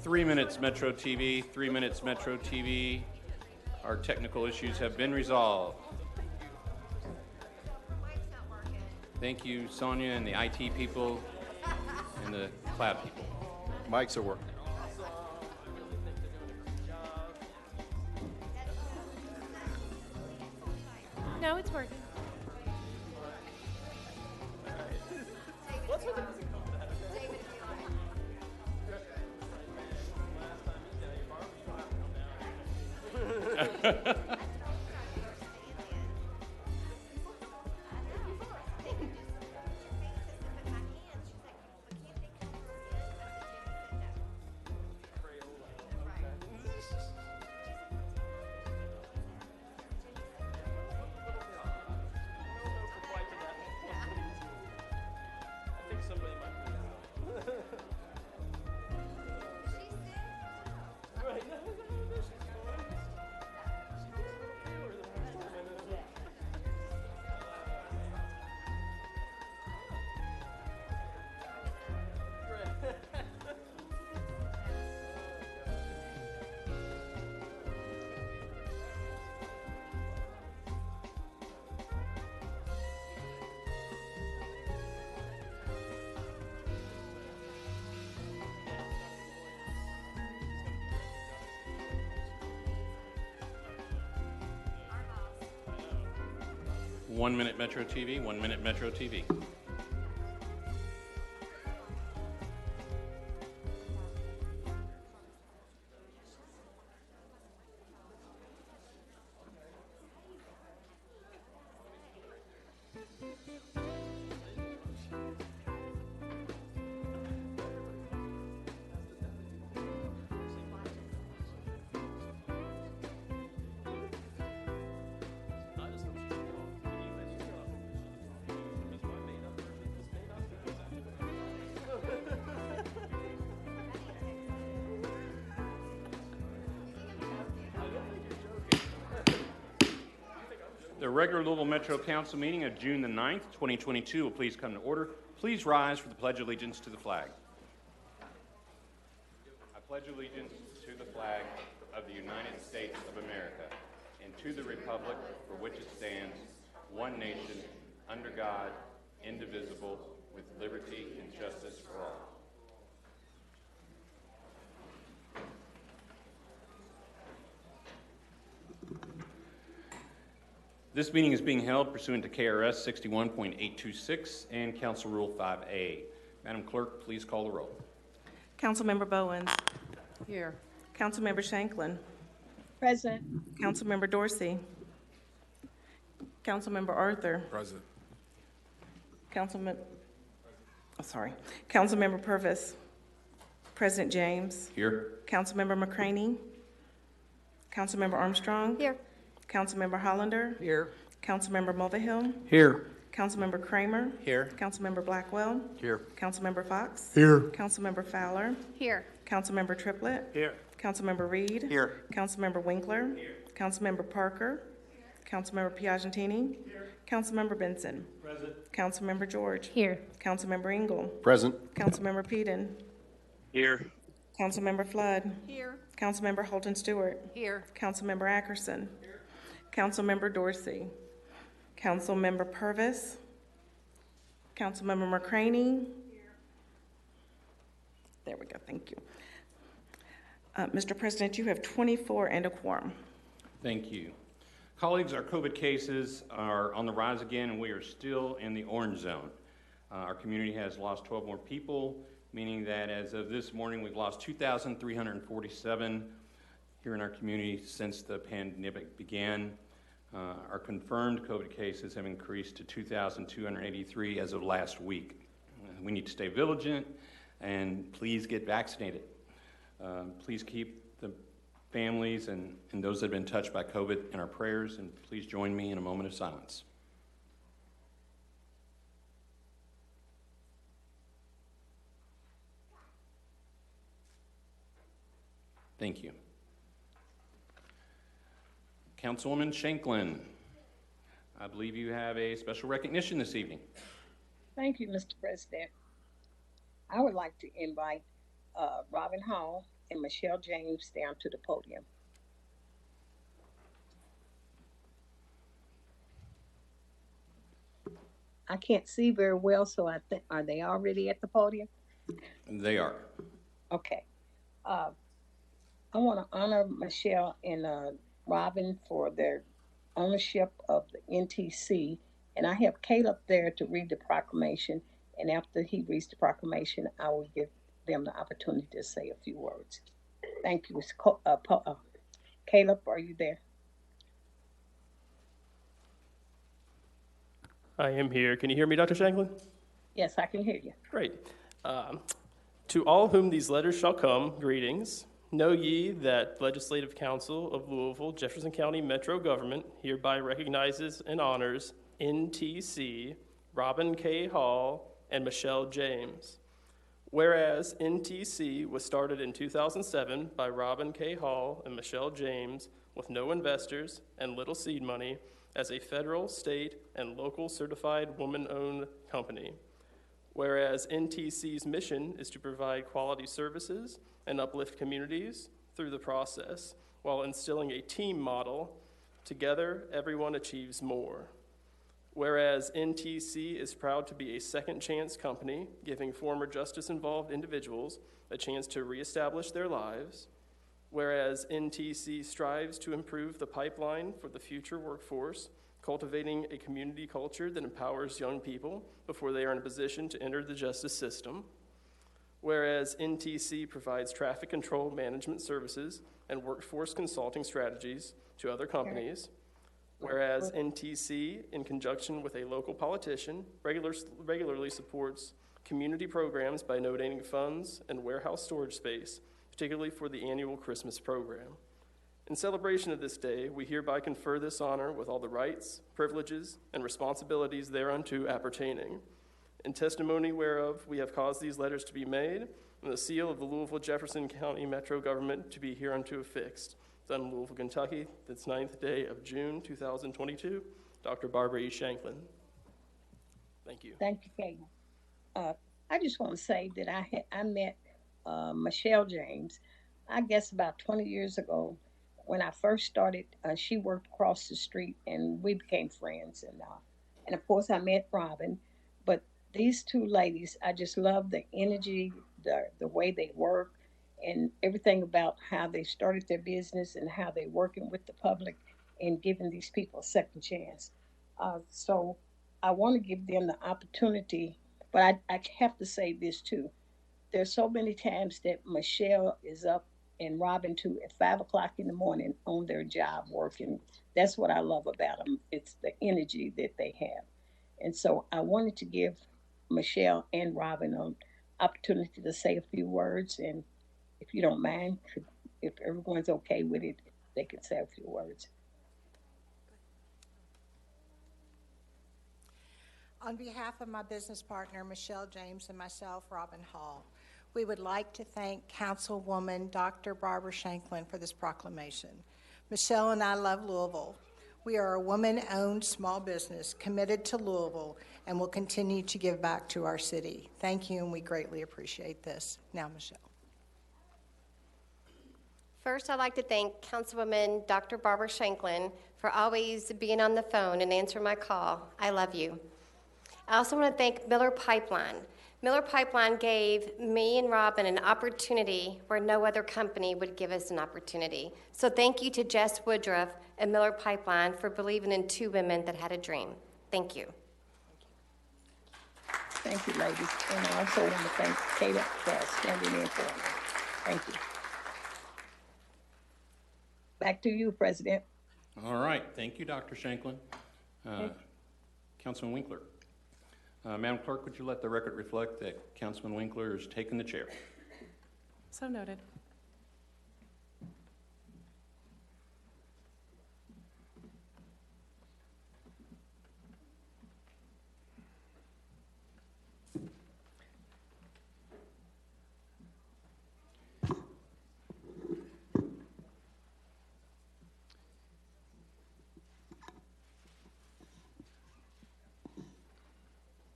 3 minutes, Metro TV. 3 minutes, Metro TV. Our technical issues have been resolved. Thank you, Sonia, and the IT people and the cloud people. Mics are working. No, it's working. One minute Metro TV, 1 minute Metro TV. The regular Louisville Metro Council meeting of June the 9th, 2022 will please come to order. Please rise for the Pledge of Allegiance to the flag. I pledge allegiance to the flag of the United States of America and to the republic for which it stands, one nation, under God, indivisible, with liberty and justice for all. This meeting is being held pursuant to KRS 61.826 and Council Rule 5A. Madam Clerk, please call the roll. Councilmember Bowens. Here. Councilmember Shanklin. Present. Councilmember Dorsey. Councilmember Arthur. Present. Councilmember Purvis. President James. Here. Councilmember McCraney. Councilmember Armstrong. Here. Councilmember Hollander. Here. Councilmember Mulvihill. Here. Councilmember Kramer. Here. Councilmember Blackwell. Here. Councilmember Fox. Here. Councilmember Fowler. Here. Councilmember Triplett. Here. Councilmember Reed. Here. Councilmember Winkler. Here. Councilmember Parker. Councilmember Piagentini. Here. Councilmember Benson. Present. Councilmember George. Here. Councilmember Engel. Present. Councilmember Peden. Here. Councilmember Flood. Here. Councilmember Holton Stewart. Here. Councilmember Ackerson. Here. Councilmember Dorsey. Councilmember Purvis. Councilmember McCraney. Here. There we go. Thank you. Mr. President, you have 24 and a quorum. Thank you. Colleagues, our COVID cases are on the rise again, and we are still in the orange zone. Our community has lost 12 more people, meaning that as of this morning, we've lost 2,347 here in our community since the pandemic began. Our confirmed COVID cases have increased to 2,283 as of last week. We need to stay vigilant and please get vaccinated. Please keep the families and those that have been touched by COVID in our prayers, and please join me in a moment of silence. Thank you. Councilwoman Shanklin, I believe you have a special recognition this evening. Thank you, Mr. President. I would like to invite Robin Hall and Michelle James down to the podium. I can't see very well, so I think, are they already at the podium? They are. Okay. I want to honor Michelle and Robin for their ownership of the NTC. And I have Caleb there to read the proclamation. And after he reads the proclamation, I will give them the opportunity to say a few words. Thank you. Caleb, are you there? I am here. Can you hear me, Dr. Shanklin? Yes, I can hear you. Great. To all whom these letters shall come, greetings. Know ye that Legislative Council of Louisville, Jefferson County Metro Government hereby recognizes and honors NTC, Robin K. Hall, and Michelle James. Whereas NTC was started in 2007 by Robin K. Hall and Michelle James with no investors and little seed money as a federal, state, and local certified woman-owned company. Whereas NTC's mission is to provide quality services and uplift communities through the process while instilling a team model, together everyone achieves more. Whereas NTC is proud to be a second chance company, giving former justice-involved individuals a chance to reestablish their lives. Whereas NTC strives to improve the pipeline for the future workforce, cultivating a community culture that empowers young people before they are in a position to enter the justice system. Whereas NTC provides traffic control management services and workforce consulting strategies to other companies. Whereas NTC, in conjunction with a local politician, regularly supports community programs by donating funds and warehouse storage space, particularly for the annual Christmas program. In celebration of this day, we hereby confer this honor with all the rights, privileges, and responsibilities thereunto appertaining. In testimony whereof we have caused these letters to be made, and the seal of the Louisville Jefferson County Metro Government to be hereunto affixed. Done in Louisville, Kentucky, this 9th day of June, 2022, Dr. Barbara E. Shanklin. Thank you. Thank you, Caleb. I just want to say that I met Michelle James, I guess about 20 years ago. When I first started, she worked across the street and we became friends. And of course I met Robin, but these two ladies, I just love the energy, the way they work, and everything about how they started their business and how they're working with the public and giving these people a second chance. So I want to give them the opportunity, but I have to say this too. There's so many times that Michelle is up and Robin too at 5 o'clock in the morning on their job working. That's what I love about them. It's the energy that they have. And so I wanted to give Michelle and Robin an opportunity to say a few words. And if you don't mind, if everyone's okay with it, they can say a few words. On behalf of my business partner, Michelle James, and myself, Robin Hall, we would like to thank Councilwoman Dr. Barbara Shanklin for this proclamation. Michelle and I love Louisville. We are a woman-owned small business committed to Louisville and will continue to give back to our city. Thank you, and we greatly appreciate this. Now, Michelle. First, I'd like to thank Councilwoman Dr. Barbara Shanklin for always being on the phone and answering my call. I love you. I also want to thank Miller Pipeline. Miller Pipeline gave me and Robin an opportunity where no other company would give us an opportunity. So thank you to Jess Woodruff and Miller Pipeline for believing in two women that had a dream. Thank you. Thank you, ladies. And I also want to thank Caleb for standing in for me. Thank you. Back to you, President. All right. Thank you, Dr. Shanklin. Councilman Winkler. Madam Clerk, would you let the record reflect that Councilman Winkler is taking the chair? So noted.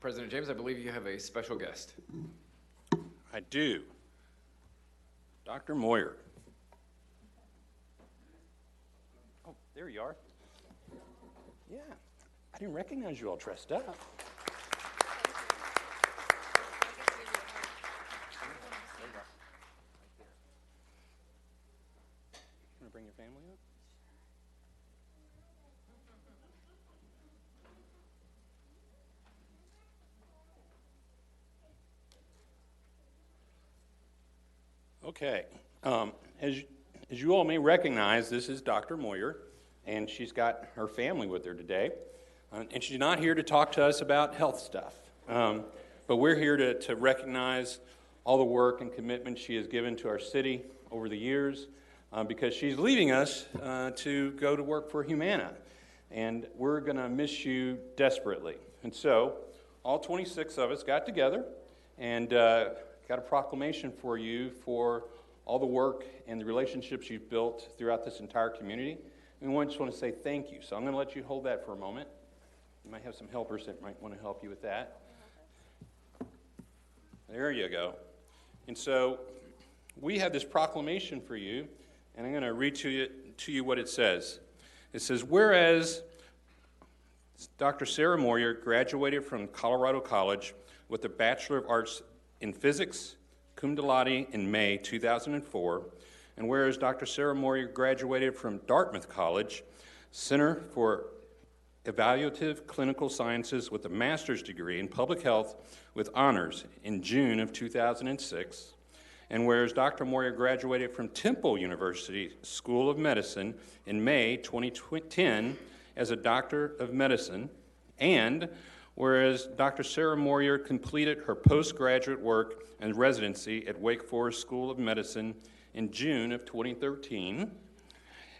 President James, I believe you have a special guest. I do. Dr. Moyer. Oh, there you are. Yeah, I didn't recognize you all dressed up. Want to bring your family up? Okay. As you all may recognize, this is Dr. Moyer, and she's got her family with her today. And she's not here to talk to us about health stuff, but we're here to recognize all the work and commitment she has given to our city over the years, because she's leaving us to go to work for Humana. And we're going to miss you desperately. And so all 26 of us got together and got a proclamation for you for all the work and the relationships you've built throughout this entire community. And we just want to say thank you. So I'm going to let you hold that for a moment. You might have some helpers that might want to help you with that. There you go. And so we have this proclamation for you, and I'm going to read to you what it says. It says, whereas Dr. Sarah Moyer graduated from Colorado College with a Bachelor of Arts in Physics, cum laude in May 2004, and whereas Dr. Sarah Moyer graduated from Dartmouth College, Center for Evaluative Clinical Sciences with a master's degree in public health with honors in June of 2006, and whereas Dr. Moyer graduated from Temple University School of Medicine in May 2010 as a Doctor of Medicine, and whereas Dr. Sarah Moyer completed her postgraduate work and residency at Wake Forest School of Medicine in June of 2013,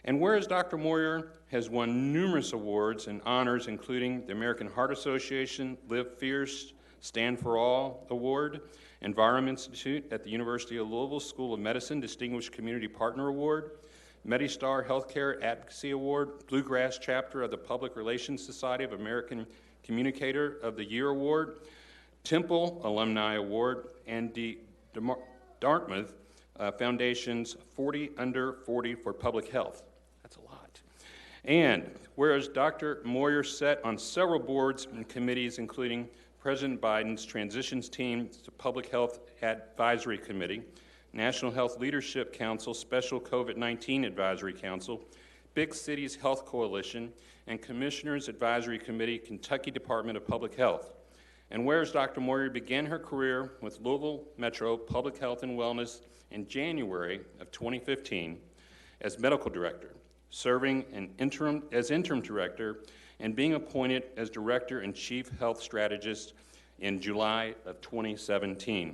and whereas Dr. Moyer has won numerous awards and honors, including the American Heart Association Live Fierce, Stand for All Award, Environment Institute at the University of Louisville School of Medicine Distinguished Community Partner Award, MediStar Healthcare Advocacy Award, Bluegrass Chapter of the Public Relations Society of American Communicator of the Year Award, Temple Alumni Award, and the Dartmouth Foundation's 40 Under 40 for Public Health. That's a lot. And whereas Dr. Moyer sat on several boards and committees, including President Biden's Transitions Team to Public Health Advisory Committee, National Health Leadership Council Special COVID-19 Advisory Council, Big Cities Health Coalition, and Commissioners Advisory Committee, Kentucky Department of Public Health. And whereas Dr. Moyer began her career with Louisville Metro Public Health and Wellness in January of 2015 as medical director, serving as interim director, and being appointed as director and chief health strategist in July of 2017.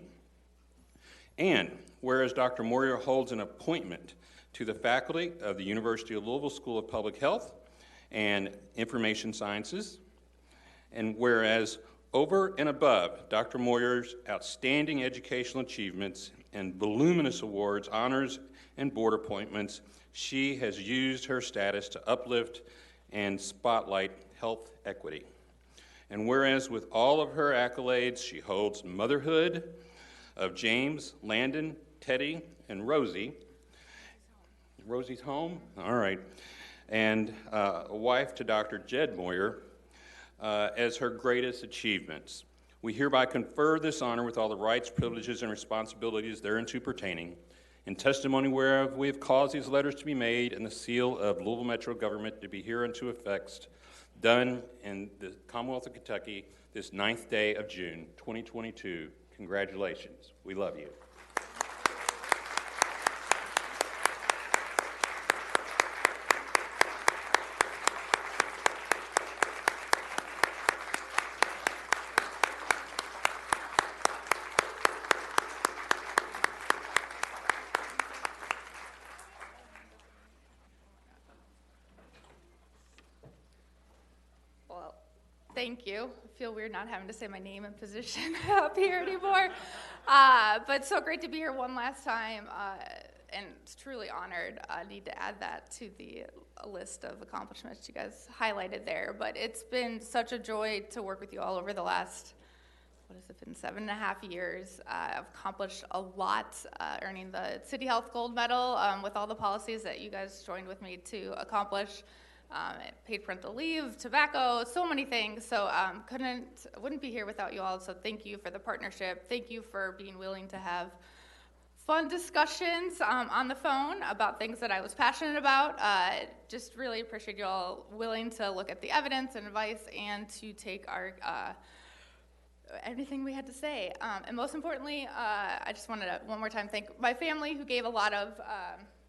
And whereas Dr. Moyer holds an appointment to the faculty of the University of Louisville School of Public Health and Information Sciences, and whereas over and above Dr. Moyer's outstanding educational achievements and voluminous awards, honors, and board appointments, she has used her status to uplift and spotlight health equity. And whereas with all of her accolades, she holds motherhood of James, Landon, Teddy, and Rosie. Rosie's home? All right. And a wife to Dr. Jed Moyer as her greatest achievements. We hereby confer this honor with all the rights, privileges, and responsibilities thereunto pertaining, in testimony whereof we have caused these letters to be made and the seal of Louisville Metro government to be hereunto affixed, done in the Commonwealth of Kentucky this 9th day of June, 2022. Congratulations. We love you. Thank you. I feel weird not having to say my name and position up here anymore. But so great to be here one last time, and it's truly honored. I need to add that to the list of accomplishments you guys highlighted there. But it's been such a joy to work with you all over the last, what has it been, 7.5 years. I've accomplished a lot, earning the City Health Gold Medal with all the policies that you guys joined with me to accomplish. Paid parental leave, tobacco, so many things. So wouldn't be here without you all. So thank you for the partnership. Thank you for being willing to have fun discussions on the phone about things that I was passionate about. Just really appreciate you all willing to look at the evidence and advice and to take our everything we had to say. And most importantly, I just wanted to one more time thank my family who gave a lot of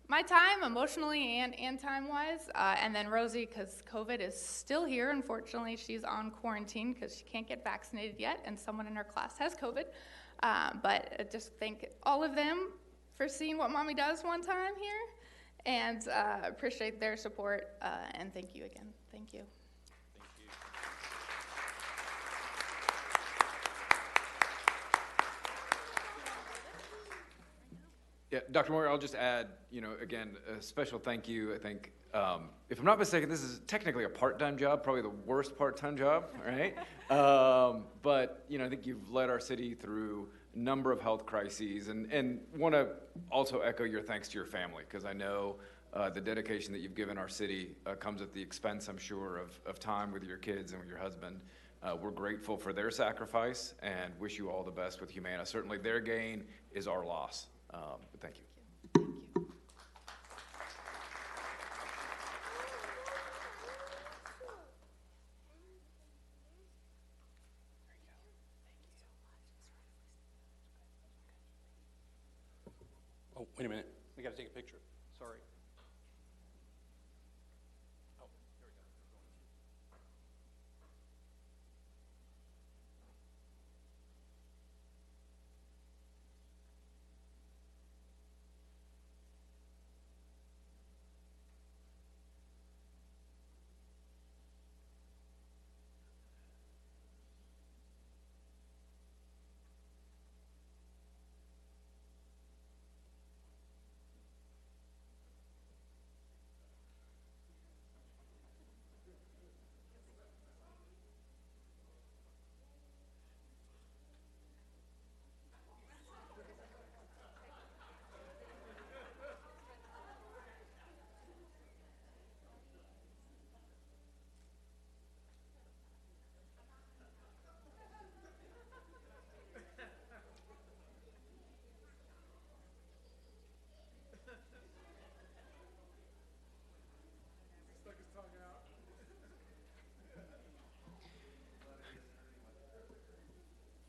my time, emotionally and time-wise, and then Rosie, because COVID is still here. Unfortunately, she's on quarantine because she can't get vaccinated yet, and someone in her class has COVID. But just thank all of them for seeing what Mommy does one time here, and appreciate their support, and thank you again. Thank you. Yeah, Dr. Moore, I'll just add, again, a special thank you. I think, if I'm not mistaken, this is technically a part-time job, probably the worst part-time job, right? But, I think you've led our city through a number of health crises, and want to also echo your thanks to your family, because I know the dedication that you've given our city comes at the expense, I'm sure, of time with your kids and with your husband. We're grateful for their sacrifice and wish you all the best with Humana. Certainly their gain is our loss. But thank you. Oh, wait a minute. We got to take a picture. Sorry. Oh, here we go.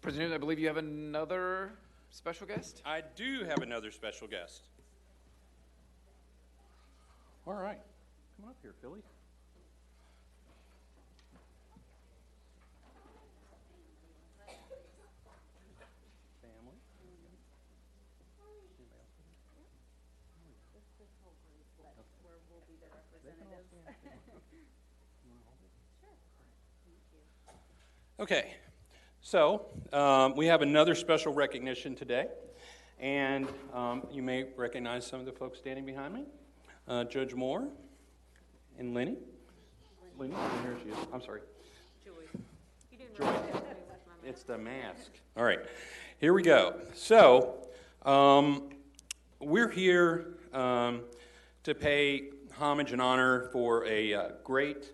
President, I believe you have another special guest? I do have another special guest. All right. Come on up here, Philly. Family. Where we'll be the representatives. Okay. So, we have another special recognition today, and you may recognize some of the folks standing behind me. Judge Moore and Lenny. Lenny, here she is. I'm sorry. Joy. It's the mask. All right, here we go. So, we're here to pay homage and honor for a great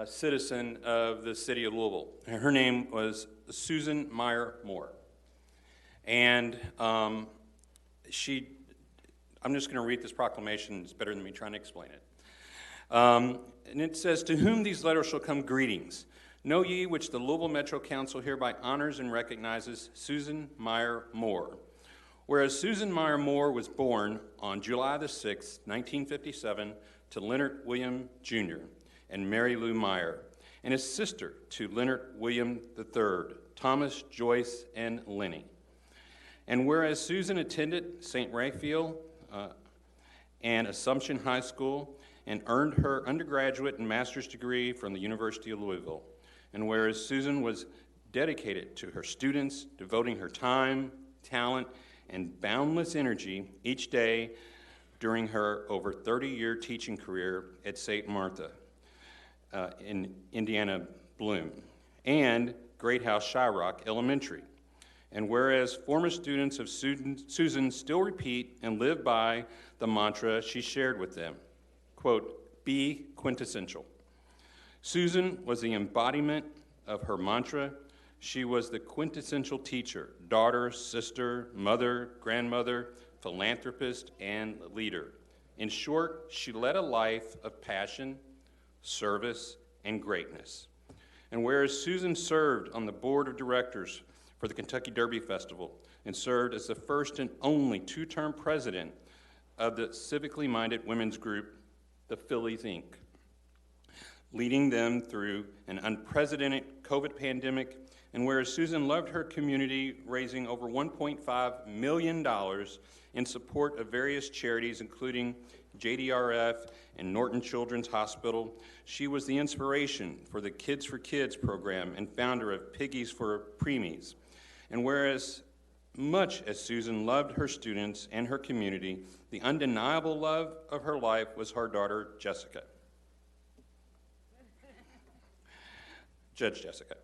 citizen of the city of Louisville. Her name was Susan Meyer Moore. And I'm just going to read this proclamation. It's better than me trying to explain it. And it says, "To whom these letters shall come greetings, know ye which the Louisville Metro Council hereby honors and recognizes Susan Meyer Moore. Whereas Susan Meyer Moore was born on July the 6th, 1957, to Leonard William Jr. and Mary Lou Meyer, and his sister to Leonard William III, Thomas, Joyce, and Lenny. And whereas Susan attended St. Raphael and Assumption High School and earned her undergraduate and master's degree from the University of Louisville, and whereas Susan was dedicated to her students, devoting her time, talent, and boundless energy each day during her over 30-year teaching career at St. Martha in Indiana Bloom and Great House Shyrock Elementary. And whereas former students of Susan still repeat and live by the mantra she shared with them, quote, be quintessential. Susan was the embodiment of her mantra. She was the quintessential teacher, daughter, sister, mother, grandmother, philanthropist, and leader. In short, she led a life of passion, service, and greatness. And whereas Susan served on the board of directors for the Kentucky Derby Festival and served as the first and only two-term president of the civically minded women's group, the Phillies, Inc., leading them through an unprecedented COVID pandemic, and whereas Susan loved her community, raising over $1.5 million in support of various charities, including JDRF and Norton Children's Hospital, she was the inspiration for the Kids for Kids program and founder of Piggies for Preemies. And whereas much as Susan loved her students and her community, the undeniable love of her life was her daughter, Jessica. Judge Jessica.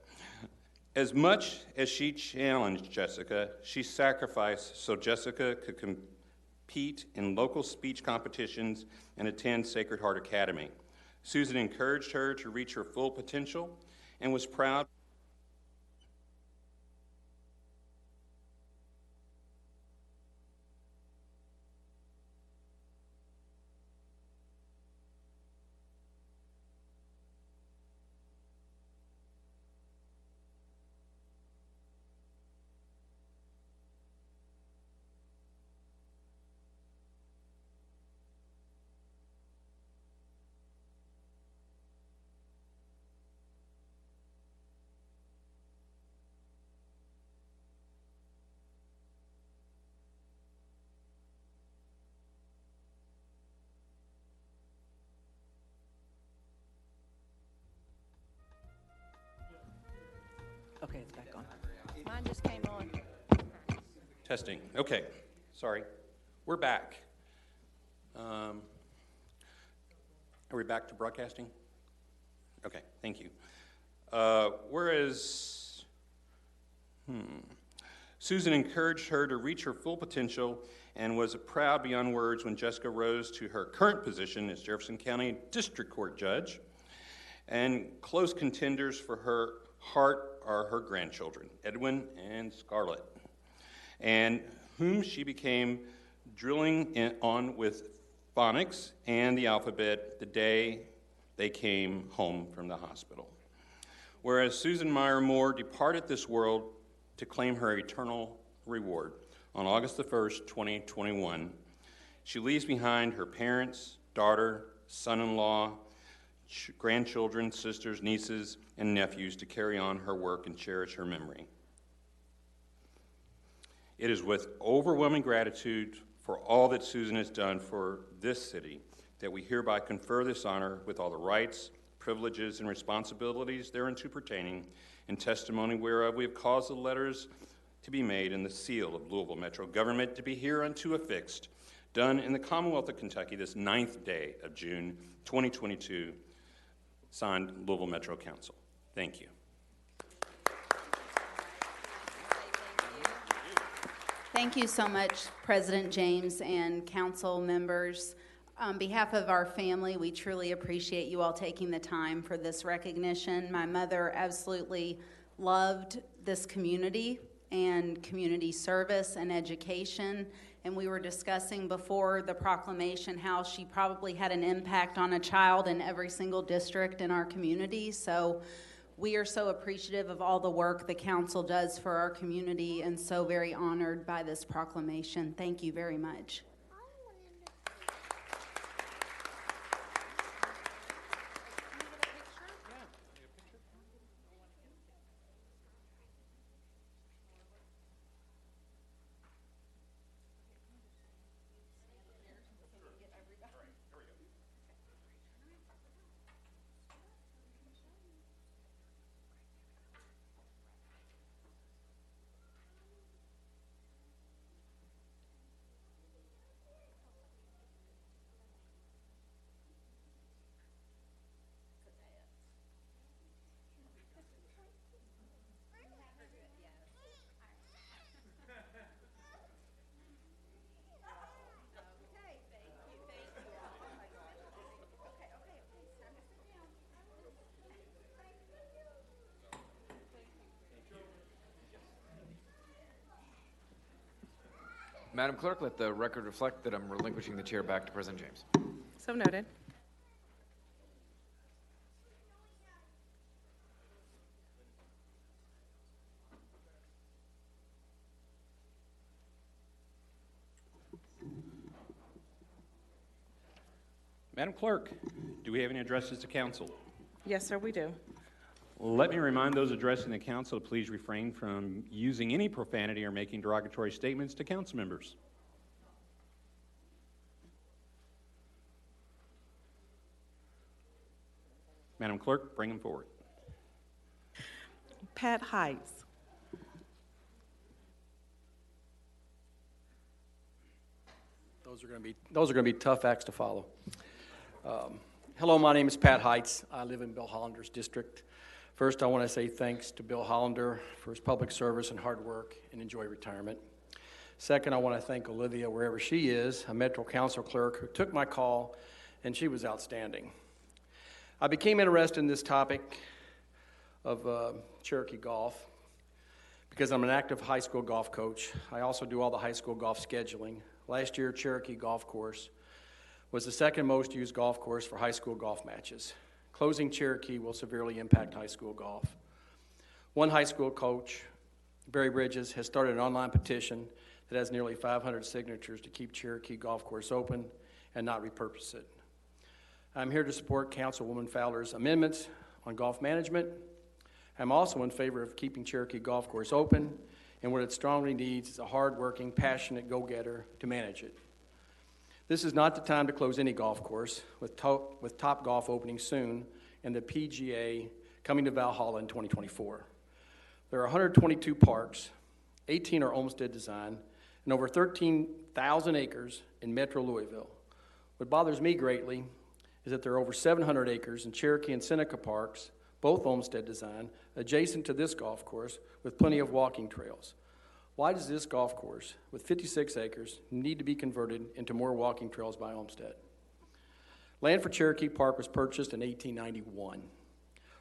As much as she challenged Jessica, she sacrificed so Jessica could compete in local speech competitions and attend Sacred Heart Academy. Susan encouraged her to reach her full potential and was proud. Okay, it's back on. Mine just came on. Testing. Okay, sorry. We're back. Are we back to broadcasting? Okay, thank you. Whereas Susan encouraged her to reach her full potential and was proud beyond words when Jessica rose to her current position as Jefferson County District Court Judge. And close contenders for her heart are her grandchildren, Edwin and Scarlett, and whom she became drilling on with phonics and the alphabet the day they came home from the hospital. Whereas Susan Meyer Moore departed this world to claim her eternal reward on August the 1st, 2021, she leaves behind her parents, daughter, son-in-law, grandchildren, sisters, nieces, and nephews to carry on her work and cherish her memory. It is with overwhelming gratitude for all that Susan has done for this city that we hereby confer this honor with all the rights, privileges, and responsibilities thereunto pertaining, in testimony whereof we have caused the letters to be made and the seal of Louisville Metro Government to be hereunto affixed, done in the Commonwealth of Kentucky this 9th day of June, 2022, signed Louisville Metro Council. Thank you. Thank you so much, President James and council members. On behalf of our family, we truly appreciate you all taking the time for this recognition. My mother absolutely loved this community and community service and education. And we were discussing before the proclamation how she probably had an impact on a child in every single district in our community. So we are so appreciative of all the work the council does for our community and so very honored by this proclamation. Thank you very much. Madam Clerk, let the record reflect that I'm relinquishing the chair back to President James. So noted. Madam Clerk, do we have any addresses to council? Yes, sir, we do. Let me remind those addressing the council to please refrain from using any profanity or making derogatory statements to council members. Madam Clerk, bring them forward. Pat Heights. Those are going to be tough acts to follow. Hello, my name is Pat Heights. I live in Bill Hollander's district. First, I want to say thanks to Bill Hollander for his public service and hard work and enjoy retirement. Second, I want to thank Olivia, wherever she is, a Metro Council clerk who took my call, and she was outstanding. I became interested in this topic of Cherokee golf because I'm an active high school golf coach. I also do all the high school golf scheduling. Last year, Cherokee Golf Course was the second most used golf course for high school golf matches. Closing Cherokee will severely impact high school golf. One high school coach, Barry Bridges, has started an online petition that has nearly 500 signatures to keep Cherokee Golf Course open and not repurpose it. I'm here to support Councilwoman Fowler's amendments on golf management. I'm also in favor of keeping Cherokee Golf Course open, and what it strongly needs is a hard-working, passionate go-getter to manage it. This is not the time to close any golf course, with Top Golf opening soon and the PGA coming to Valhalla in 2024. There are 122 parks, 18 are Olmsted design, and over 13,000 acres in Metro Louisville. What bothers me greatly is that there are over 700 acres in Cherokee and Seneca parks, both Olmsted design, adjacent to this golf course with plenty of walking trails. Why does this golf course, with 56 acres, need to be converted into more walking trails by Olmsted? Land for Cherokee Park was purchased in 1891.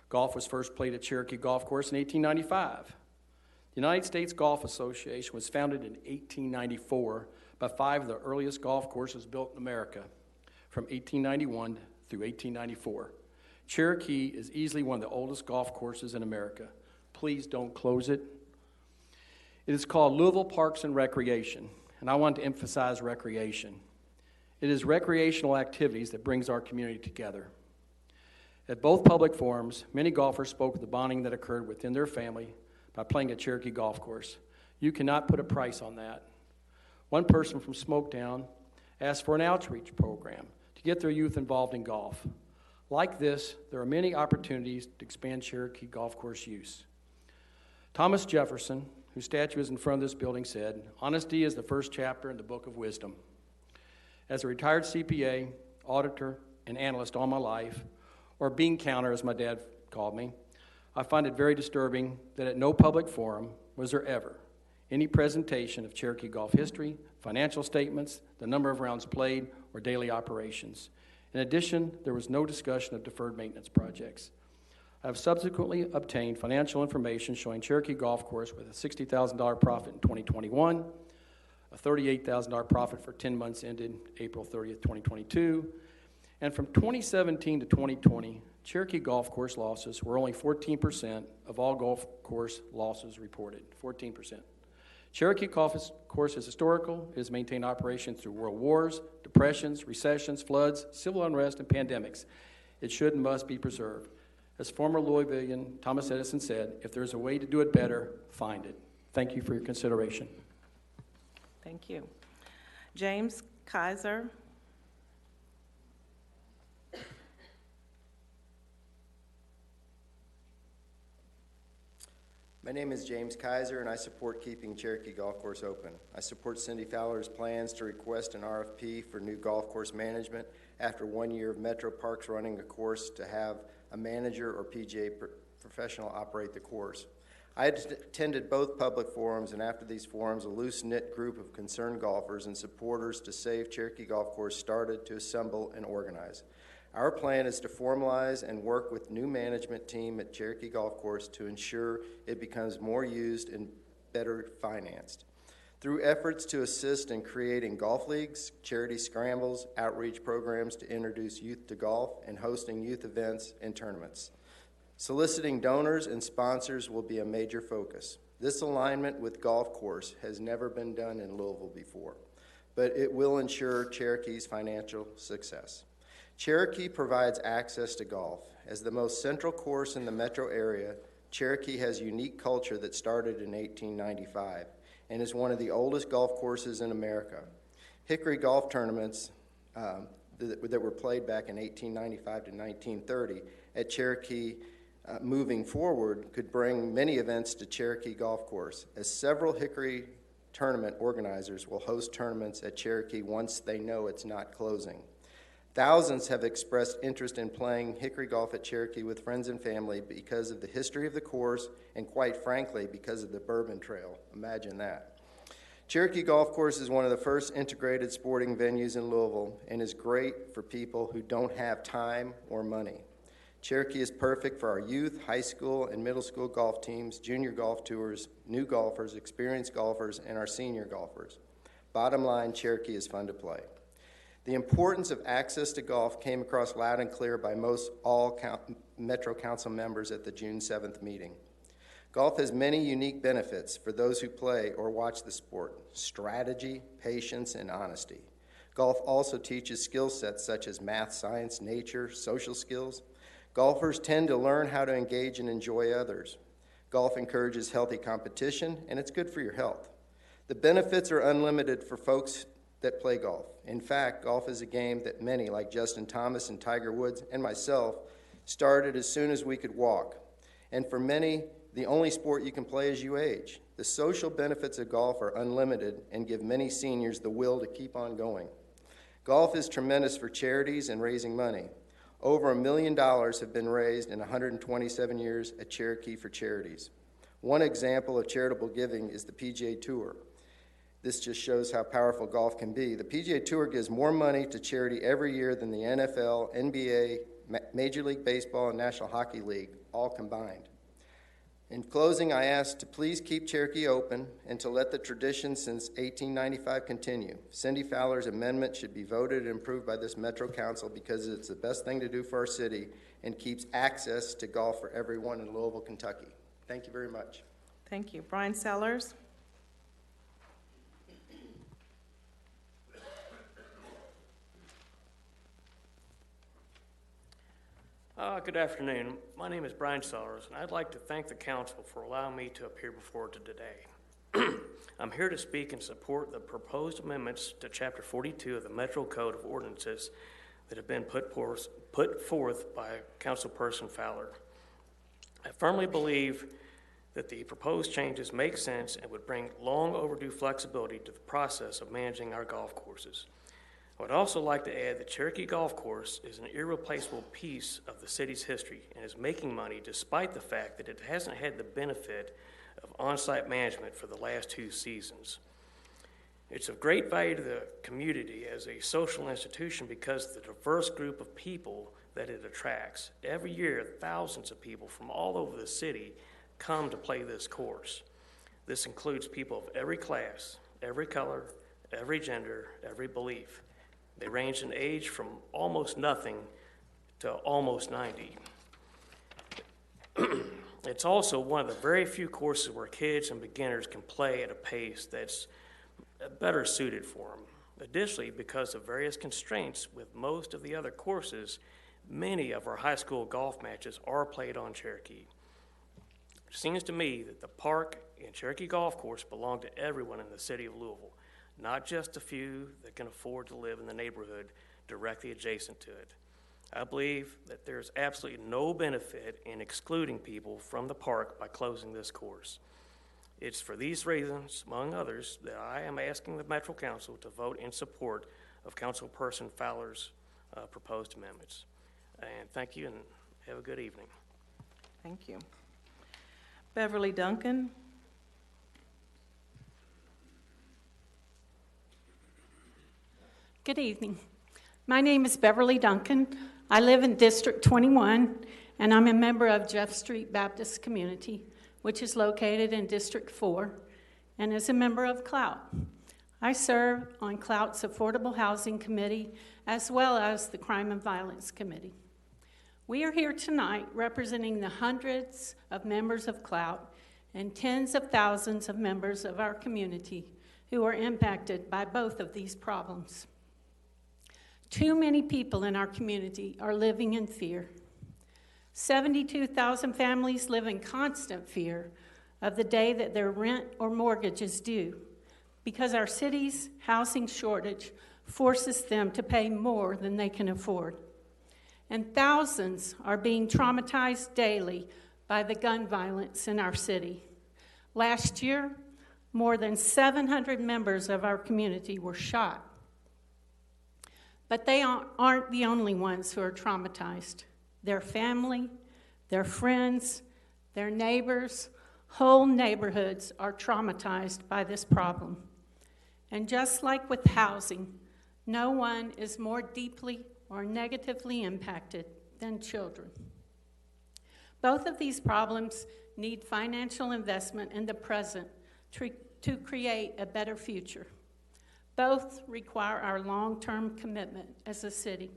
Golf was first played at Cherokee Golf Course in 1895. The United States Golf Association was founded in 1894 by 5 of the earliest golf courses built in America from 1891 through 1894. Cherokee is easily one of the oldest golf courses in America. Please don't close it. It is called Louisville Parks and Recreation, and I want to emphasize recreation. It is recreational activities that brings our community together. At both public forums, many golfers spoke of the bonding that occurred within their family by playing at Cherokee Golf Course. You cannot put a price on that. One person from Smoketown asked for an outreach program to get their youth involved in golf. Like this, there are many opportunities to expand Cherokee Golf Course use. Thomas Jefferson, whose statue is in front of this building, said, "Honesty is the first chapter in the book of wisdom." As a retired CPA, auditor, and analyst all my life, or bean counter as my dad called me, I find it very disturbing that at no public forum was there ever any presentation of Cherokee golf history, financial statements, the number of rounds played, or daily operations. In addition, there was no discussion of deferred maintenance projects. I have subsequently obtained financial information showing Cherokee Golf Course with a $60,000 profit in 2021, a $38,000 profit for 10 months ended April 30th, 2022, and from 2017 to 2020, Cherokee Golf Course losses were only 14% of all golf course losses reported, 14%. Cherokee Golf Course is historical. It has maintained operation through world wars, depressions, recessions, floods, civil unrest, and pandemics. It should and must be preserved. As former Louisvillian Thomas Edison said, if there's a way to do it better, find it. Thank you for your consideration. Thank you. James Kaiser. My name is James Kaiser, and I support keeping Cherokee Golf Course open. I support Cindy Fowler's plans to request an RFP for new golf course management after 1 year of Metro Parks running a course to have a manager or PGA professional operate the course. I attended both public forums, and after these forums, a loose-knit group of concerned golfers and supporters to save Cherokee Golf Course started to assemble and organize. Our plan is to formalize and work with new management team at Cherokee Golf Course to ensure it becomes more used and better financed. Through efforts to assist in creating golf leagues, charity scrambles, outreach programs to introduce youth to golf, and hosting youth events and tournaments. Soliciting donors and sponsors will be a major focus. This alignment with golf course has never been done in Louisville before, but it will ensure Cherokee's financial success. Cherokee provides access to golf. As the most central course in the metro area, Cherokee has unique culture that started in 1895 and is one of the oldest golf courses in America. Hickory golf tournaments that were played back in 1895 to 1930 at Cherokee moving forward could bring many events to Cherokee Golf Course, as several Hickory tournament organizers will host tournaments at Cherokee once they know it's not closing. Thousands have expressed interest in playing Hickory golf at Cherokee with friends and family because of the history of the course and, quite frankly, because of the Bourbon Trail. Imagine that. Cherokee Golf Course is one of the first integrated sporting venues in Louisville and is great for people who don't have time or money. Cherokee is perfect for our youth, high school, and middle school golf teams, junior golf tours, new golfers, experienced golfers, and our senior golfers. Bottom line, Cherokee is fun to play. The importance of access to golf came across loud and clear by most all Metro Council members at the June 7th meeting. Golf has many unique benefits for those who play or watch the sport: strategy, patience, and honesty. Golf also teaches skill sets such as math, science, nature, social skills. Golfers tend to learn how to engage and enjoy others. Golf encourages healthy competition, and it's good for your health. The benefits are unlimited for folks that play golf. In fact, golf is a game that many, like Justin Thomas and Tiger Woods and myself, started as soon as we could walk. And for many, the only sport you can play as you age. The social benefits of golf are unlimited and give many seniors the will to keep on going. Golf is tremendous for charities and raising money. Over $1 million have been raised in 127 years at Cherokee for charities. One example of charitable giving is the PGA Tour. This just shows how powerful golf can be. The PGA Tour gives more money to charity every year than the NFL, NBA, Major League Baseball, and National Hockey League, all combined. In closing, I ask to please keep Cherokee open and to let the tradition since 1895 continue. Cindy Fowler's amendment should be voted and approved by this Metro Council because it's the best thing to do for our city and keeps access to golf for everyone in Louisville, Kentucky. Thank you very much. Thank you. Brian Sellers. Good afternoon. My name is Brian Sellers, and I'd like to thank the council for allowing me to appear before you today. I'm here to speak in support of the proposed amendments to Chapter 42 of the Metro Code of Ordinances that have been put forth by Councilperson Fowler. I firmly believe that the proposed changes make sense and would bring long overdue flexibility to the process of managing our golf courses. I would also like to add that Cherokee Golf Course is an irreplaceable piece of the city's history and is making money despite the fact that it hasn't had the benefit of on-site management for the last 2 seasons. It's of great value to the community as a social institution because of the diverse group of people that it attracts. Every year, thousands of people from all over the city come to play this course. This includes people of every class, every color, every gender, every belief. They range in age from almost nothing to almost 90. It's also one of the very few courses where kids and beginners can play at a pace that's better suited for them. Additionally, because of various constraints with most of the other courses, many of our high school golf matches are played on Cherokee. It seems to me that the park and Cherokee Golf Course belong to everyone in the city of Louisville, not just a few that can afford to live in the neighborhood directly adjacent to it. I believe that there's absolutely no benefit in excluding people from the park by closing this course. It's for these reasons, among others, that I am asking the Metro Council to vote in support of Councilperson Fowler's proposed amendments. And thank you, and have a good evening. Thank you. Beverly Duncan. Good evening. My name is Beverly Duncan. I live in District 21, and I'm a member of Jeff Street Baptist Community, which is located in District 4. and as a member of CLOUT. I serve on CLOUT's Affordable Housing Committee as well as the Crime and Violence Committee. We are here tonight representing the hundreds of members of CLOUT and tens of thousands of members of our community who are impacted by both of these problems. Too many people in our community are living in fear. 72,000 families live in constant fear of the day that their rent or mortgage is due because our city's housing shortage forces them to pay more than they can afford. And thousands are being traumatized daily by the gun violence in our city. Last year, more than 700 members of our community were shot. But they aren't the only ones who are traumatized. Their family, their friends, their neighbors, whole neighborhoods are traumatized by this problem. And just like with housing, no one is more deeply or negatively impacted than children. Both of these problems need financial investment in the present to create a better future. Both require our long-term commitment as a city.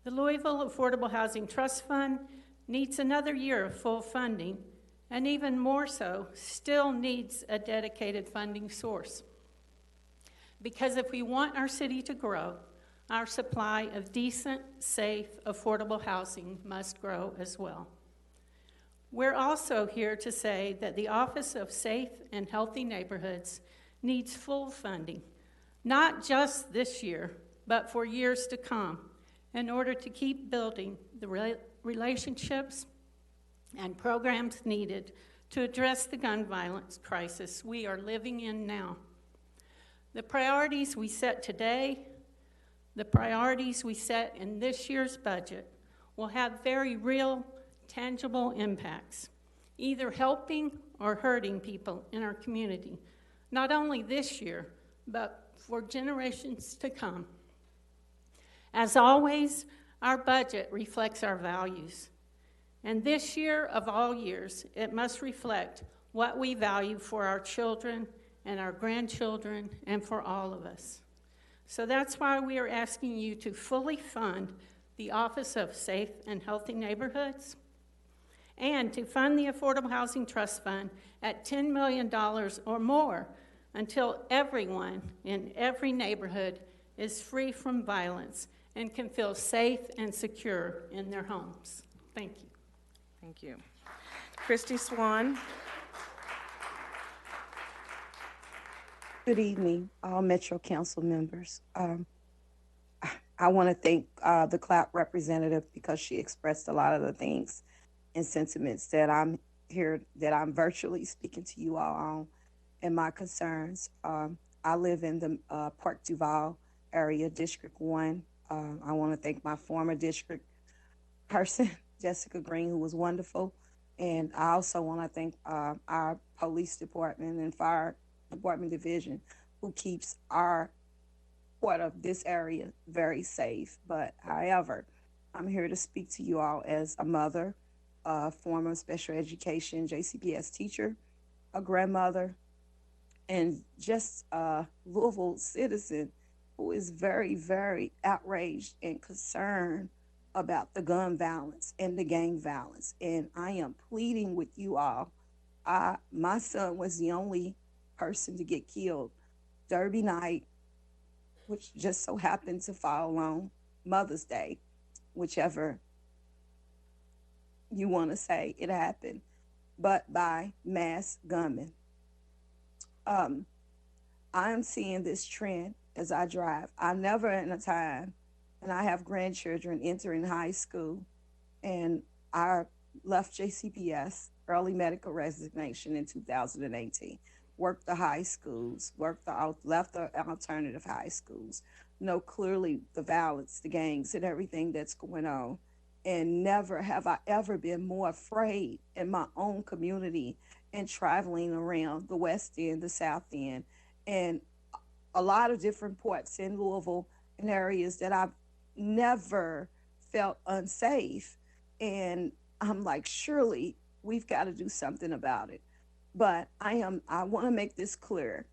The Louisville Affordable Housing Trust Fund needs another year of full funding, and even more so, still needs a dedicated funding source. Because if we want our city to grow, our supply of decent, safe, affordable housing must grow as well. We're also here to say that the Office of Safe and Healthy Neighborhoods needs full funding, not just this year, but for years to come, in order to keep building the relationships and programs needed to address the gun violence crisis we are living in now. The priorities we set today, the priorities we set in this year's budget will have very real, tangible impacts, either helping or hurting people in our community, not only this year, but for generations to come. As always, our budget reflects our values. And this year of all years, it must reflect what we value for our children and our grandchildren and for all of us. So that's why we are asking you to fully fund the Office of Safe and Healthy Neighborhoods and to fund the Affordable Housing Trust Fund at $10 million or more until everyone in every neighborhood is free from violence and can feel safe and secure in their homes. Thank you. Thank you. Christy Swan. Good evening, all Metro Council members. I want to thank the CLAP representative because she expressed a lot of the things and sentiments that I'm here, that I'm virtually speaking to you all on and my concerns. I live in the Park Duval area, District 1. I want to thank my former district person, Jessica Green, who was wonderful. And I also want to thank our police department and fire department division who keeps our part of this area very safe. But however, I'm here to speak to you all as a mother, a former special education JCPS teacher, a grandmother, and just a Louisville citizen who is very, very outraged and concerned about the gun violence and the gang violence. And I am pleading with you all. My son was the only person to get killed Derby night, which just so happened to fall on Mother's Day, whichever you want to say it happened, but by mass gunmen. I am seeing this trend as I drive. I never in a time, and I have grandchildren entering high school, and I left JCPS, early medical resignation in 2018. Worked the high schools, left the alternative high schools, know clearly the violence, the gangs, and everything that's going on. And never have I ever been more afraid in my own community and traveling around the West End, the South End, and a lot of different parts in Louisville and areas that I've never felt unsafe. And I'm like, surely we've got to do something about it. But I want to make this clear.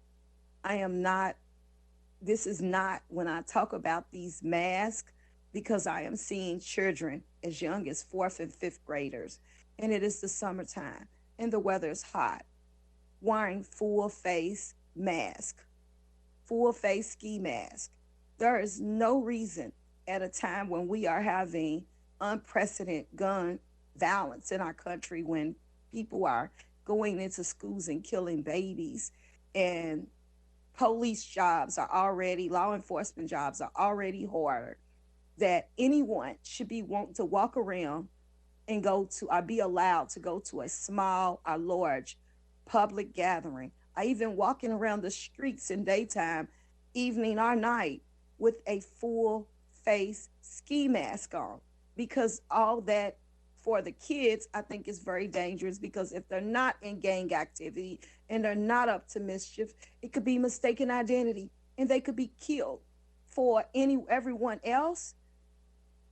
This is not when I talk about these masks, because I am seeing children as young as 4th and 5th graders, and it is the summertime and the weather is hot, wearing full face mask, full face ski mask. There is no reason at a time when we are having unprecedented gun violence in our country, when people are going into schools and killing babies, and law enforcement jobs are already harder, that anyone should be wanting to walk around and be allowed to go to a small or large public gathering, or even walking around the streets in daytime, evening or night, with a full face ski mask on. Because all that, for the kids, I think is very dangerous, because if they're not in gang activity and they're not up to mischief, it could be mistaken identity and they could be killed. For everyone else,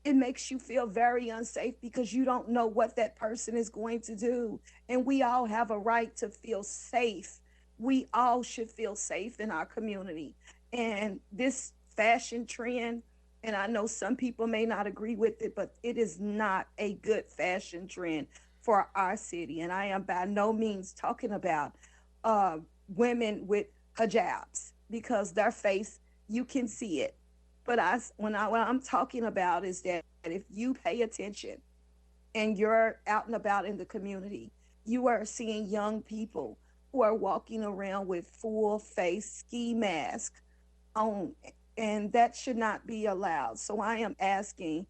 it makes you feel very unsafe, because you don't know what that person is going to do. And we all have a right to feel safe. We all should feel safe in our community. And this fashion trend, and I know some people may not agree with it, but it is not a good fashion trend for our city. And I am by no means talking about women with hijabs, because their face, you can see it. But what I'm talking about is that if you pay attention and you're out and about in the community, you are seeing young people who are walking around with full face ski masks on, and that should not be allowed. So I am asking,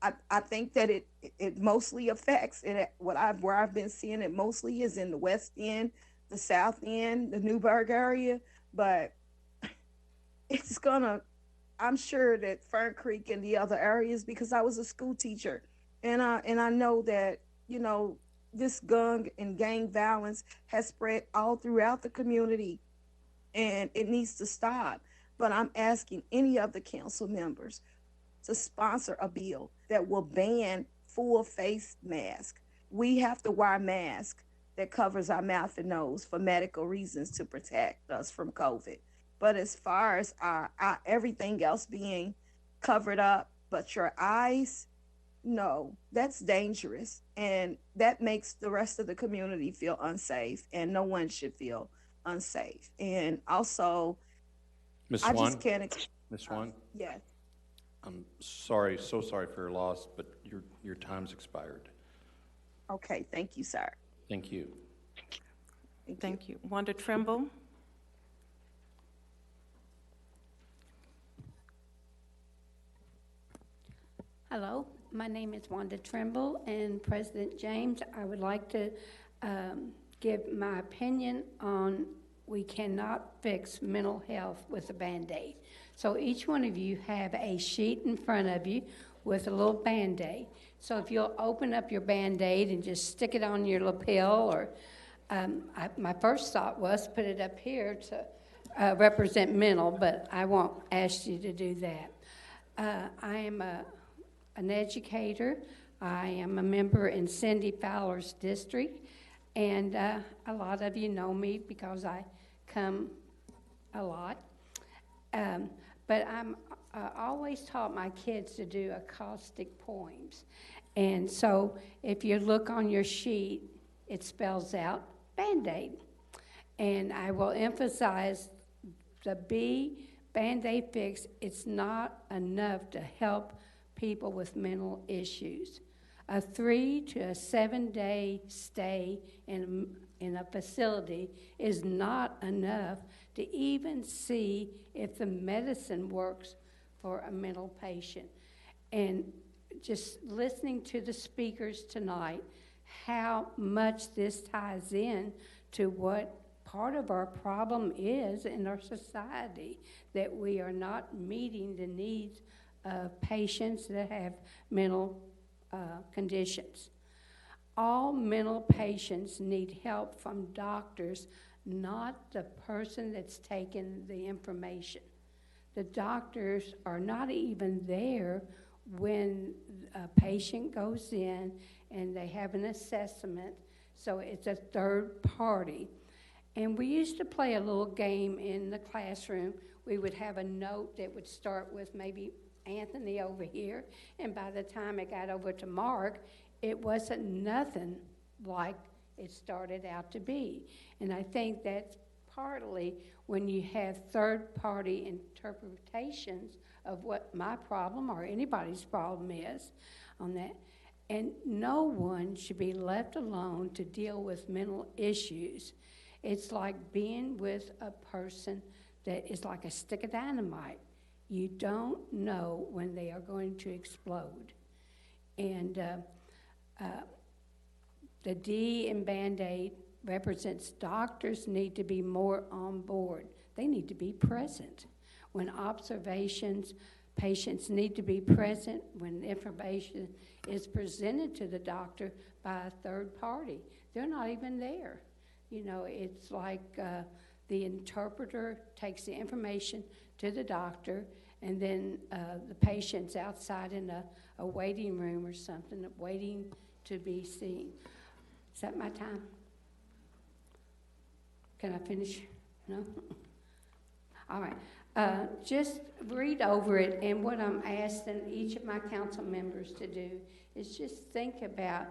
I think that it mostly affects it. Where I've been seeing it mostly is in the West End, the South End, the Newburgh area, but I'm sure that Fern Creek and the other areas, because I was a school teacher, and I know that, this gun and gang violence has spread all throughout the community, and it needs to stop. But I'm asking any of the council members to sponsor a bill that will ban full face masks. We have to wear a mask that covers our mouth and nose for medical reasons to protect us from COVID. But as far as our everything else being covered up, but your eyes, no, that's dangerous. And that makes the rest of the community feel unsafe, and no one should feel unsafe. And also, Ms. I Swan? just can't. Ms. Swan? Yes. I'm sorry, so sorry for your loss, but your time's expired. Okay, thank you, sir. Thank you. Thank you. Wanda Trimble? Hello, my name is Wanda Trimble, and President James, I would like to give my opinion on we cannot fix mental health with a Band-Aid. So each one of you have a sheet in front of you with a little Band-Aid. So if you'll open up your Band-Aid and just stick it on your lapel, or my first thought was put it up here to represent mental, but I won't ask you to do that. I am an educator. I am a member in Cindy Fowler's district, and a lot of you know me because I come a lot. But I'm always taught my kids to do acoustic poems. And so if you look on your sheet, it spells out Band-Aid. And I will emphasize the B, Band-Aid fix, it's not enough to help people with mental issues. A 3 to a 7 day stay in a facility is not enough to even see if the medicine works for a mental patient. And just listening to the speakers tonight, how much this ties in to what part of our problem is in our society, that we are not meeting the needs of patients that have mental conditions. All mental patients need help from doctors, not the person that's taken the information. The doctors are not even there when a patient goes in and they have an assessment So it's a third party. And we used to play a little game in the classroom. We would have a note that would start with maybe Anthony over here, and by the time it got over to Mark, it wasn't nothing like it started out to be. And I think that's partly when you have third-party interpretations of what my problem or anybody's problem is on that. And no one should be left alone to deal with mental issues. It's like being with a person that is like a stick of dynamite. You don't know when they are going to explode. And the D in Band-Aid represents doctors need to be more on board. They need to be present. When observations, patients need to be present when information is presented to the doctor by a third party. They're not even there. You know, it's like the interpreter takes the information to the doctor, and then the patient's outside in a waiting room or something, waiting to be seen. Is that my time? Can I finish? No? All right. Just read over it, and what I'm asking each of my council members to do is just think about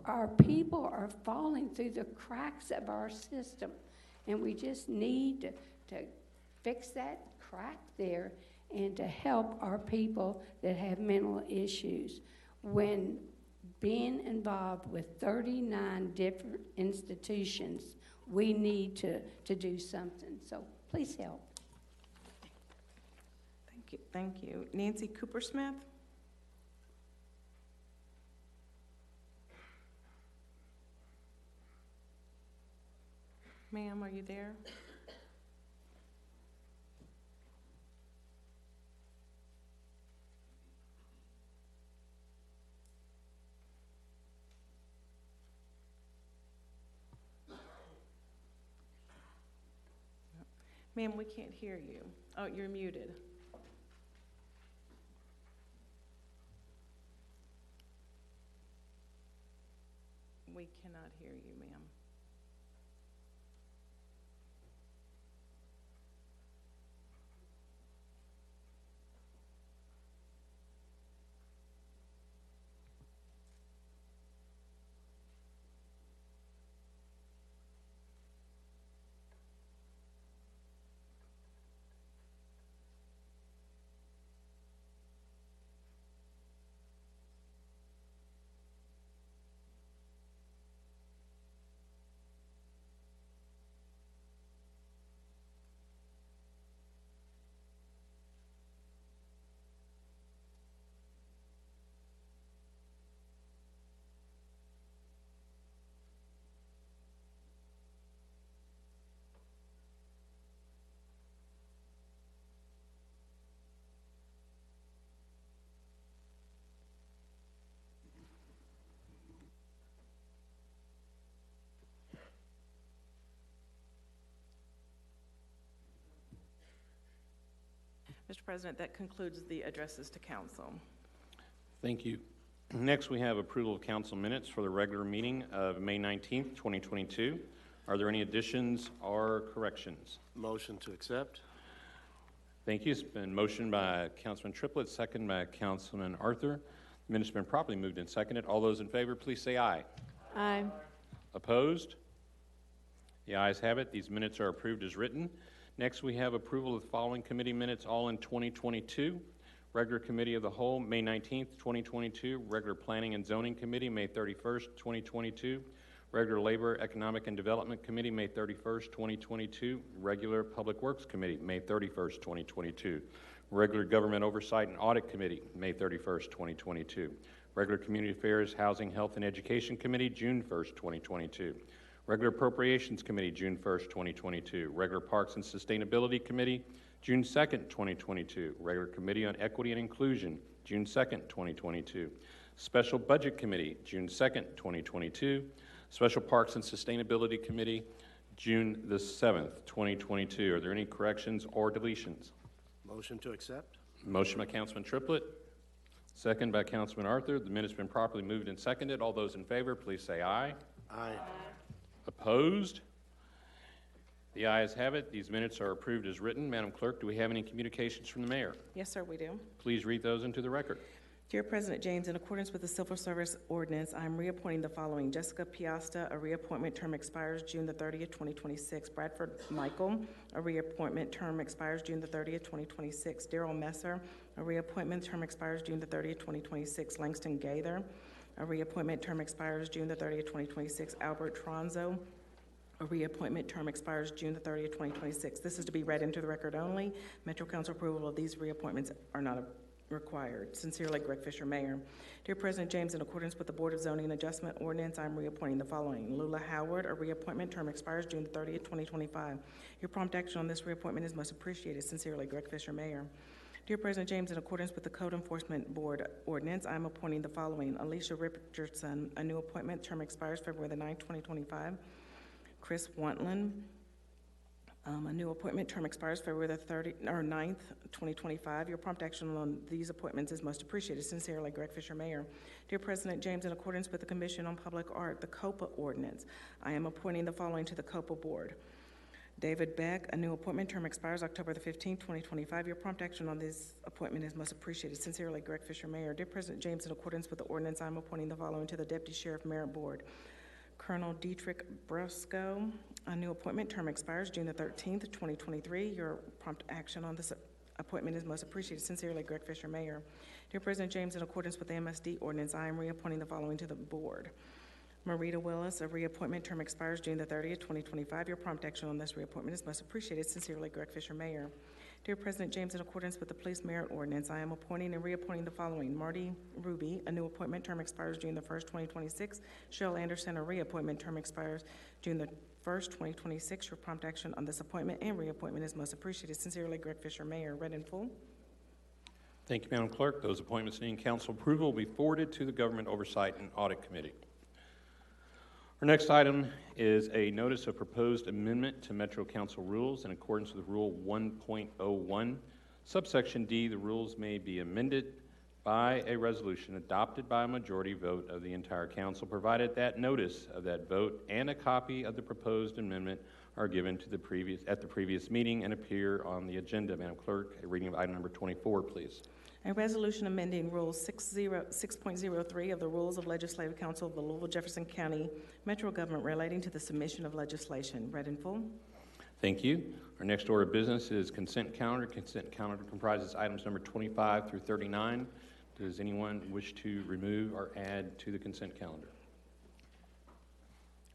our people are falling through the cracks of our system, and we just need to fix that crack there and to help our people that have mental issues. When being involved with 39 different institutions, we need to do something. So please help. Thank you. Thank you. Nancy Cooper-Smith? Ma'am, are you there? Ma'am, we can't hear you. Oh, you're muted. We cannot hear you, ma'am. Mr. President, that concludes the addresses to council. Thank you. Next, we have approval of council minutes for the regular meeting of May 19th, 2022. Are there any additions or corrections? Motion to accept. Thank you. It's been motioned by Councilman Triplett, second by Councilman Arthur. The minutes have been properly moved and seconded. All those in favor, please say aye. Aye. Opposed? The ayes have it. These minutes are approved as written. Next, we have approval of the following committee minutes, all in 2022. Regular Committee of the Whole, May 19th, 2022. Regular Planning and Zoning Committee, May 31st, 2022. Regular Labor, Economic and Development Committee, May 31st, 2022. Regular Public Works Committee, May 31st, 2022. Regular Government Oversight and Audit Committee, May 31st, 2022. Regular Community Affairs, Housing, Health, and Education Committee, June 1st, 2022. Regular Appropriations Committee, June 1st, 2022. Regular Parks and Sustainability Committee, June 2nd, 2022. Regular Committee on Equity and Inclusion, June 2nd, 2022. Special Budget Committee, June 2nd, 2022. Special Parks and Sustainability Committee, June the 7th, 2022. Are there any corrections or deletions? Motion to accept. Motion by Councilman Triplett, second by Councilman Arthur. The minutes have been properly moved and seconded. All those in favor, please say aye. Aye. Opposed? The ayes have it. These minutes are approved as written. Madam Clerk, do we have any communications from the mayor? Yes, sir, we do. Please read those into the record. Dear President James, in accordance with the Civil Service Ordinance, I am reappointing the following: Jessica Piasta, a reappointment term expires June the 30th, 2026. Bradford Michael, a reappointment term expires June the 30th, 2026. Daryl Messer, a reappointment term expires June the 30th, 2026. Langston Gaither, a reappointment term expires June the 30th, 2026. Albert Tronzo, a reappointment term expires June the 30th, 2026. This is to be read into the record only. Metro Council approval of these reappointments are not required. Sincerely, Greg Fisher, Mayor. Dear President James, in accordance with the Board of Zoning Adjustment Ordinance, I'm reappointing the following: Lula Howard, a reappointment term expires June the 30th, 2025. Your prompt action on this reappointment is most appreciated. Sincerely, Greg Fisher, Mayor. Dear President James, in accordance with the Code Enforcement Board Ordinance, I'm appointing the following: Alicia Richardson, a new appointment, term expires February the 9th, 2025. Chris Wantland, a new appointment, term expires February the 9th, 2025. Your prompt action on these appointments is most appreciated. Sincerely, Greg Fisher, Mayor. Dear President James, in accordance with the Commission on Public Art, the COPA Ordinance, I am appointing the following to the COPA Board: David Beck, a new appointment, term expires October the 15th, 2025. Your prompt action on this appointment is most appreciated. Sincerely, Greg Fisher, Mayor. Dear President James, in accordance with the ordinance, I am appointing the following to the Deputy Sheriff Merit Board: Colonel Dietrich Brusco, a new appointment, term expires June the 13th, 2023. Your prompt action on this appointment is most appreciated. Sincerely, Greg Fisher, Mayor. Dear President James, in accordance with the MSD ordinance, I am reappointing the following to the board: Marita Willis, a reappointment, term expires June the 30th, 2025. Your prompt action on this reappointment is most appreciated. Sincerely, Greg Fisher, Mayor. Dear President James, in accordance with the Police Merit Ordinance, I am appointing and reappointing the following: Marty Ruby, a new appointment, term expires June the 1st, 2026. Cheryl Anderson, a reappointment, term expires June the 1st, 2026. Your prompt action on this appointment and reappointment is most appreciated. Sincerely, Greg Fisher, Mayor. Read in full. Thank you, Madam Clerk. Those appointments needing council approval will be forwarded to the Government Oversight and Audit Committee. Our next item is a notice of proposed amendment to Metro Council rules in accordance with Rule 1.01. Subsection D, the rules may be amended by a resolution adopted by a majority vote of the entire council, provided that notice of that vote and a copy of the proposed amendment are given to the previous meeting and appear on the agenda. Madam Clerk, a reading of item number 24, please. A resolution amending Rule 6.03 of the Rules of Legislative Council of the Louisville Jefferson County Metro Government relating to the submission of legislation. Read in full. Thank you. Our next order of business is consent calendar. Consent calendar comprises items number 25 through 39. Does anyone wish to remove or add to the consent calendar?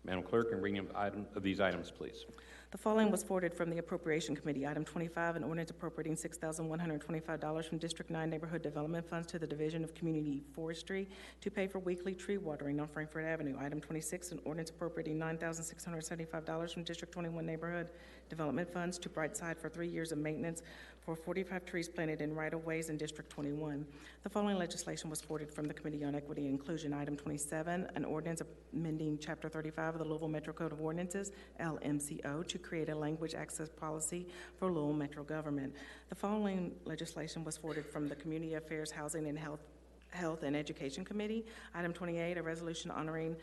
Madam Clerk, a reading of these items, please. The following was forwarded from the Appropriation Committee. Item 25, an ordinance appropriating $6,125 from District 9 Neighborhood Development Funds to the Division of Community Forestry to pay for weekly tree watering on Frankfurt Avenue. Item 26, an ordinance appropriating $9,675 from District 21 Neighborhood Development Funds to Brightside for 3 years of maintenance for 45 trees planted in right-of-ways in District 21. The following legislation was forwarded from the Committee on Equity and Inclusion. Item 27, an ordinance amending Chapter 35 of the Louisville Metro Code of Ordinances, LMCO, to create a language access policy for Louisville Metro government. The following legislation was forwarded from the Community Affairs, Housing, and Health and Education Committee. Item 28, a resolution honoring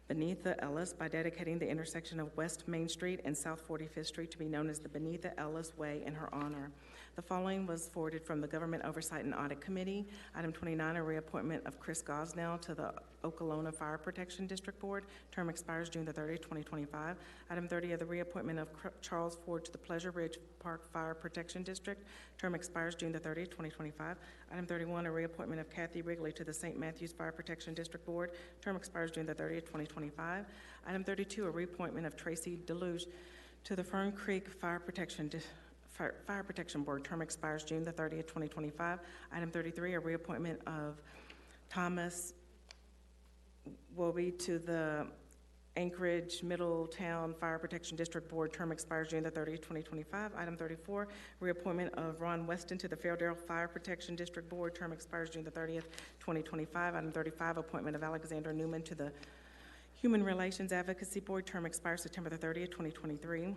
Benitha Ellis by dedicating the intersection of West Main Street and South 45th Street to be known as the Benitha Ellis Way in her honor. The following was forwarded from the Government Oversight and Audit Committee. Item 29, a reappointment of Chris Gosnell to the Okolona Fire Protection District Board. Term expires June the 30th, 2025. Item 30, the reappointment of Charles Ford to the Pleasure Ridge Park Fire Protection District. Term expires June the 30th, 2025. Item 31, a reappointment of Kathy Wrigley to the St. Matthews Fire Protection District Board. Term expires June the 30th, 2025. Item 32, a reappointment of Tracy Deluge to the Fern Creek Fire Protection Board. Term expires June the 30th, 2025. Item 33, a reappointment of Thomas Woby to the Anchorage Middletown Fire Protection District Board. Term expires June the 30th, 2025. Item 34, reappointment of Ron Weston to the Fairdale Fire Protection District Board. Term expires June the 30th, 2025. Item 35, appointment of Alexander Newman to the Human Relations Advocacy Board. Term expires September the 30th, 2023.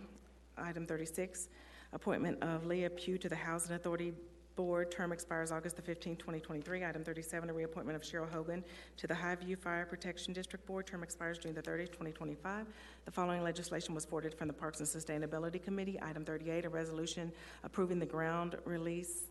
Item 36, appointment of Leah Pugh to the Housing Authority Board, term expires August the 15th, 2023. Item 37, a reappointment of Cheryl Hogan to the Highview Fire Protection District Board, term expires June the 30th, 2025. The following legislation was forwarded from the Parks and Sustainability Committee. Item 38, a resolution approving the ground lease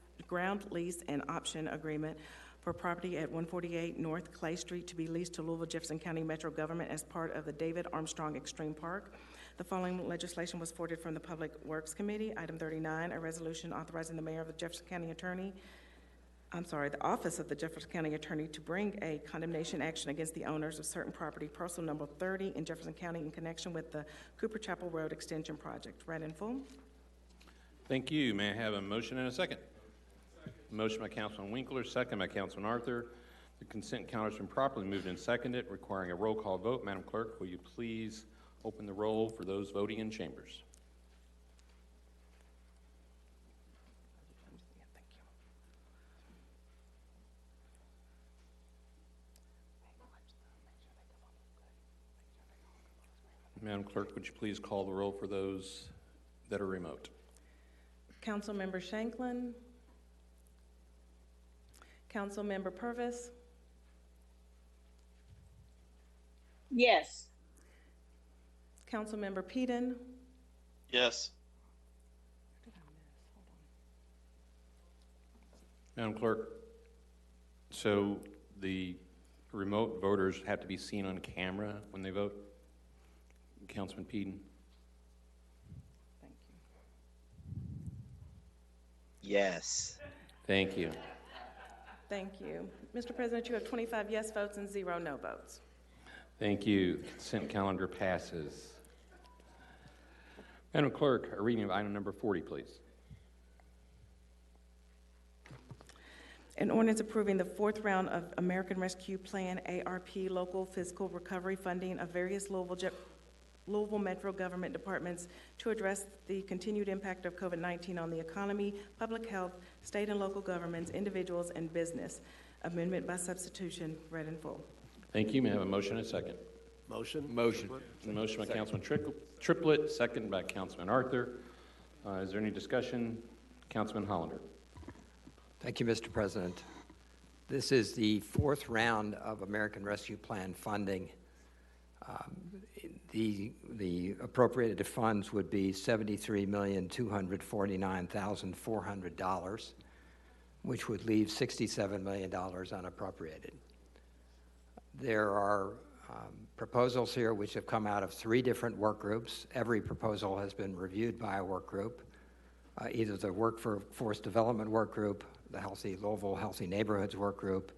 and option agreement for property at 148 North Clay Street to be leased to Louisville Jefferson County Metro Government as part of the David Armstrong Extreme Park. The following legislation was forwarded from the Public Works Committee. Item 39, a resolution authorizing the mayor of the Jefferson County Attorney, the Office of the Jefferson County Attorney to bring a condemnation action against the owners of certain property, parcel number 30 in Jefferson County in connection with the Cooper Chapel Road Extension Project. Read in full. Thank you. May I have a motion and a second? Motion by Councilman Winkler, second by Councilman Arthur. The consent calendar has been properly moved and seconded, requiring a roll call vote. Madam Clerk, will you please open the roll for those voting in chambers? Madam Clerk, would you please call the roll for those that are remote? Councilmember Shanklin. Councilmember Purvis. Yes. Councilmember Peden. Yes. Madam Clerk, so the remote voters have to be seen on camera when they vote? Councilman Peden? Thank you. Yes. Thank you. Thank you. Mr. President, you have 25 yes votes and 0 no votes. Thank you. The consent calendar passes. Madam Clerk, a reading of item number 40, please. An ordinance approving the fourth round of American Rescue Plan ARP local fiscal recovery funding of various Louisville Metro government departments to address the continued impact of COVID-19 on the economy, public health, state and local governments, individuals, and business. Amendment by substitution, read in full. Thank you. May I have a motion and a second? Motion. Motion. Motion by Councilman Triplett, second by Councilman Arthur. Is there any discussion? Councilman Hollander. Thank you, Mr. President. This is the fourth round of American Rescue Plan funding. The appropriated funds would be $73,249,400, which would leave $67 million unappropriated. There are proposals here which have come out of 3 different work groups. Every proposal has been reviewed by a work group, either the Workforce Development Work Group, the Healthy Louisville Healthy Neighborhoods Work Group,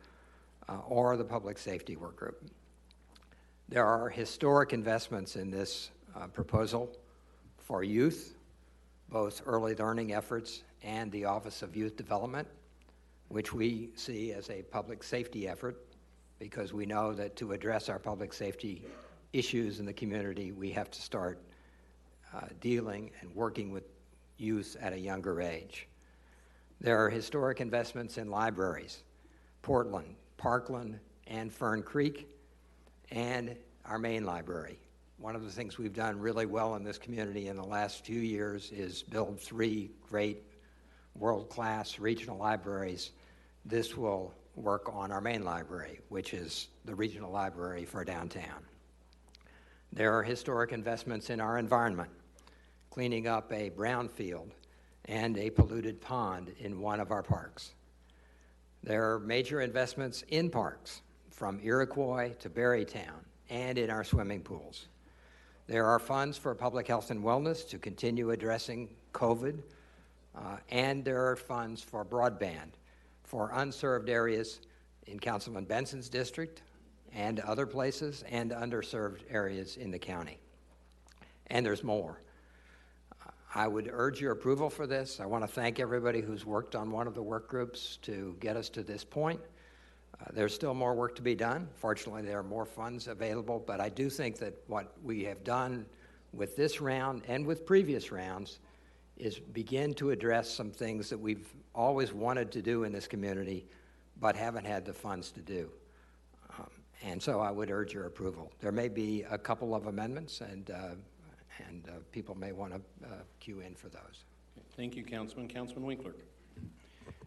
or the Public Safety Work Group. There are historic investments in this proposal for youth, both early learning efforts and the Office of Youth Development, which we see as a public safety effort because we know that to address our public safety issues in the community, we have to start dealing and working with youth at a younger age. There are historic investments in libraries, Portland, Parkland, and Fern Creek, and our main library. One of the things we've done really well in this community in the last few years is build 3 great world-class regional libraries. This will work on our main library, which is the regional library for downtown. There are historic investments in our environment, cleaning up a brownfield and a polluted pond in one of our parks. There are major investments in parks, from Iroquois to Berrytown, and in our swimming pools. There are funds for public health and wellness to continue addressing COVID, and there are funds for broadband for unserved areas in Councilman Benson's district and other places, and underserved areas in the county. And there's more. I would urge your approval for this. I want to thank everybody who's worked on one of the work groups to get us to this point. There's still more work to be done. Fortunately, there are more funds available, but I do think that what we have done with this round and with previous rounds is begin to address some things that we've always wanted to do in this community but haven't had the funds to do. And so I would urge your approval. There may be a couple of amendments, and people may want to queue in for those. Thank you, Councilman. Councilman Winkler.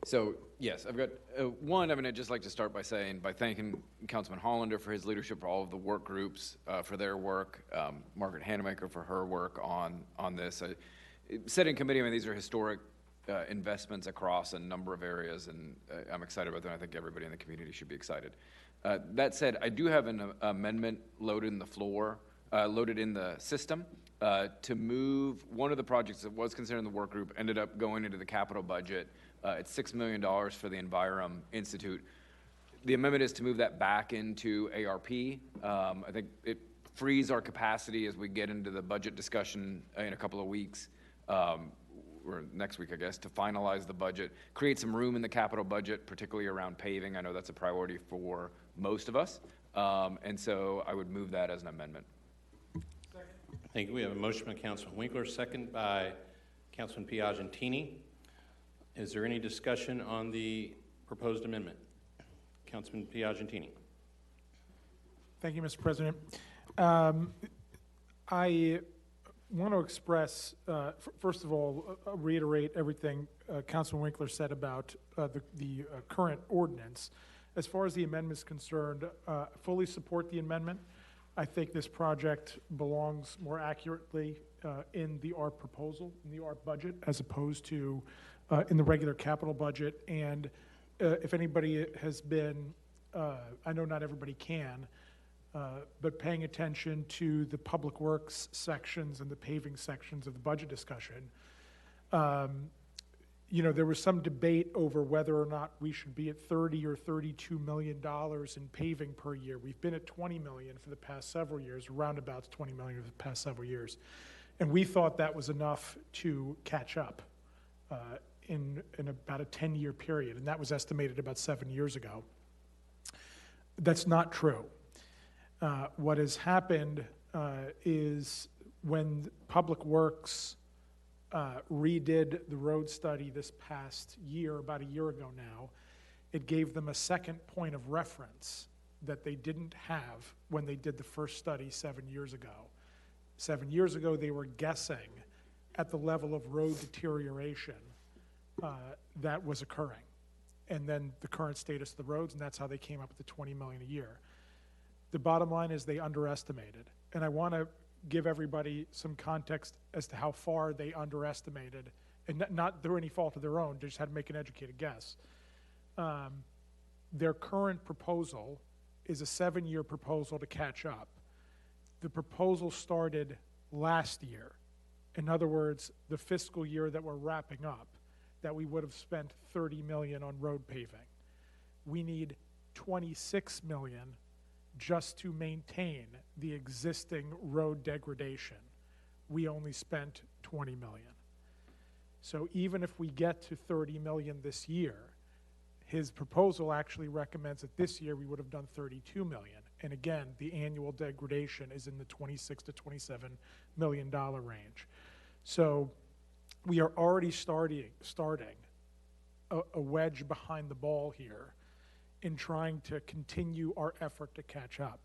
So, yes, I've got one. I mean, I'd just like to start by thanking Councilman Hollander for his leadership, for all of the work groups, for their work, Margaret Hanamaker for her work on this. Setting committee, I mean, these are historic investments across a number of areas, and I'm excited about them. I think everybody in the community should be excited. That said, I do have an amendment loaded in the system to move one of the projects that was considered in the work group, ended up going into the capital budget. It's $6 million for the Envirom Institute. The amendment is to move that back into ARP. I think it frees our capacity as we get into the budget discussion in a couple of weeks, or next week, I guess, to finalize the budget, create some room in the capital budget, particularly around paving. I know that's a priority for most of us, and so I would move that as an amendment. Thank you. We have a motion by Councilman Winkler, second by Councilman Piagentini. Is there any discussion on the proposed amendment? Councilman Piagentini. Thank you, Mr. President. I want to express, first of all, reiterate everything Councilman Winkler said about the current ordinance. As far as the amendment is concerned, fully support the amendment. I think this project belongs more accurately in the ARP proposal, in the ARP budget, as opposed to in the regular capital budget. And if anybody has been, I know not everybody can, but paying attention to the public works sections and the paving sections of the budget discussion, you know, there was some debate over whether or not we should be at $30 or $32 million in paving per year. We've been at $20 million for the past several years, roundabouts $20 million for the past several years. And we thought that was enough to catch up in about a 10-year period, and that was estimated about 7 years ago. That's not true. What has happened is when Public Works redid the road study this past year, about a year ago now, it gave them a second point of reference that they didn't have when they did the first study 7 years ago. 7 years ago, they were guessing at the level of road deterioration that was occurring, and then the current status of the roads, and that's how they came up with the $20 million a year. The bottom line is they underestimated, and I want to give everybody some context as to how far they underestimated, and not through any fault of their own, they just had to make an educated guess. Their current proposal is a 7-year proposal to catch up. The proposal started last year. In other words, the fiscal year that we're wrapping up, that we would have spent $30 million on road paving. We need $26 million just to maintain the existing road degradation. We only spent $20 million. So even if we get to $30 million this year, his proposal actually recommends that this year we would have done $32 million. And again, the annual degradation is in the $26 to $27 million range. So we are already starting a wedge behind the ball here in trying to continue our effort to catch up.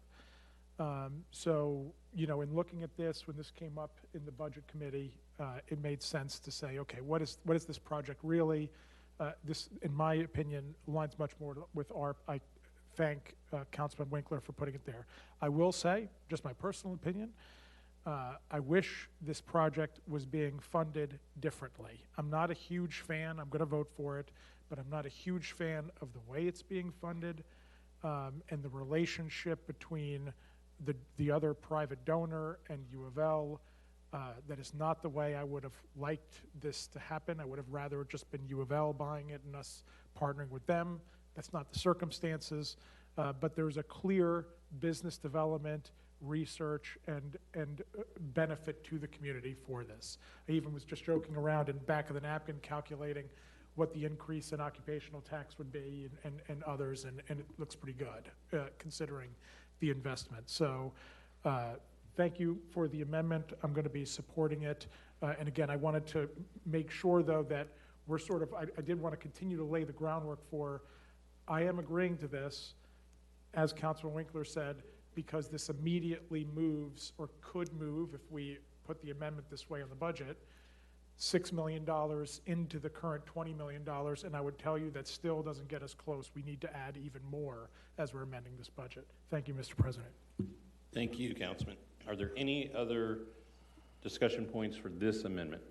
So, you know, in looking at this, when this came up in the budget committee, it made sense to say, okay, what is this project really? This, in my opinion, aligns much more with ARP. I thank Councilman Winkler for putting it there. I will say, just my personal opinion, I wish this project was being funded differently. I'm not a huge fan, I'm going to vote for it, but I'm not a huge fan of the way it's being funded and the relationship between the other private donor and U of L. That is not the way I would have liked this to happen. I would have rather it just been U of L buying it and us partnering with them. That's not the circumstances, but there's a clear business development, research, and benefit to the community for this. I even was just joking around in back of the napkin calculating what the increase in occupational tax would be and others, and it looks pretty good considering the investment. So thank you for the amendment. I'm going to be supporting it. And again, I wanted to make sure, though, that we're sort of, I did want to continue to lay the groundwork for, I am agreeing to this, as Councilman Winkler said, because this immediately moves, or could move if we put the amendment this way on the budget, $6 million into the current $20 million, and I would tell you that still doesn't get us close. We need to add even more as we're amending this budget. Thank you, Mr. President. Thank you, Councilman. Are there any other discussion points for this amendment?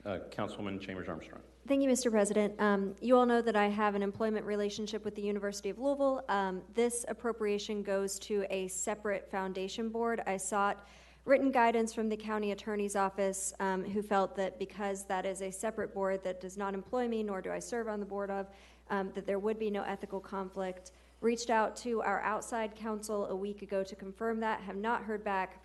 Councilwoman Chambers Armstrong. Thank you, Mr. President. You all know that I have an employment relationship with the University of Louisville. This appropriation goes to a separate foundation board. I sought written guidance from the county attorney's office, who felt that because that is a separate board that does not employ me, nor do I serve on the board of, that there would be no ethical conflict. Reached out to our outside counsel a week ago to confirm that, have not heard back.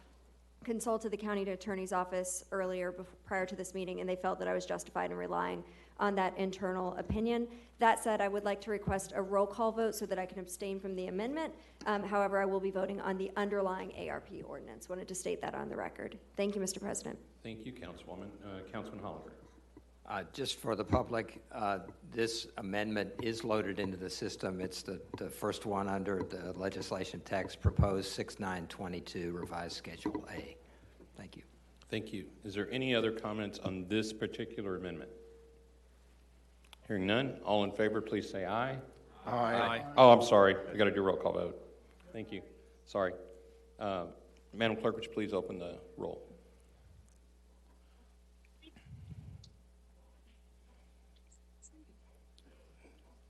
Consulted the county attorney's office earlier prior to this meeting, and they felt that I was justified in relying on that internal opinion. That said, I would like to request a roll call vote so that I can abstain from the amendment. However, I will be voting on the underlying ARP ordinance. Wanted to state that on the record. Thank you, Mr. President. Thank you, Councilwoman. Councilman Hollander. Just for the public, this amendment is loaded into the system. It's the first one under the legislation text, proposed 6922 revised Schedule A. Thank you. Thank you. Is there any other comments on this particular amendment? Hearing none, all in favor, please say aye. Aye. Oh, I'm sorry. I got to do a roll call vote. Thank you. Sorry. Madam Clerk, would you please open the roll?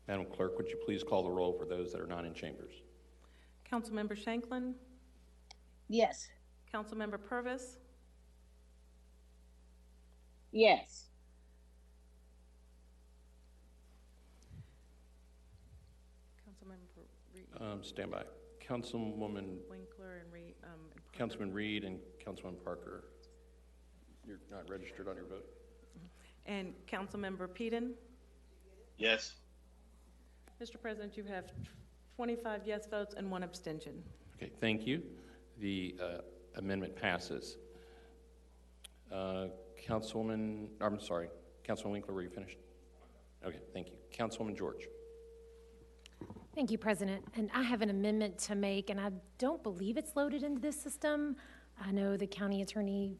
Madam Clerk, would you please call the roll for those that are not in chambers? Councilmember Shanklin? Yes. Councilmember Purvis? Yes. Councilmember Reed? Stand by. Councilwoman Winkler and Reed. Councilman Reed and Councilman Parker. You're not registered on your vote. And Councilmember Peden? Yes. Mr. President, you have 25 yes votes and 1 abstention. Okay, thank you. The amendment passes. Councilwoman Winkler, were you finished? Okay, thank you. Councilwoman George. Thank you, President. And I have an amendment to make, and I don't believe it's loaded into this system. I know the county attorney,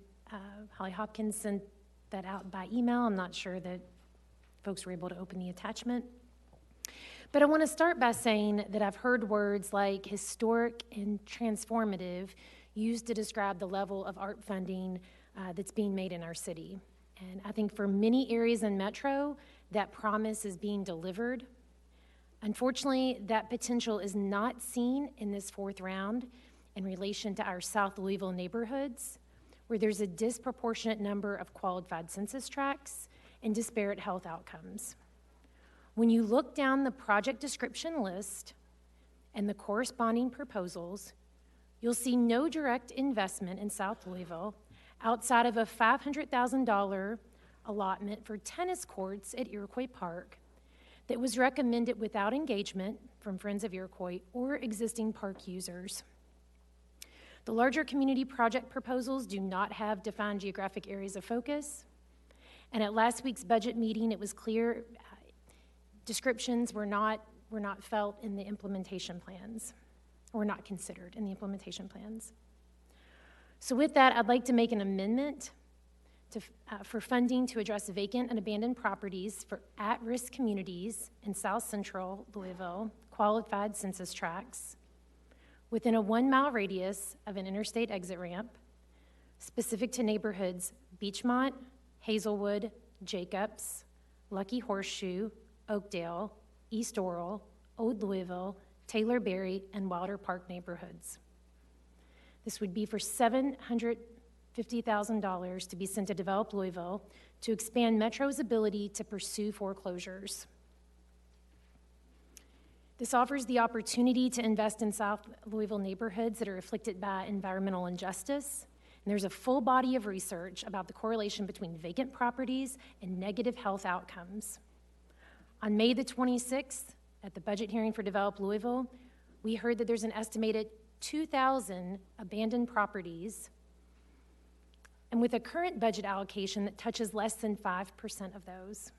Holly Hopkins, sent that out by email. I'm not sure that folks were able to open the attachment. But I want to start by saying that I've heard words like historic and transformative used to describe the level of art funding that's being made in our city. And I think for many areas in Metro, that promise is being delivered. Unfortunately, that potential is not seen in this 4th round in relation to our South Louisville neighborhoods, where there's a disproportionate number of qualified census tracts and disparate health outcomes. When you look down the project description list and the corresponding proposals, you'll see no direct investment in South Louisville outside of a $500,000 allotment for tennis courts at Iroquois Park that was recommended without engagement from Friends of Iroquois or existing park users. The larger community project proposals do not have defined geographic areas of focus, and at last week's budget meeting, it was clear descriptions were not felt in the implementation plans, or not considered in the implementation plans. So with that, I'd like to make an amendment for funding to address vacant and abandoned properties for at-risk communities in South Central Louisville, qualified census tracts, within a 1-mile radius of an interstate exit ramp, specific to neighborhoods Beachmont, Hazelwood, Jacobs, Lucky Horseshoe, Oakdale, East Oral, Old Louisville, Taylor Berry, and Wilder Park neighborhoods. This would be for $750,000 to be sent to Develop Louisville to expand Metro's ability to pursue foreclosures. This offers the opportunity to invest in South Louisville neighborhoods that are afflicted by environmental injustice. And there's a full body of research about the correlation between vacant properties and negative health outcomes. On May the 26th, at the budget hearing for Develop Louisville, we heard that there's an estimated 2,000 abandoned properties, and with a current budget allocation that touches less than 5% of those.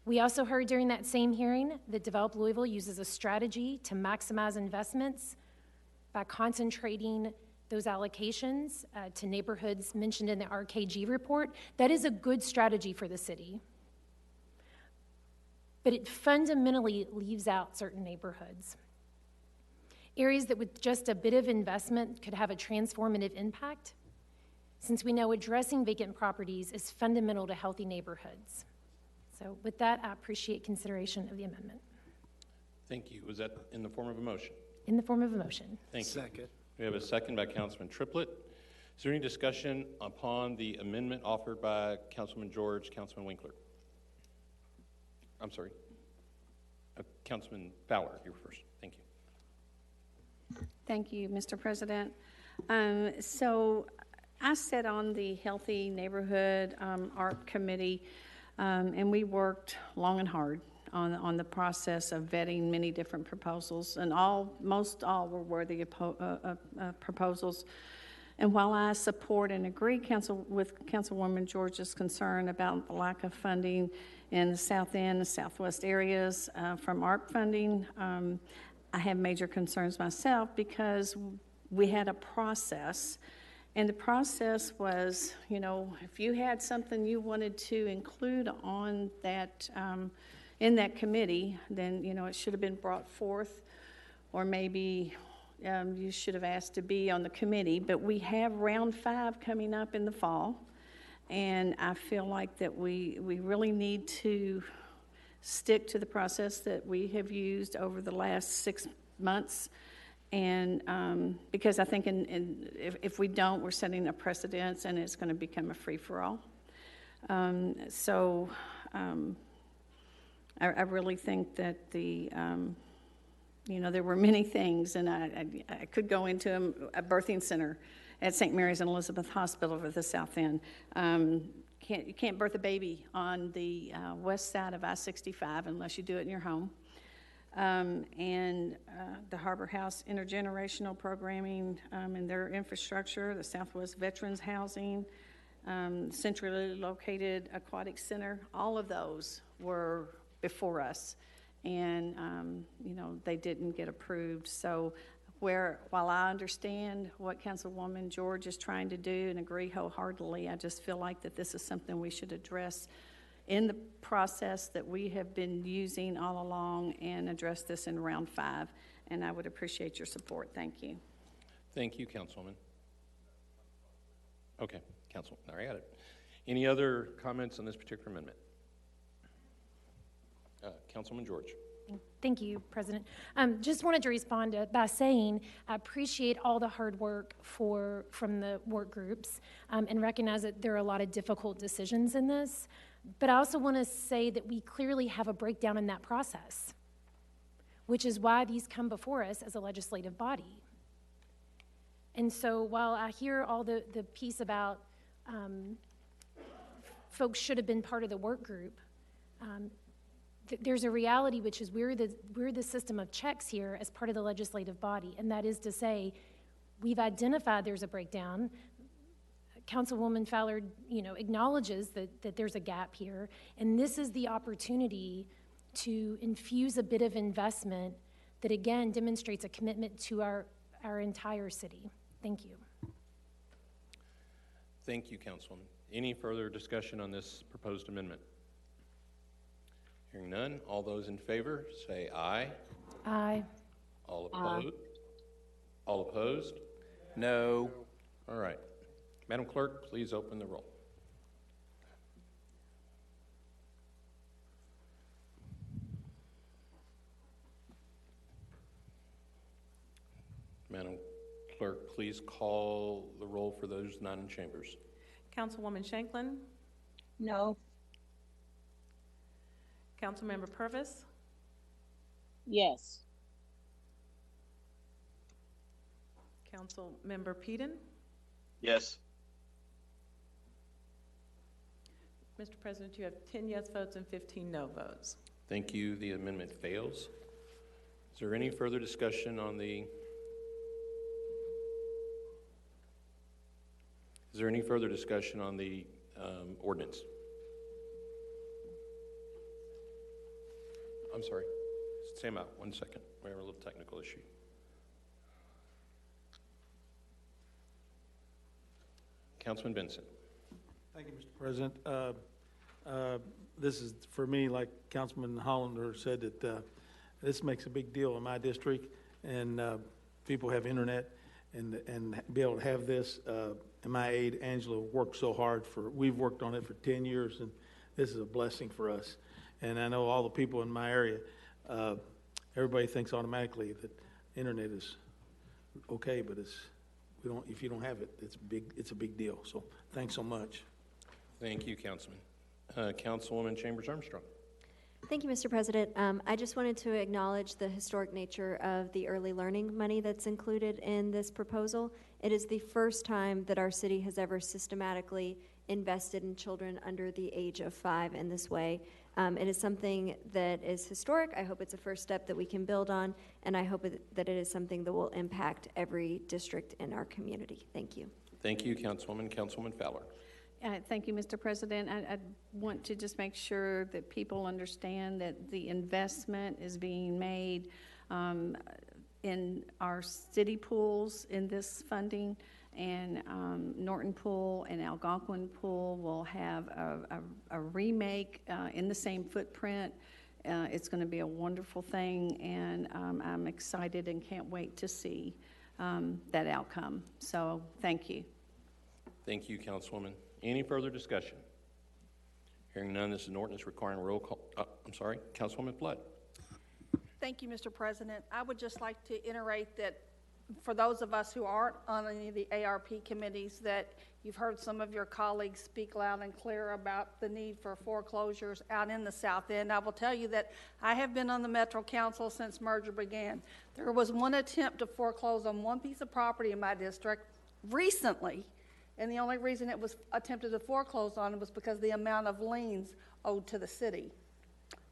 We also heard during that same hearing that Develop Louisville uses a strategy to maximize investments by concentrating those allocations to neighborhoods mentioned in the RKG report, that is a good strategy for the city. But it fundamentally leaves out certain neighborhoods. Areas that with just a bit of investment could have a transformative impact, since we know addressing vacant properties is fundamental to healthy neighborhoods. So with that, I appreciate consideration of the amendment. Thank you. Was that in the form of a motion? In the form of a motion. Thank you. Second. We have a second by Councilman Triplett. Is there any discussion upon the amendment offered by Councilman George, Councilman Winkler? I'm sorry. Councilman Fowler, you were first. Thank you. Thank you, Mr. President. So I sat on the Healthy Neighborhood ARP Committee, and we worked long and hard on the process of vetting many different proposals, and most all were worthy of proposals. And while I support and agree with Councilwoman George's concern about the lack of funding in the South End and Southwest areas from ARP funding, I have major concerns myself because we had a process, and the process was, you know, if you had something you wanted to include on that, in that committee, then, you know, it should have been brought forth, or maybe you should have asked to be on the committee. But we have round 5 coming up in the fall, and I feel like that we really need to stick to the process that we have used over the last 6 months. And because I think if we don't, we're setting a precedence, and it's going to become a free-for-all. I really think that you know, there were many things, and I could go into a birthing center at St. Mary's and Elizabeth Hospital for the South End. You can't birth a baby on the west side of I-65 unless you do it in your home. And the Harbor House intergenerational programming and their infrastructure, the Southwest Veterans Housing, centrally located aquatic center, all of those were before us, and you know, they didn't get approved. So while I understand what Councilwoman George is trying to do and agree wholeheartedly, I just feel like that this is something we should address in the process that we have been using all along, and address this in round 5. And I would appreciate your support. Thank you. Thank you, Councilwoman. Okay, Council, I got it. Any other comments on this particular amendment? Councilman George. Thank you, President. Just wanted to respond by saying I appreciate all the hard work from the work groups, and recognize that there are a lot of difficult decisions in this. But I also want to say that we clearly have a breakdown in that process, which is why these come before us as a legislative body. And so while I hear all the piece about folks should have been part of the work group, there's a reality, which is we're the system of checks here as part of the legislative body, and that is to say, we've identified there's a breakdown. Councilwoman Fowler, you know, acknowledges that there's a gap here, and this is the opportunity to infuse a bit of investment that, again, demonstrates a commitment to our entire city. Thank you. Thank you, Councilwoman. Any further discussion on this proposed amendment? Hearing none, all those in favor say aye. Aye. All opposed? All opposed? No. All right. Madam Clerk, please open the roll. Madam Clerk, please call the roll for those not in chambers. Councilwoman Shanklin? No. Councilmember Purvis? Yes. Councilmember Peden? Yes. Mr. President, you have 10 yes votes and 15 no votes. Thank you. The amendment fails. Is there any further discussion on the... Is there any further discussion on the ordinance? I'm sorry. Stand out 1 second. We have a little technical issue. Councilman Benson. Thank you, Mr. President. This is, for me, like Councilman Hollander said, that this makes a big deal in my district, and people have internet, and be able to have this. And my aide, Angela, worked so hard we've worked on it for 10 years, and this is a blessing for us. And I know all the people in my area, everybody thinks automatically that internet is okay, but if you don't have it, it's a big deal. So thanks so much. Thank you, Councilman. Councilwoman Chambers Armstrong. Thank you, Mr. President. I just wanted to acknowledge the historic nature of the early learning money that's included in this proposal. It is the first time that our city has ever systematically invested in children under the age of 5 in this way. It is something that is historic. I hope it's a first step that we can build on, and I hope that it is something that will impact every district in our community. Thank you. Thank you, Councilwoman. Councilwoman Fowler. Thank you, Mr. President. I want to just make sure that people understand that the investment is being made in our city pools in this funding, and Norton Pool and Algonquin Pool will have a remake in the same footprint. It's going to be a wonderful thing, and I'm excited and can't wait to see that outcome. So thank you. Thank you, Councilwoman. Any further discussion? Hearing none, this is an ordinance requiring roll call. Councilwoman Flood. Thank you, Mr. President. I would just like to iterate that for those of us who aren't on any of the ARP committees, that you've heard some of your colleagues speak loud and clear about the need for foreclosures out in the South End. I will tell you that I have been on the Metro Council since merger began. There was one attempt to foreclose on one piece of property in my district recently, and the only reason it was attempted to foreclose on was because of the amount of liens owed to the city.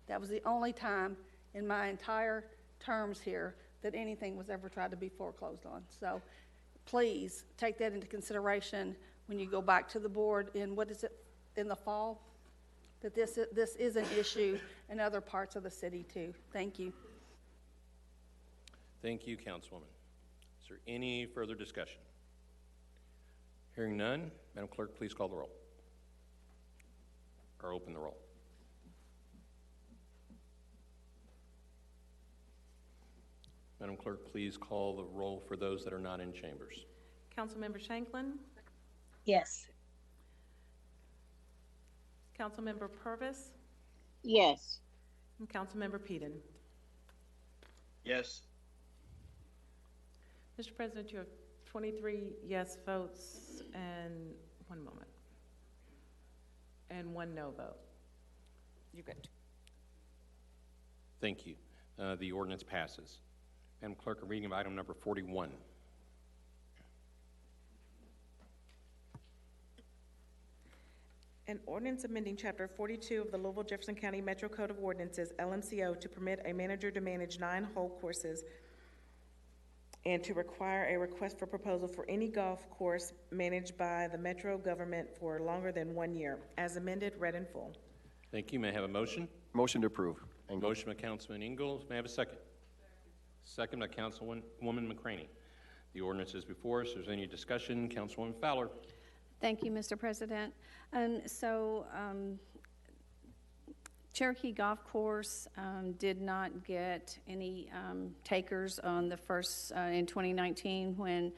That was the only time in my entire terms here that anything was ever tried to be foreclosed on. So please take that into consideration when you go back to the board in, in the fall, that this is an issue in other parts of the city too. Thank you. Thank you, Councilwoman. Is there any further discussion? Hearing none, Madam Clerk, please call the roll. Or open the roll. Madam Clerk, please call the roll for those that are not in chambers. Councilmember Shanklin? Yes. Councilmember Purvis? Yes. And Councilmember Peden? Yes. Mr. President, you have 23 yes votes and one no vote. You're good. Thank you. The ordinance passes. Madam Clerk, a reading of item number 41. An ordinance amending Chapter 42 of the Louisville Jefferson County Metro Code of Ordinances, LMCO, to permit a manager to manage 9 hole courses and to require a request for proposal for any golf course managed by the Metro government for longer than 1 year. As amended, read in full. Thank you. May I have a motion? Motion to approve. Motion by Councilman Ingalls. May I have a second? Second by Councilwoman McCraney. The ordinance is before us. If there's any discussion, Councilwoman Fowler. Thank you, Mr. President. Cherokee Golf Course did not get any takers on the first, in 2019 when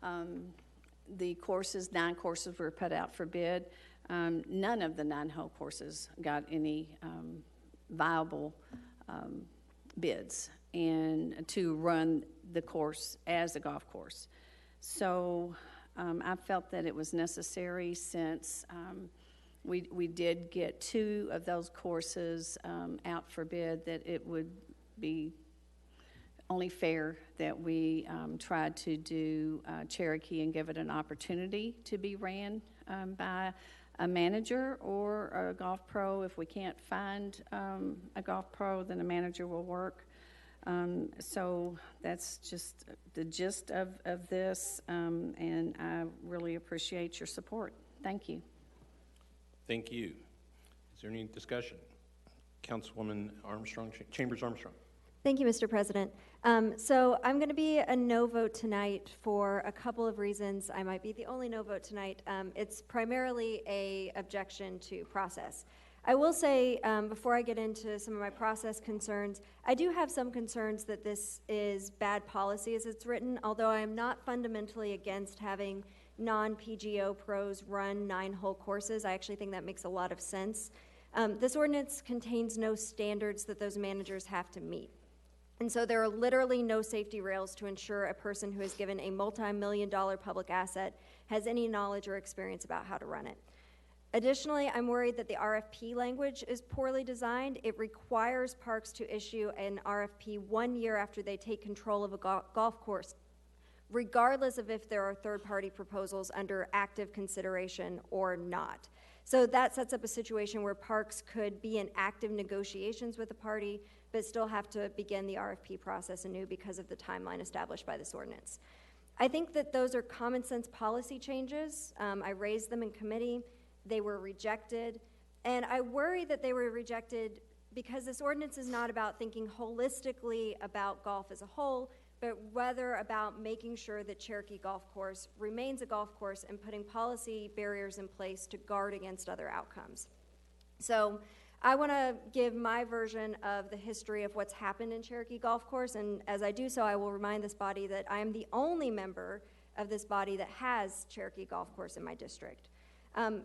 the 9 courses were put out for bid. None of the 9 hole courses got any viable bids and to run the course as a golf course. So I felt that it was necessary, since we did get 2 of those courses out for bid, that it would be only fair that we tried to do Cherokee and give it an opportunity to be ran by a manager or a golf pro. If we can't find a golf pro, then a manager will work. So that's just the gist of this, and I really appreciate your support. Thank you. Thank you. Is there any discussion? Councilwoman Armstrong, Chambers Armstrong. Thank you, Mr. President. So I'm going to be a no vote tonight for a couple of reasons. I might be the only no vote tonight. It's primarily a objection to process. I will say, before I get into some of my process concerns, I do have some concerns that this is bad policy as it's written, although I am not fundamentally against having non-PGO pros run 9-hole courses. I actually think that makes a lot of sense. This ordinance contains no standards that those managers have to meet. And so there are literally no safety rails to ensure a person who is given a multi-million-dollar public asset has any knowledge or experience about how to run it. Additionally, I'm worried that the RFP language is poorly designed. It requires parks to issue an RFP 1 year after they take control of a golf course, regardless of if there are third-party proposals under active consideration or not. So that sets up a situation where parks could be in active negotiations with a party, but still have to begin the RFP process anew because of the timeline established by this ordinance. I think that those are common sense policy changes. I raised them in committee. They were rejected. And I worry that they were rejected because this ordinance is not about thinking holistically about golf as a whole, but rather about making sure that Cherokee Golf Course remains a golf course and putting policy barriers in place to guard against other outcomes. So I want to give my version of the history of what's happened in Cherokee Golf Course, and as I do so, I will remind this body that I am the only member of this body that has Cherokee Golf Course in my district.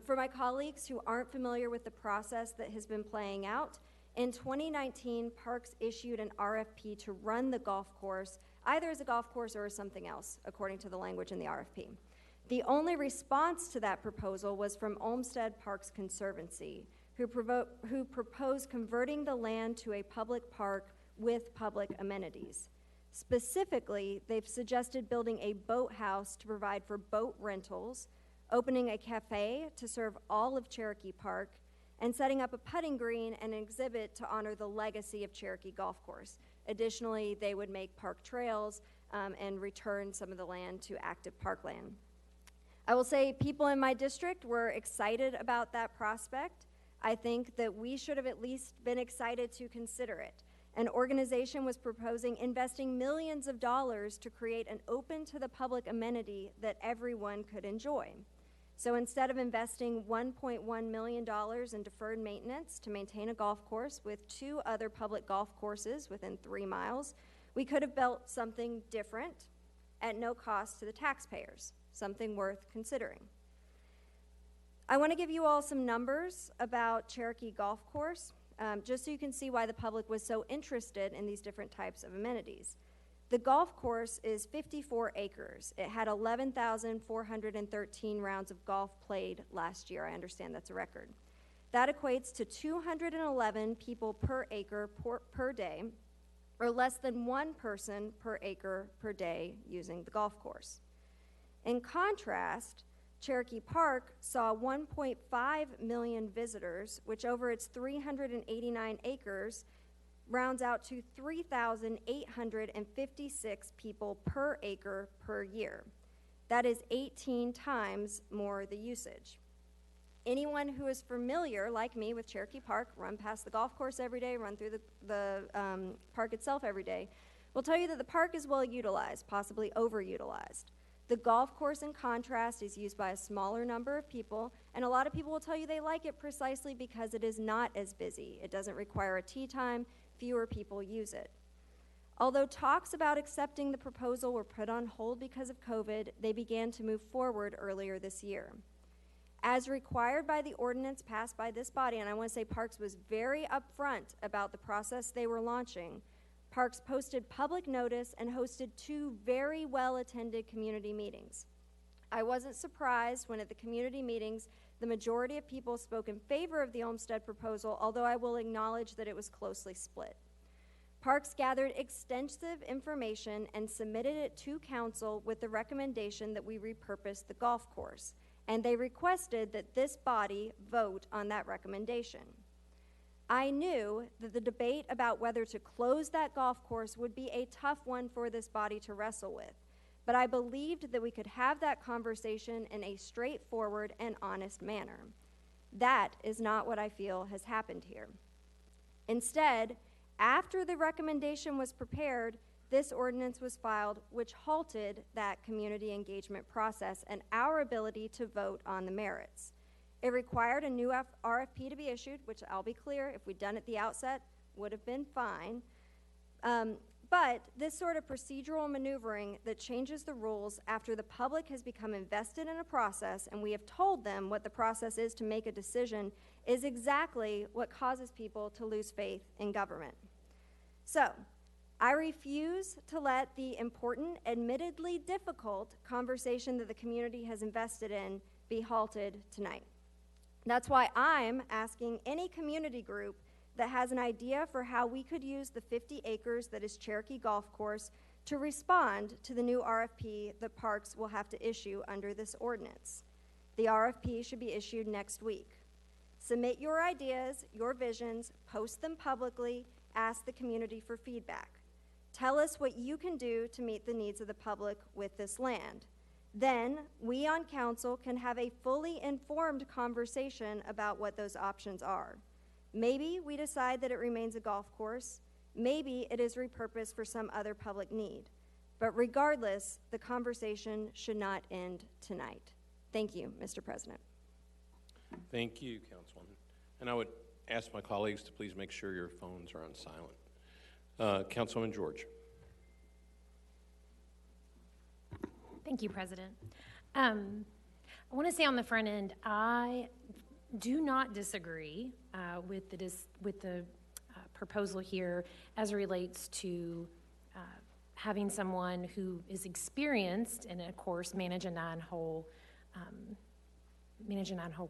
For my colleagues who aren't familiar with the process that has been playing out, in 2019, Parks issued an RFP to run the golf course, either as a golf course or as something else, according to the language in the RFP. The only response to that proposal was from Olmsted Parks Conservancy, who proposed converting the land to a public park with public amenities. Specifically, they've suggested building a boathouse to provide for boat rentals, opening a cafe to serve all of Cherokee Park, and setting up a putting green and an exhibit to honor the legacy of Cherokee Golf Course. Additionally, they would make park trails and return some of the land to active parkland. I will say people in my district were excited about that prospect. I think that we should have at least been excited to consider it. An organization was proposing investing millions of dollars to create an open to the public amenity that everyone could enjoy. So instead of investing $1.1 million in deferred maintenance to maintain a golf course with 2 other public golf courses within 3 miles, we could have built something different at no cost to the taxpayers, something worth considering. I want to give you all some numbers about Cherokee Golf Course, just so you can see why the public was so interested in these different types of amenities. The golf course is 54 acres. It had 11,413 rounds of golf played last year. I understand that's a record. That equates to 211 people per acre per day, or less than 1 person per acre per day using the golf course. In contrast, Cherokee Park saw 1.5 million visitors, which over its 389 acres rounds out to 3,856 people per acre per year. That is 18 times more the usage. Anyone who is familiar, like me, with Cherokee Park, run past the golf course every day, run through the park itself every day, will tell you that the park is well utilized, possibly overutilized. The golf course, in contrast, is used by a smaller number of people, and a lot of people will tell you they like it precisely because it is not as busy. It doesn't require a tee time. Fewer people use it. Although talks about accepting the proposal were put on hold because of COVID, they began to move forward earlier this year. As required by the ordinance passed by this body, and I want to say Parks was very upfront about the process they were launching, Parks posted public notice and hosted 2 very well-attended community meetings. I wasn't surprised when at the community meetings, the majority of people spoke in favor of the Olmsted proposal, although I will acknowledge that it was closely split. Parks gathered extensive information and submitted it to council with the recommendation that we repurpose the golf course, and they requested that this body vote on that recommendation. I knew that the debate about whether to close that golf course would be a tough one for this body to wrestle with, but I believed that we could have that conversation in a straightforward and honest manner. That is not what I feel has happened here. Instead, After the recommendation was prepared, this ordinance was filed, which halted that community engagement process and our ability to vote on the merits. It required a new RFP to be issued, which I'll be clear, if we'd done it at the outset, would have been fine. But this sort of procedural maneuvering that changes the rules after the public has become invested in a process and we have told them what the process is to make a decision is exactly what causes people to lose faith in government. So, I refuse to let the important, admittedly difficult conversation that the community has invested in be halted tonight. That's why I'm asking any community group that has an idea for how we could use the 50 acres that is Cherokee Golf Course to respond to the new RFP that Parks will have to issue under this ordinance. The RFP should be issued next week. Submit your ideas, your visions, post them publicly, ask the community for feedback. Tell us what you can do to meet the needs of the public with this land. Then, we on council can have a fully informed conversation about what those options are. Maybe we decide that it remains a golf course. Maybe it is repurposed for some other public need. But regardless, the conversation should not end tonight. Thank you, Mr. President. Thank you, Councilwoman. And I would ask my colleagues to please make sure your phones are on silent. Councilwoman George. Thank you, President. I want to say on the front end, I do not disagree with the proposal here as it relates to having someone who is experienced and, of course, manage a nine-hole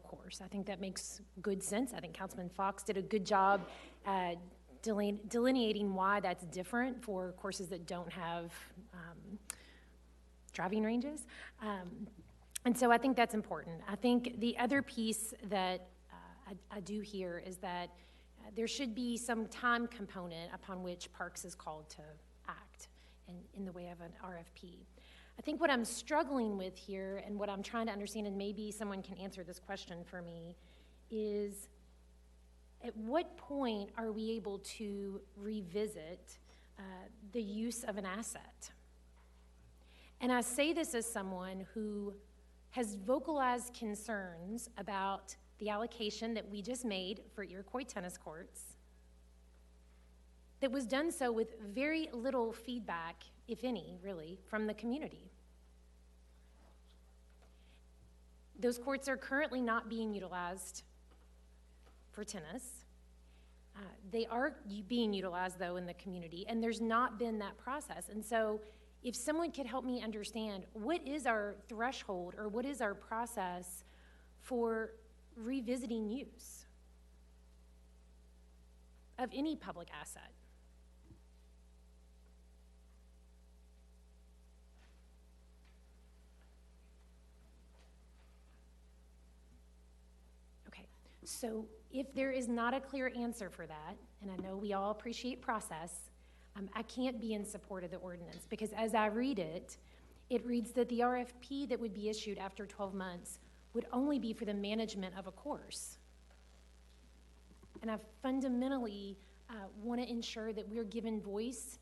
course. I think that makes good sense. I think Councilman Fox did a good job at delineating why that's different for courses that don't have driving ranges. And so I think that's important. I think the other piece that I do hear is that there should be some time component upon which Parks is called to act in the way of an RFP. I think what I'm struggling with here and what I'm trying to understand, and maybe someone can answer this question for me, is at what point are we able to revisit the use of an asset? And I say this as someone who has vocalized concerns about the allocation that we just made for Iroquois tennis courts that was done so with very little feedback, if any, really, from the community. Those courts are currently not being utilized for tennis. They are being utilized, though, in the community, and there's not been that process. And so if someone could help me understand what is our threshold or what is our process for revisiting use of any public asset. Okay, so if there is not a clear answer for that, and I know we all appreciate process, I can't be in support of the ordinance because as I read it, it reads that the RFP that would be issued after 12 months would only be for the management of a course. And I fundamentally want to ensure that we're giving voice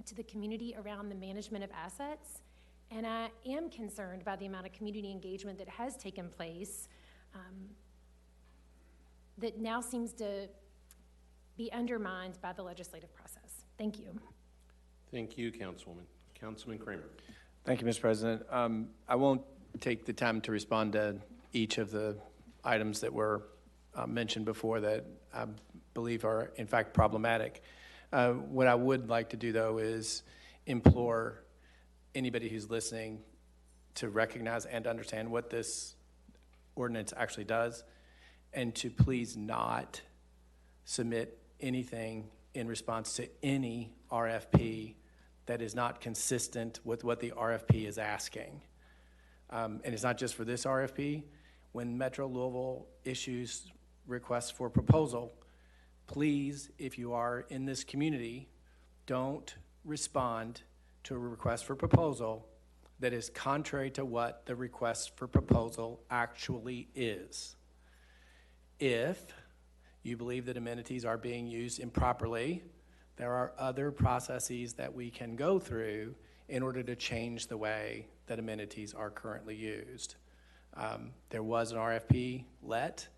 to the community around the management of assets. And I am concerned by the amount of community engagement that has taken place that now seems to be undermined by the legislative process. Thank you. Thank you, Councilwoman. Councilman Kramer. Thank you, Mr. President. I won't take the time to respond to each of the items that were mentioned before that I believe are, in fact, problematic. What I would like to do, though, is implore anybody who's listening to recognize and understand what this ordinance actually does, and to please not submit anything in response to any RFP that is not consistent with what the RFP is asking. And it's not just for this RFP. When Metro Louisville issues requests for proposal, please, if you are in this community, don't respond to a request for proposal that is contrary to what the request for proposal actually is. If you believe that amenities are being used improperly, There are other processes that we can go through in order to change the way that amenities are currently used. There was an RFP let.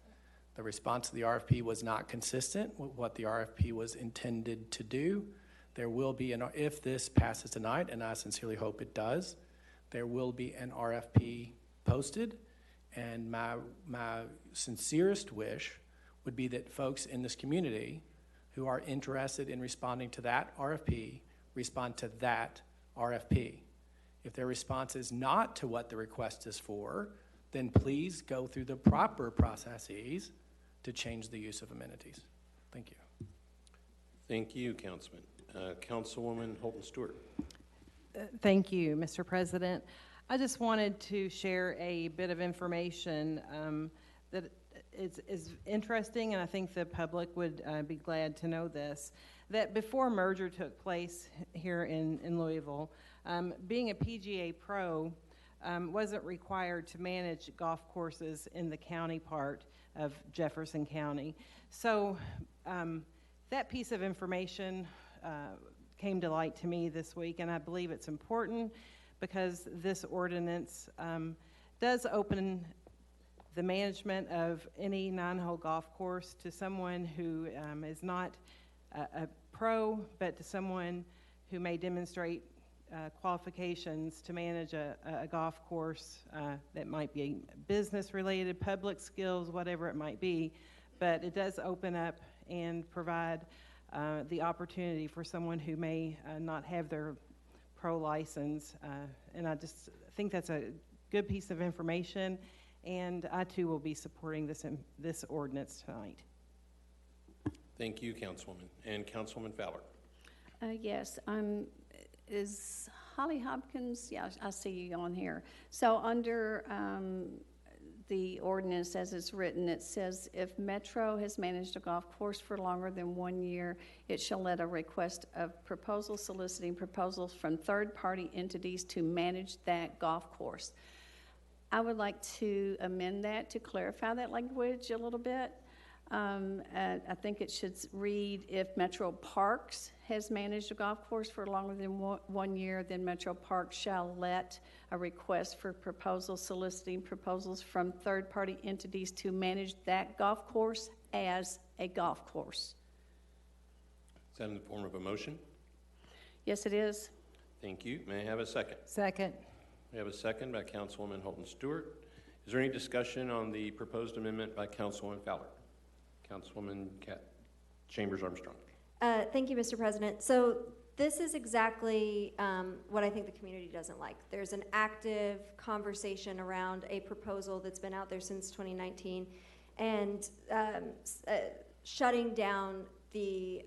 The response to the RFP was not consistent with what the RFP was intended to do. There will be if this passes tonight, and I sincerely hope it does, there will be an RFP posted, and my sincerest wish would be that folks in this community who are interested in responding to that RFP respond to that RFP. If their response is not to what the request is for, then please go through the proper processes to change the use of amenities. Thank you. Thank you, Councilman. Councilwoman Holton Stewart. Thank you, Mr. President. I just wanted to share a bit of information that is interesting, and I think the public would be glad to know this, that before merger took place here in Louisville, being a PGA pro wasn't required to manage golf courses in the county part of Jefferson County. So that piece of information came to light to me this week, and I believe it's important because this ordinance does open the management of any nine-hole golf course to someone who is not a pro, but to someone who may demonstrate qualifications to manage a golf course that might be business-related, public skills, whatever it might be. But it does open up and provide the opportunity for someone who may not have their pro license. And I just think that's a good piece of information, and I too will be supporting this ordinance tonight. Thank you, Councilwoman. And Councilwoman Fowler. Yes, is Holly Hopkins? Yeah, I see you on here. So under the ordinance as it's written, it says if Metro has managed a golf course for longer than 1 year, it shall let a request of proposal soliciting proposals from third-party entities to manage that golf course. I would like to amend that to clarify that language a little bit. I think it should read, if Metro Parks has managed a golf course for longer than 1 year, then Metro Parks shall let a request for proposals soliciting proposals from third-party entities to manage that golf course as a golf course. Is that in the form of a motion? Yes, it is. Thank you. May I have a second? Second. We have a second by Councilwoman Holton Stewart. Is there any discussion on the proposed amendment by Councilwoman Fowler? Councilwoman Chambers Armstrong. Thank you, Mr. President. So this is exactly what I think the community doesn't like. There's an active conversation around a proposal that's been out there since 2019 and shutting down the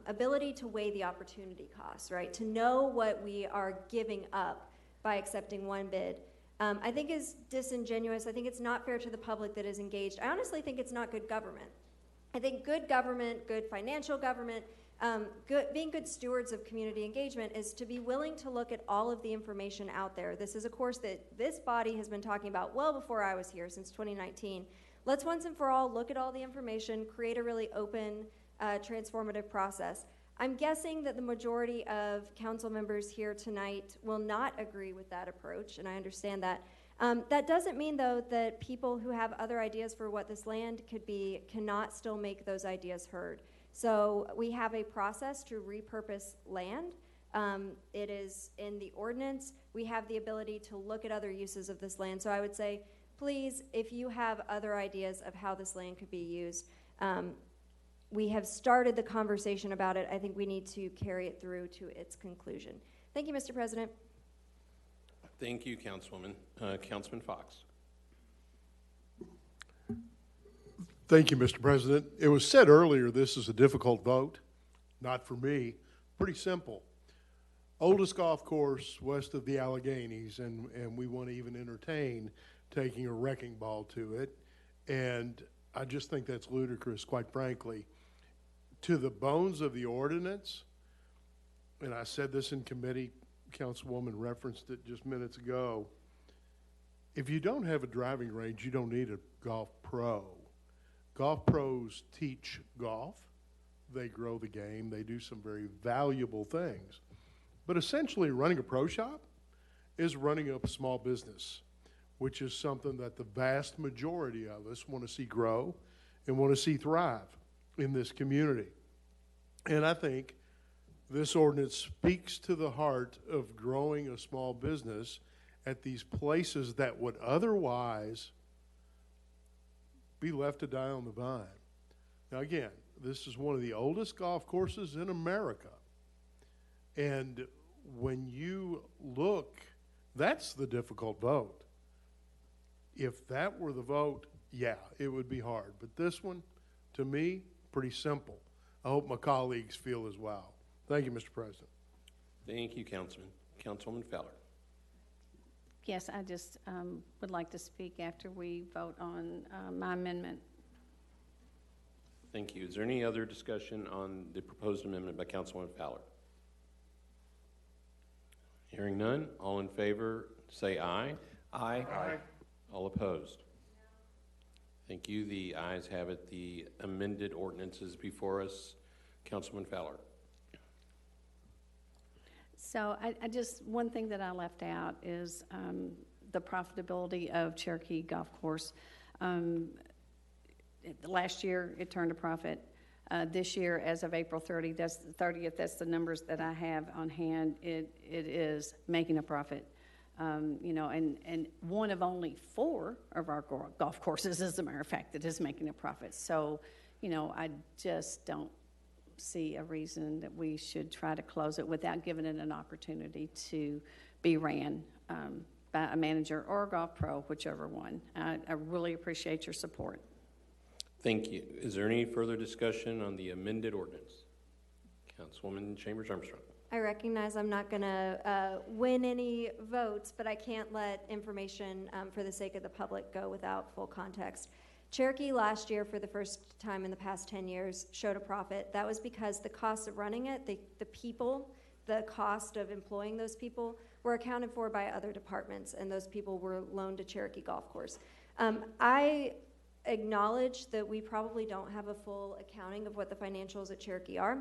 ability to weigh the opportunity costs, right? To know what we are giving up by accepting one bid, I think is disingenuous. I think it's not fair to the public that is engaged. I honestly think it's not good government. I think good government, good financial government, being good stewards of community engagement is to be willing to look at all of the information out there. This is a course that this body has been talking about well before I was here, since 2019. Let's once and for all look at all the information, create a really open, transformative process. I'm guessing that the majority of council members here tonight will not agree with that approach, and I understand that. That doesn't mean, though, that people who have other ideas for what this land could be cannot still make those ideas heard. So we have a process to repurpose land. It is in the ordinance. We have the ability to look at other uses of this land. So I would say, please, if you have other ideas of how this land could be used, we have started the conversation about it. I think we need to carry it through to its conclusion. Thank you, Mr. President. Thank you, Councilwoman. Councilman Fox. Thank you, Mr. President. It was said earlier this is a difficult vote. Not for me. Pretty simple. Oldest golf course west of the Alleghenies, and we want to even entertain taking a wrecking ball to it. And I just think that's ludicrous, quite frankly. To the bones of the ordinance, and I said this in committee, Councilwoman referenced it just minutes ago. If you don't have a driving range, you don't need a golf pro. Golf pros teach golf. they grow the game, they do some very valuable things. But essentially, running a pro shop is running a small business, which is something that the vast majority of us want to see grow and want to see thrive in this community. And I think this ordinance speaks to the heart of growing a small business at these places that would otherwise be left to die on the vine. Now again, this is one of the oldest golf courses in America. And when you look, that's the difficult vote. If that were the vote, yeah, it would be hard. But this one, to me, pretty simple. I hope my colleagues feel as well. Thank you, Mr. President. Thank you, Councilman. Councilwoman Fowler. Yes, I just would like to speak after we vote on my amendment. Thank you. Is there any other discussion on the proposed amendment by Councilwoman Fowler? Hearing none, all in favor say aye. Aye. Aye. All opposed? Thank you. The ayes have it. The amended ordinances before us. Councilman Fowler. So I just, one thing that I left out is the profitability of Cherokee Golf Course. Last year, it turned a profit. This year, as of April 30th, that's the numbers that I have on hand. It is making a profit. You know, and one of only 4 of our golf courses, as a matter of fact, that is making a profit. So, you know, I just don't see a reason that we should try to close it without giving it an opportunity to be ran by a manager or a golf pro, whichever one. I really appreciate your support. Thank you. Is there any further discussion on the amended ordinance? Councilwoman Chambers Armstrong. I recognize I'm not going to win any votes, but I can't let information for the sake of the public go without full context. Cherokee last year, for the first time in the past 10 years, showed a profit. That was because the cost of running it, the people, the cost of employing those people were accounted for by other departments, and those people were loaned to Cherokee Golf Course. I acknowledge that we probably don't have a full accounting of what the financials at Cherokee are.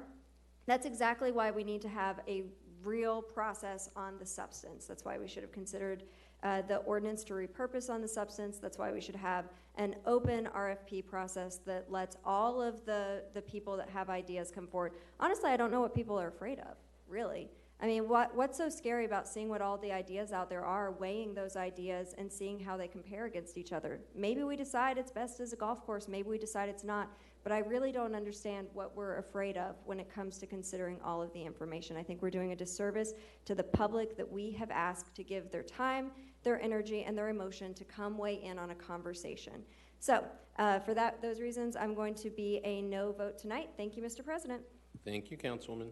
That's exactly why we need to have a real process on the substance. That's why we should have considered the ordinance to repurpose on the substance. That's why we should have an open RFP process that lets all of the people that have ideas come forward. Honestly, I don't know what people are afraid of, really. I mean, what's so scary about seeing what all the ideas out there are, weighing those ideas and seeing how they compare against each other? Maybe we decide it's best as a golf course, maybe we decide it's not, but I really don't understand what we're afraid of when it comes to considering all of the information. I think we're doing a disservice to the public that we have asked to give their time, their energy, and their emotion to come weigh in on a conversation. So for those reasons, I'm going to be a no vote tonight. Thank you, Mr. President. Thank you, Councilwoman.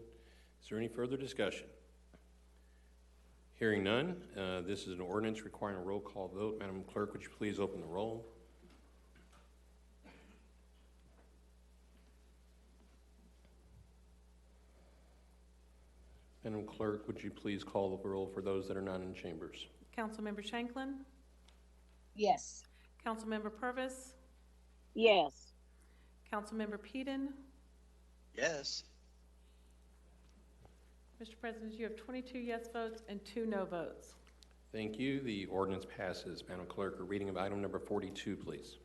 Is there any further discussion? Hearing none, this is an ordinance requiring a roll call vote. Madam Clerk, would you please open the roll? Madam Clerk, would you please call the roll for those that are not in chambers? Councilmember Shanklin? Yes. Councilmember Purvis? Yes. Councilmember Peden? Yes. Mr. President, you have 22 yes votes and 2 no votes. Thank you. The ordinance passes. Madam Clerk, a reading of item number 42, please.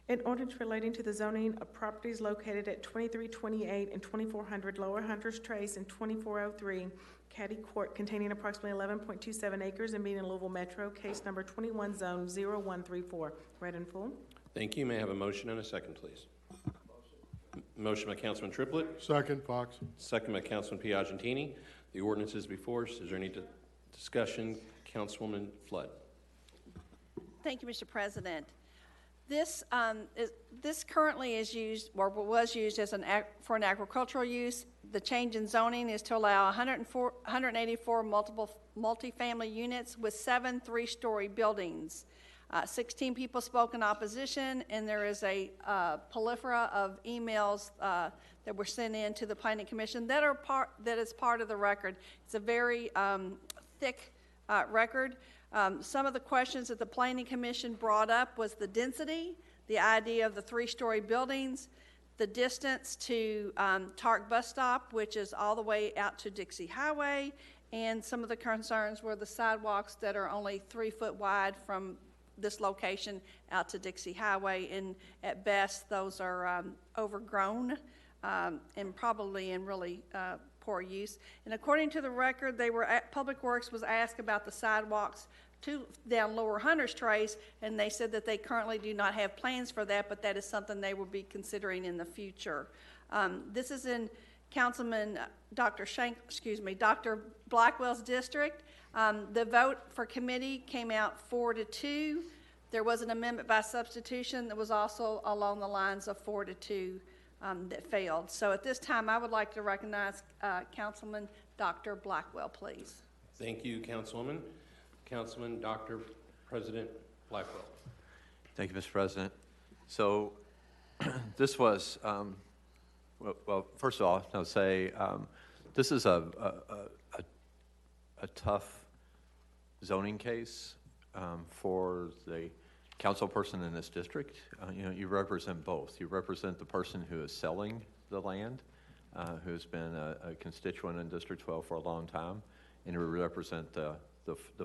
An ordinance relating to the zoning of properties located at 2328 and 2400 Lower Hunters Trace and 2403 Caddy Court, containing approximately 11.27 acres and being in Louisville Metro, case number 21 zone 0134. Read in full. Thank you. May I have a motion and a second, please? Motion by Councilman Triplett. Second, Fox. Second by Councilman Piagentini. The ordinance is before us. Is there any discussion? Councilwoman Flood. Thank you, Mr. President. This currently is used, or was used as for an agricultural use. The change in zoning is to allow 184 multifamily units with 7 3-story buildings. 16 people spoke in opposition, and there is a plethora of emails that were sent in to the Planning Commission that is part of the record. It's a very thick record. Some of the questions that the Planning Commission brought up was the density, the idea of the 3-story buildings, the distance to Tark Bus Stop, which is all the way out to Dixie Highway, and some of the concerns were the sidewalks that are only 3 foot wide from this location out to Dixie Highway, and at best those are overgrown and probably in really poor use. And according to the record, Public Works was asked about the sidewalks down Lower Hunters Trace, and they said that they currently do not have plans for that, but that is something they will be considering in the future. This is in Councilman Dr. Blackwell's district. The vote for committee came out 4-2. There was an amendment by substitution that was also along the lines of 4-2 that failed. So at this time, I would like to recognize Councilman Dr. Blackwell, please. Thank you, Councilwoman. Councilman Dr. President Blackwell. Thank you, Mr. President. So this was, well, first of all, I'll say this is a tough zoning case for the council person in this district. You know, you represent both. You represent the person who is selling the land, who's been a constituent in District 12 for a long time, and you represent the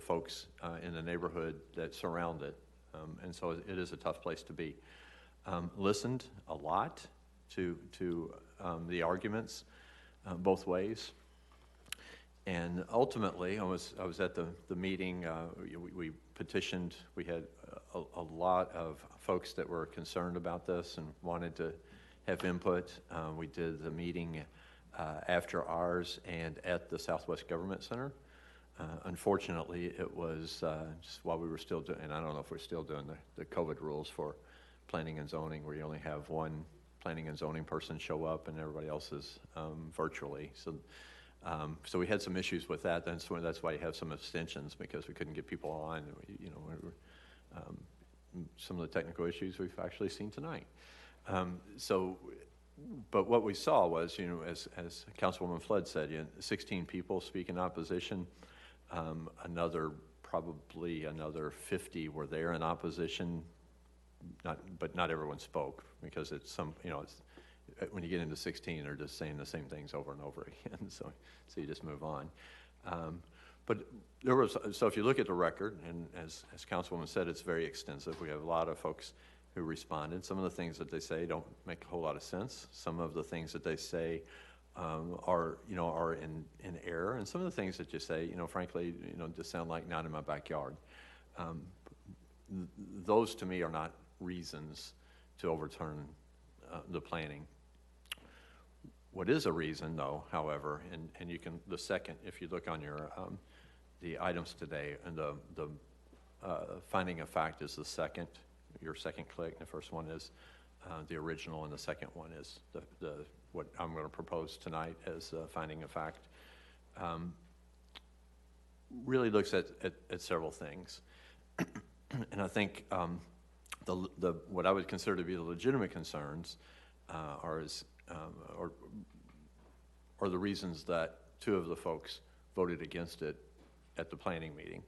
folks in the neighborhood that surround it. And so it is a tough place to be. Listened a lot to the arguments both ways. And ultimately, I was at the meeting. We petitioned. We had a lot of folks that were concerned about this and wanted to have input. We did the meeting after ours and at the Southwest Government Center. Unfortunately, it was just while we were still doing, and I don't know if we're still doing the COVID rules for planning and zoning, where you only have one planning and zoning person show up and everybody else is virtually. So we had some issues with that. That's why you have some abstentions, because we couldn't get people on. You know, some of the technical issues we've actually seen tonight. But what we saw was, you know, as Councilwoman Flood said, 16 people speak in opposition. Probably another 50 were there in opposition. But not everyone spoke, because it's when you get into 16, they're just saying the same things over and over again. So you just move on. But so if you look at the record, and as Councilwoman said, it's very extensive. We have a lot of folks who responded. Some of the things that they say don't make a whole lot of sense. Some of the things that they say are in error, and some of the things that you say, frankly, just sound like not in my backyard. Those to me are not reasons to overturn the planning. What is a reason, though, however, and you can, the second, if you look on your the items today, and the finding of fact is the second, your second click. The first one is the original, and the second one is the what I'm going to propose tonight as finding of fact. Really looks at several things, and I think what I would consider to be the legitimate concerns are the reasons that two of the folks voted against it at the planning meeting.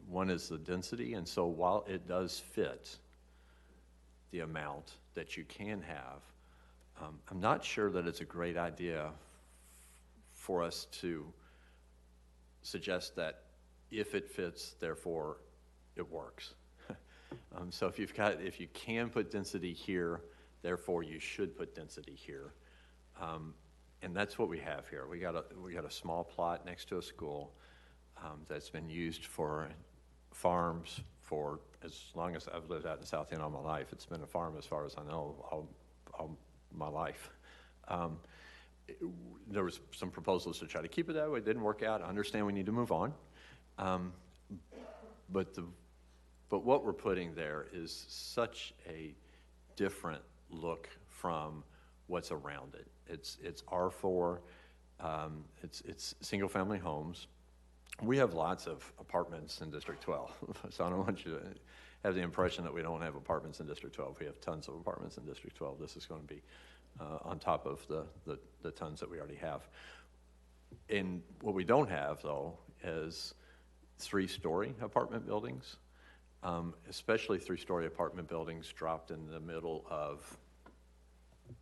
One is the density, and so while it does fit the amount that you can have, I'm not sure that it's a great idea for us to suggest that if it fits, therefore it works. So if you can put density here, therefore you should put density here, and that's what we have here. We got a small plot next to a school that's been used for farms for as long as I've lived out in South End all my life. It's been a farm as far as I know all my life. There was some proposals to try to keep it that way. It didn't work out. I understand we need to move on, but what we're putting there is such a different look from what's around it. It's R4. It's single family homes. We have lots of apartments in District 12, so I don't want you to have the impression that we don't have apartments in District 12. We have tons of apartments in District 12. This is going to be on top of the tons that we already have. And what we don't have, though, is 3-story apartment buildings. especially three-story apartment buildings dropped in the middle of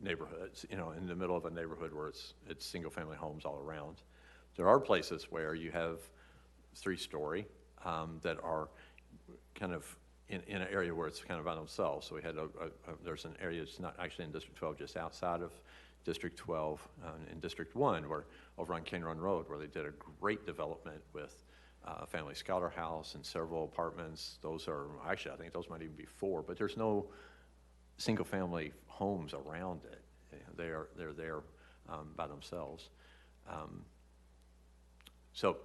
neighborhoods, in the middle of a neighborhood where it's single-family homes all around. There are places where you have three-story that are kind of in an area where it's kind of by themselves. So we had there's an area, it's not actually in District 12, just outside of District 12, in District 1, where over on Cane Run Road, where they did a great development with Family Scholar House and several apartments. Those are, actually, I think those might even be 4, but there's no single-family homes around it. They're there by themselves. So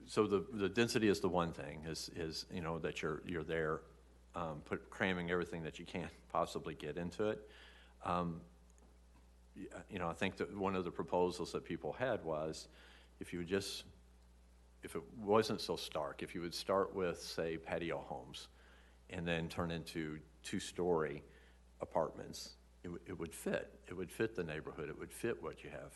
the density is the one thing, is that you're there, cramming everything that you can possibly get into it. I think that one of the proposals that people had was, if it wasn't so stark, if you would start with, say, patio homes, and then turn into 2-story apartments, it would fit. It would fit the neighborhood. It would fit what you have.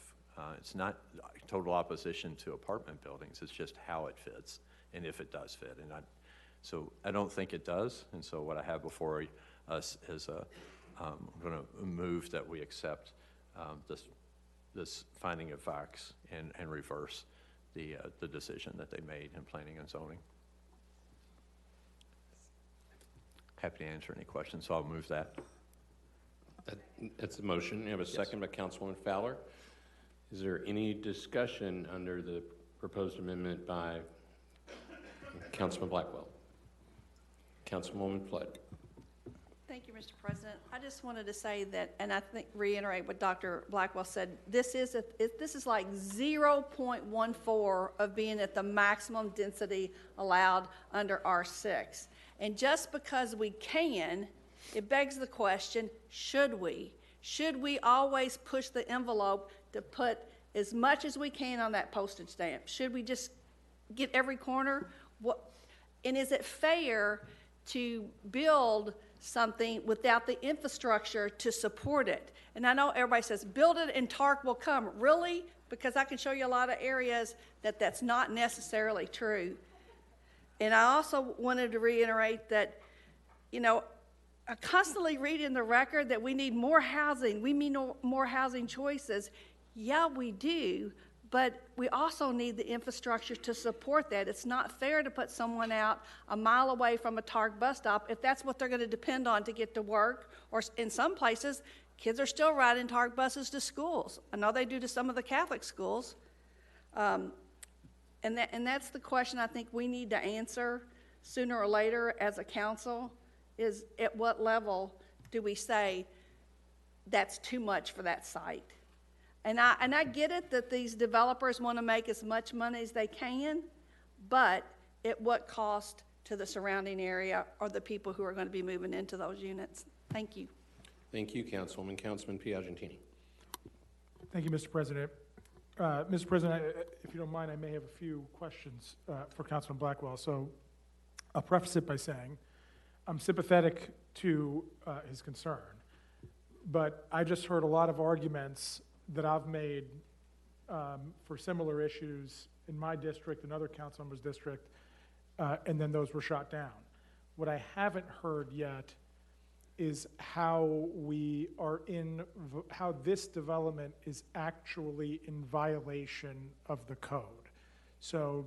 It's not total opposition to apartment buildings. It's just how it fits and if it does fit. And so I don't think it does. And so what I have before us is I'm going to move that we accept this finding of facts and reverse the decision that they made in planning and zoning. Happy to answer any questions, so I'll move that. That's the motion. You have a second by Councilwoman Fowler. Is there any discussion under the proposed amendment by Councilman Blackwell? Councilwoman Flood. Thank you, Mr. President. I just wanted to say that, and I think reiterate what Dr. Blackwell said. This is like 0.14 of being at the maximum density allowed under R6. And just because we can, it begs the question: should we? Should we always push the envelope to put as much as we can on that postage stamp? Should we just get every corner? And is it fair to build something without the infrastructure to support it? And I know everybody says, build it and TARC will come. Really? Because I can show you a lot of areas that's not necessarily true. And I also wanted to reiterate that, I constantly read in the record that we need more housing. We need more housing choices. Yeah, we do, but we also need the infrastructure to support that. It's not fair to put someone out a mile away from a TARC bus stop if that's what they're going to depend on to get to work. Or in some places, kids are still riding TARC buses to schools. I know they do to some of the Catholic schools. And that's the question I think we need to answer sooner or later as a council, is at what level do we say that's too much for that site? And I get it that these developers want to make as much money as they can, but at what cost to the surrounding area or the people who are going to be moving into those units? Thank you. Thank you, Councilwoman. Councilman Piagentini. Thank you, Mr. President. Mr. President, if you don't mind, I may have a few questions for Councilman Blackwell. So I'll preface it by saying I'm sympathetic to his concern, but I just heard a lot of arguments that I've made for similar issues in my district and other council members' district, and then those were shot down. What I haven't heard yet is how how this development is actually in violation of the code. So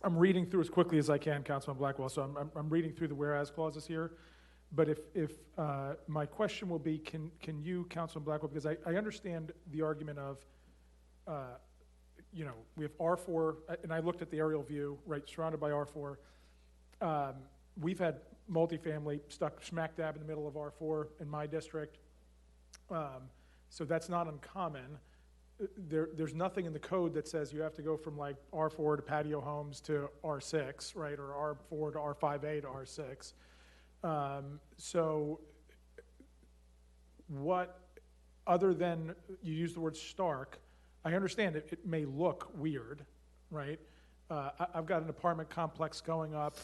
I'm reading through as quickly as I can, Councilman Blackwell, so I'm reading through the whereas clauses here. But if my question will be, can you, Councilman Blackwell, because I understand the argument of, we have R4, and I looked at the aerial view, right, surrounded by R4. We've had multifamily stuck smack dab in the middle of R4 in my district. So that's not uncommon. There's nothing in the code that says you have to go from like R4 to patio homes to R6, right, or R4 to R5A to R6. So what, other than you use the word stark, I understand it may look weird, right? I've got an apartment complex going up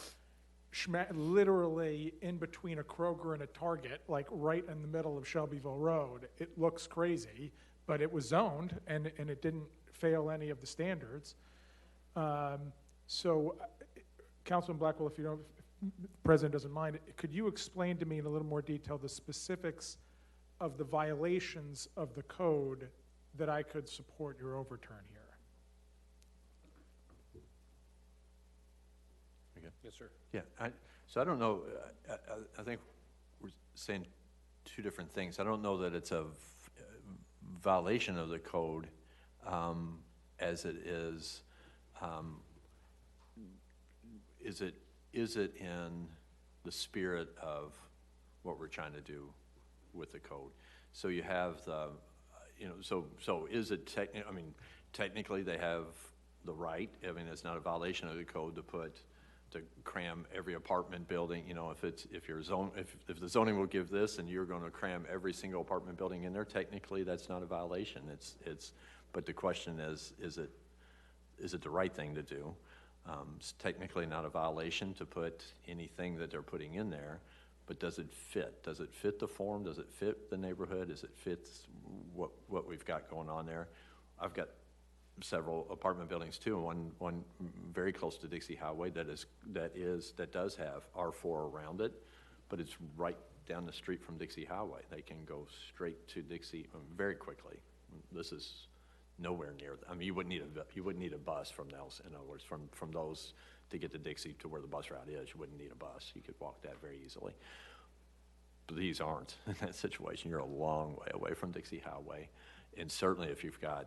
literally in between a Kroger and a Target, like right in the middle of Shelbyville Road. It looks crazy, but it was zoned and it didn't fail any of the standards. So Councilman Blackwell, if the President doesn't mind, could you explain to me in a little more detail the specifics of the violations of the code that I could support your overturn here? Okay. Yes, sir. Yeah, so I don't know, I think we're saying two different things. I don't know that it's a violation of the code as it is. Is it in the spirit of what we're trying to do with the code? So you have the, so is it technically they have the right. I mean, it's not a violation of the code to cram every apartment building. If the zoning will give this, and you're going to cram every single apartment building in there, technically that's not a violation. But the question is it the right thing to do? It's technically not a violation to put anything that they're putting in there, but does it fit? Does it fit the form? Does it fit the neighborhood? Does it fit what we've got going on there? I've got several apartment buildings too, and one very close to Dixie Highway that does have R4 around it, but it's right down the street from Dixie Highway. They can go straight to Dixie very quickly. This is nowhere near. I mean, you wouldn't need a bus from those. In other words, from those to get to Dixie to where the bus route is, you wouldn't need a bus. You could walk that very easily. But these aren't in that situation. You're a long way away from Dixie Highway, and certainly if you've got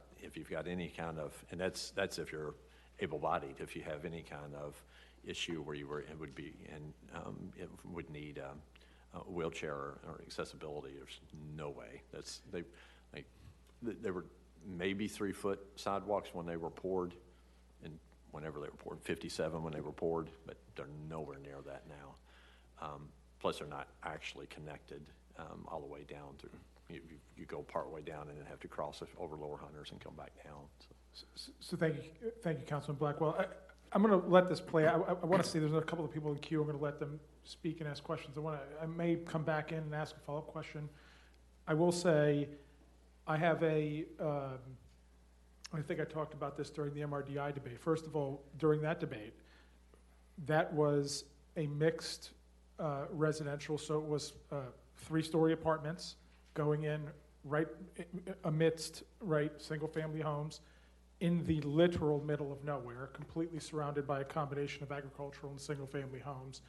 any kind of, and that's if you're able-bodied. If you have any kind of issue where it would need a wheelchair or accessibility, there's no way. They were maybe 3-foot sidewalks when they were poured, and whenever they were poured, 57 when they were poured, but they're nowhere near that now. Plus, they're not actually connected all the way down through. You go part way down and then have to cross over Lower Hunters and come back down. So thank you, Councilman Blackwell. I'm going to let this play. I want to see. There's a couple of people in queue. I'm going to let them speak and ask questions. I may come back in and ask a follow-up question. I will say, I have I think I talked about this during the MRDI debate. First of all, during that debate, that was a mixed residential, so it was 3-story apartments going in right amidst single-family homes in the literal middle of nowhere, completely surrounded by a combination of agricultural and single-family homes,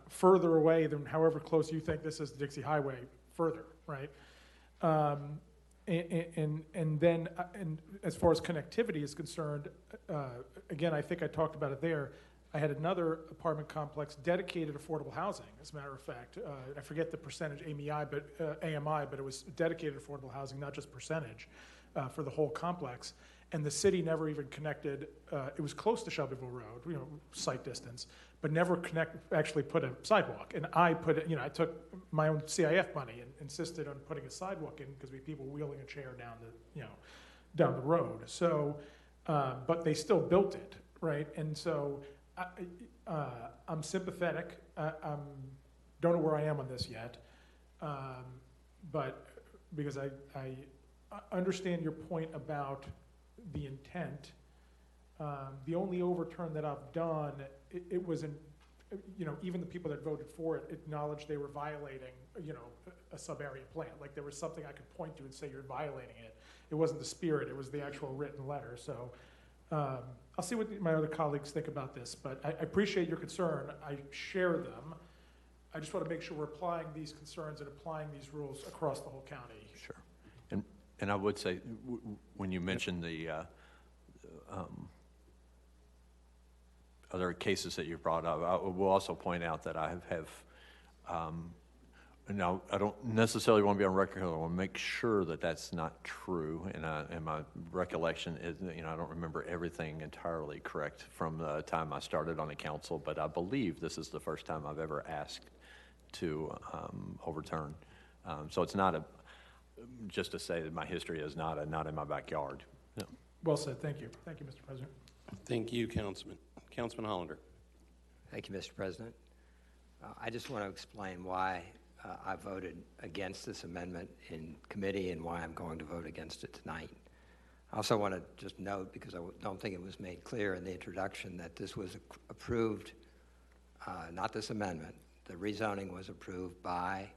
further away than however close you think this is to Dixie Highway, further, right? And then as far as connectivity is concerned, again, I think I talked about it there. I had another apartment complex, dedicated affordable housing, as a matter of fact. I forget the percentage, AMI, but it was dedicated affordable housing, not just percentage, for the whole complex. And the city never even connected. It was close to Shelbyville Road, sight distance, but never actually put a sidewalk. And I put it, I took my own CIF money and insisted on putting a sidewalk in because we had people wheeling a chair down the road. So, but they still built it, right? And so I'm sympathetic. Don't know where I am on this yet, but because I understand your point about the intent. The only overturn that I've done, it wasn't, even the people that voted for it acknowledged they were violating, a sub-area plan. Like there was something I could point to and say you're violating it. It wasn't the spirit, it was the actual written letter. So I'll see what my other colleagues think about this, but I appreciate your concern. I share them. I just want to make sure we're applying these concerns and applying these rules across the whole county. Sure. And I would say, when you mentioned the other cases that you brought up, I will also point out that I have now, I don't necessarily want to be on record. I want to make sure that that's not true. And my recollection is, I don't remember everything entirely correct from the time I started on the council, but I believe this is the first time I've ever asked to overturn. So it's not just to say that my history is not in my backyard. No. Well said. Thank you. Thank you, Mr. President. Thank you, Councilman. Councilman Hollander. Thank you, Mr. President. I just want to explain why I voted against this amendment in committee and why I'm going to vote against it tonight. I also want to just note, because I don't think it was made clear in the introduction, that this was approved not this amendment. The rezoning was approved by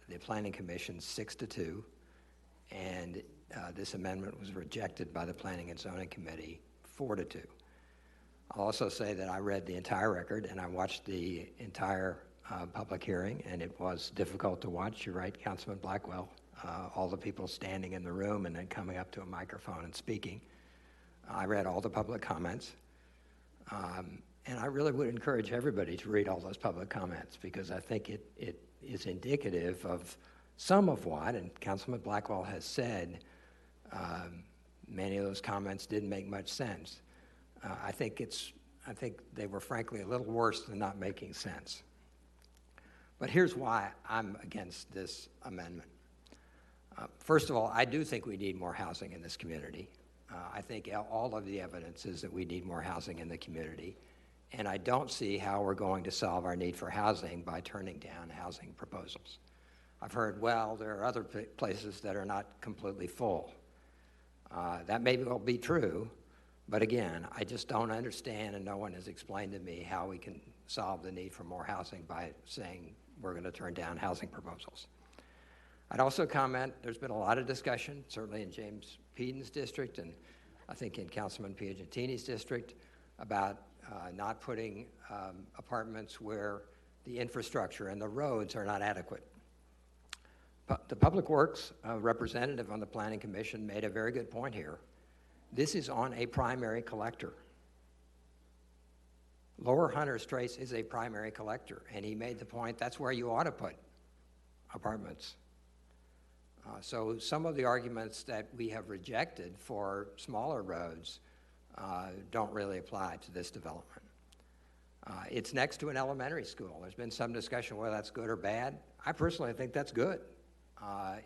the Planning Commission 6-2, and this amendment was rejected by the Planning and Zoning Committee 4-2. I'll also say that I read the entire record and I watched the entire public hearing, and it was difficult to watch. You're right, Councilman Blackwell. All the people standing in the room and then coming up to a microphone and speaking. I read all the public comments. And I really would encourage everybody to read all those public comments, because I think it is indicative of some of what, and Councilman Blackwell has said, many of those comments didn't make much sense. I think they were frankly a little worse than not making sense. But here's why I'm against this amendment. First of all, I do think we need more housing in this community. I think all of the evidence is that we need more housing in the community. And I don't see how we're going to solve our need for housing by turning down housing proposals. I've heard, well, there are other places that are not completely full. That may well be true, but again, I just don't understand, and no one has explained to me how we can solve the need for more housing by saying we're going to turn down housing proposals. I'd also comment, there's been a lot of discussion, certainly in James Peden's district, and I think in Councilman Piagentini's district, about not putting apartments where the infrastructure and the roads are not adequate. The Public Works representative on the Planning Commission made a very good point here. This is on a primary collector. Lower Hunters Trace is a primary collector, and he made the point that's where you ought to put apartments. So some of the arguments that we have rejected for smaller roads don't really apply to this development. It's next to an elementary school. There's been some discussion whether that's good or bad. I personally think that's good.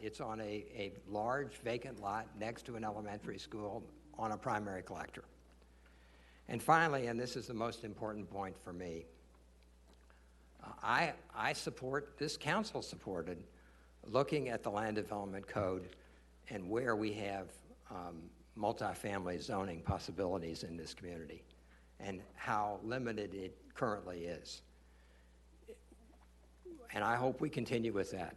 It's on a large vacant lot next to an elementary school on a primary collector. And finally, and this is the most important point for me, I support, this council supported, looking at the Land Development Code and where we have multifamily zoning possibilities in this community and how limited it currently is. And I hope we continue with that.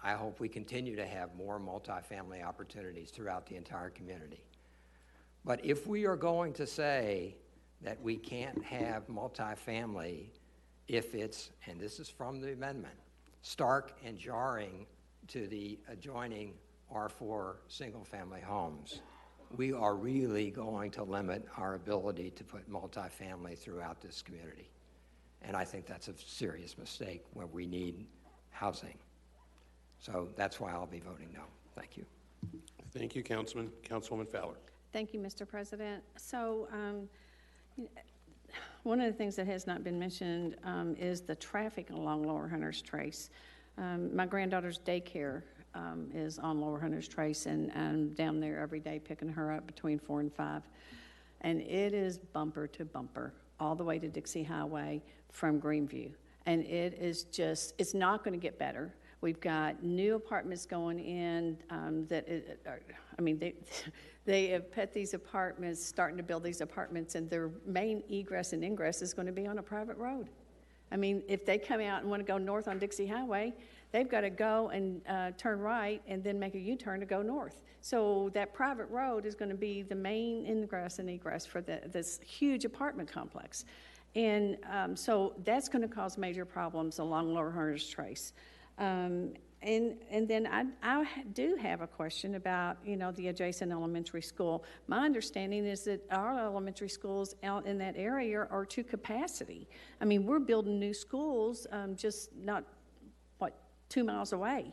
I hope we continue to have more multifamily opportunities throughout the entire community. But if we are going to say that we can't have multifamily if it's, and this is from the amendment, stark and jarring to the adjoining R4 single-family homes, we are really going to limit our ability to put multifamily throughout this community. And I think that's a serious mistake when we need housing. So that's why I'll be voting no. Thank you. Thank you, Councilman. Councilwoman Fowler. Thank you, Mr. President. So one of the things that has not been mentioned is the traffic along Lower Hunters Trace. My granddaughter's daycare is on Lower Hunters Trace, and I'm down there every day picking her up between 4 and 5. And it is bumper to bumper all the way to Dixie Highway from Greenview. And it is just, it's not going to get better. We've got new apartments going in they have put these apartments, starting to build these apartments, and their main egress and ingress is going to be on a private road. I mean, if they come out and want to go north on Dixie Highway, they've got to go and turn right and then make a U-turn to go north. So that private road is going to be the main ingress and egress for this huge apartment complex. And so that's going to cause major problems along Lower Hunters Trace. And then I do have a question about, the adjacent elementary school. My understanding is that our elementary schools out in that area are to capacity. I mean, we're building new schools just not, 2 miles away.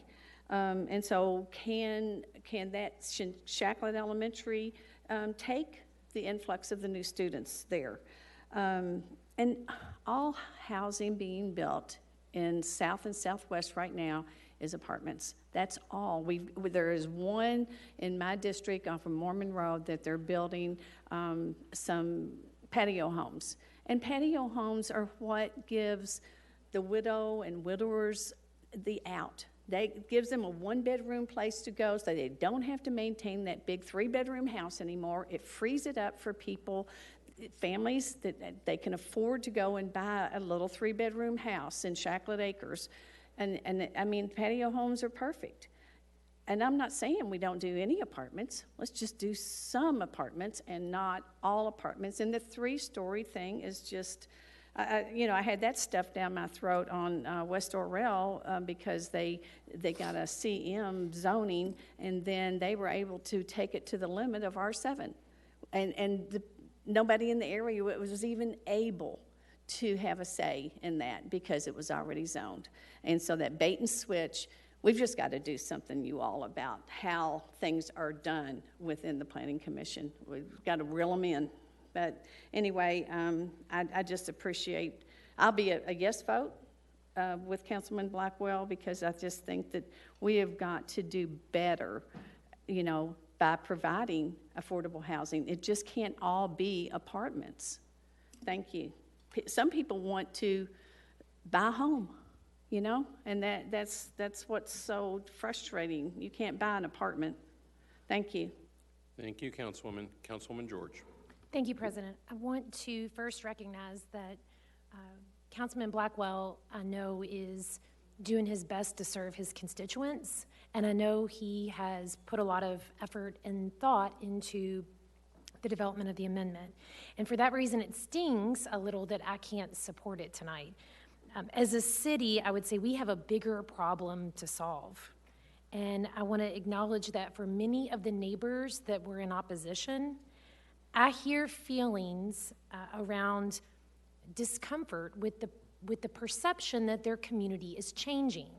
And so can that Shacklet Elementary take the influx of the new students there? And all housing being built in South and Southwest right now is apartments. That's all. There is one in my district off of Mormon Road that they're building some patio homes. And patio homes are what gives the widow and widowers the out. That gives them a 1-bedroom place to go so they don't have to maintain that big 3-bedroom house anymore. It frees it up for people. families that they can afford to go and buy a little 3-bedroom house in Shacklet Acres. And I mean, patio homes are perfect. And I'm not saying we don't do any apartments. Let's just do some apartments and not all apartments. And the 3-story thing is just, I had that stuff down my throat on West Orrell because they got a CM zoning, and then they were able to take it to the limit of R7. And nobody in the area was even able to have a say in that because it was already zoned. And so that bait and switch, we've just got to do something, you all, about how things are done within the Planning Commission. We've got to reel them in. But anyway, I just appreciate, I'll be a yes vote with Councilman Blackwell, because I just think that we have got to do better, by providing affordable housing. It just can't all be apartments. Thank you. Some people want to buy a home, and that's what's so frustrating. You can't buy an apartment. Thank you. Thank you, Councilwoman. Councilwoman George. Thank you, President. I want to first recognize that Councilman Blackwell, I know, is doing his best to serve his constituents, and I know he has put a lot of effort and thought into the development of the amendment. And for that reason, it stings a little that I can't support it tonight. As a city, I would say we have a bigger problem to solve. And I want to acknowledge that for many of the neighbors that were in opposition, I hear feelings around discomfort with the perception that their community is changing.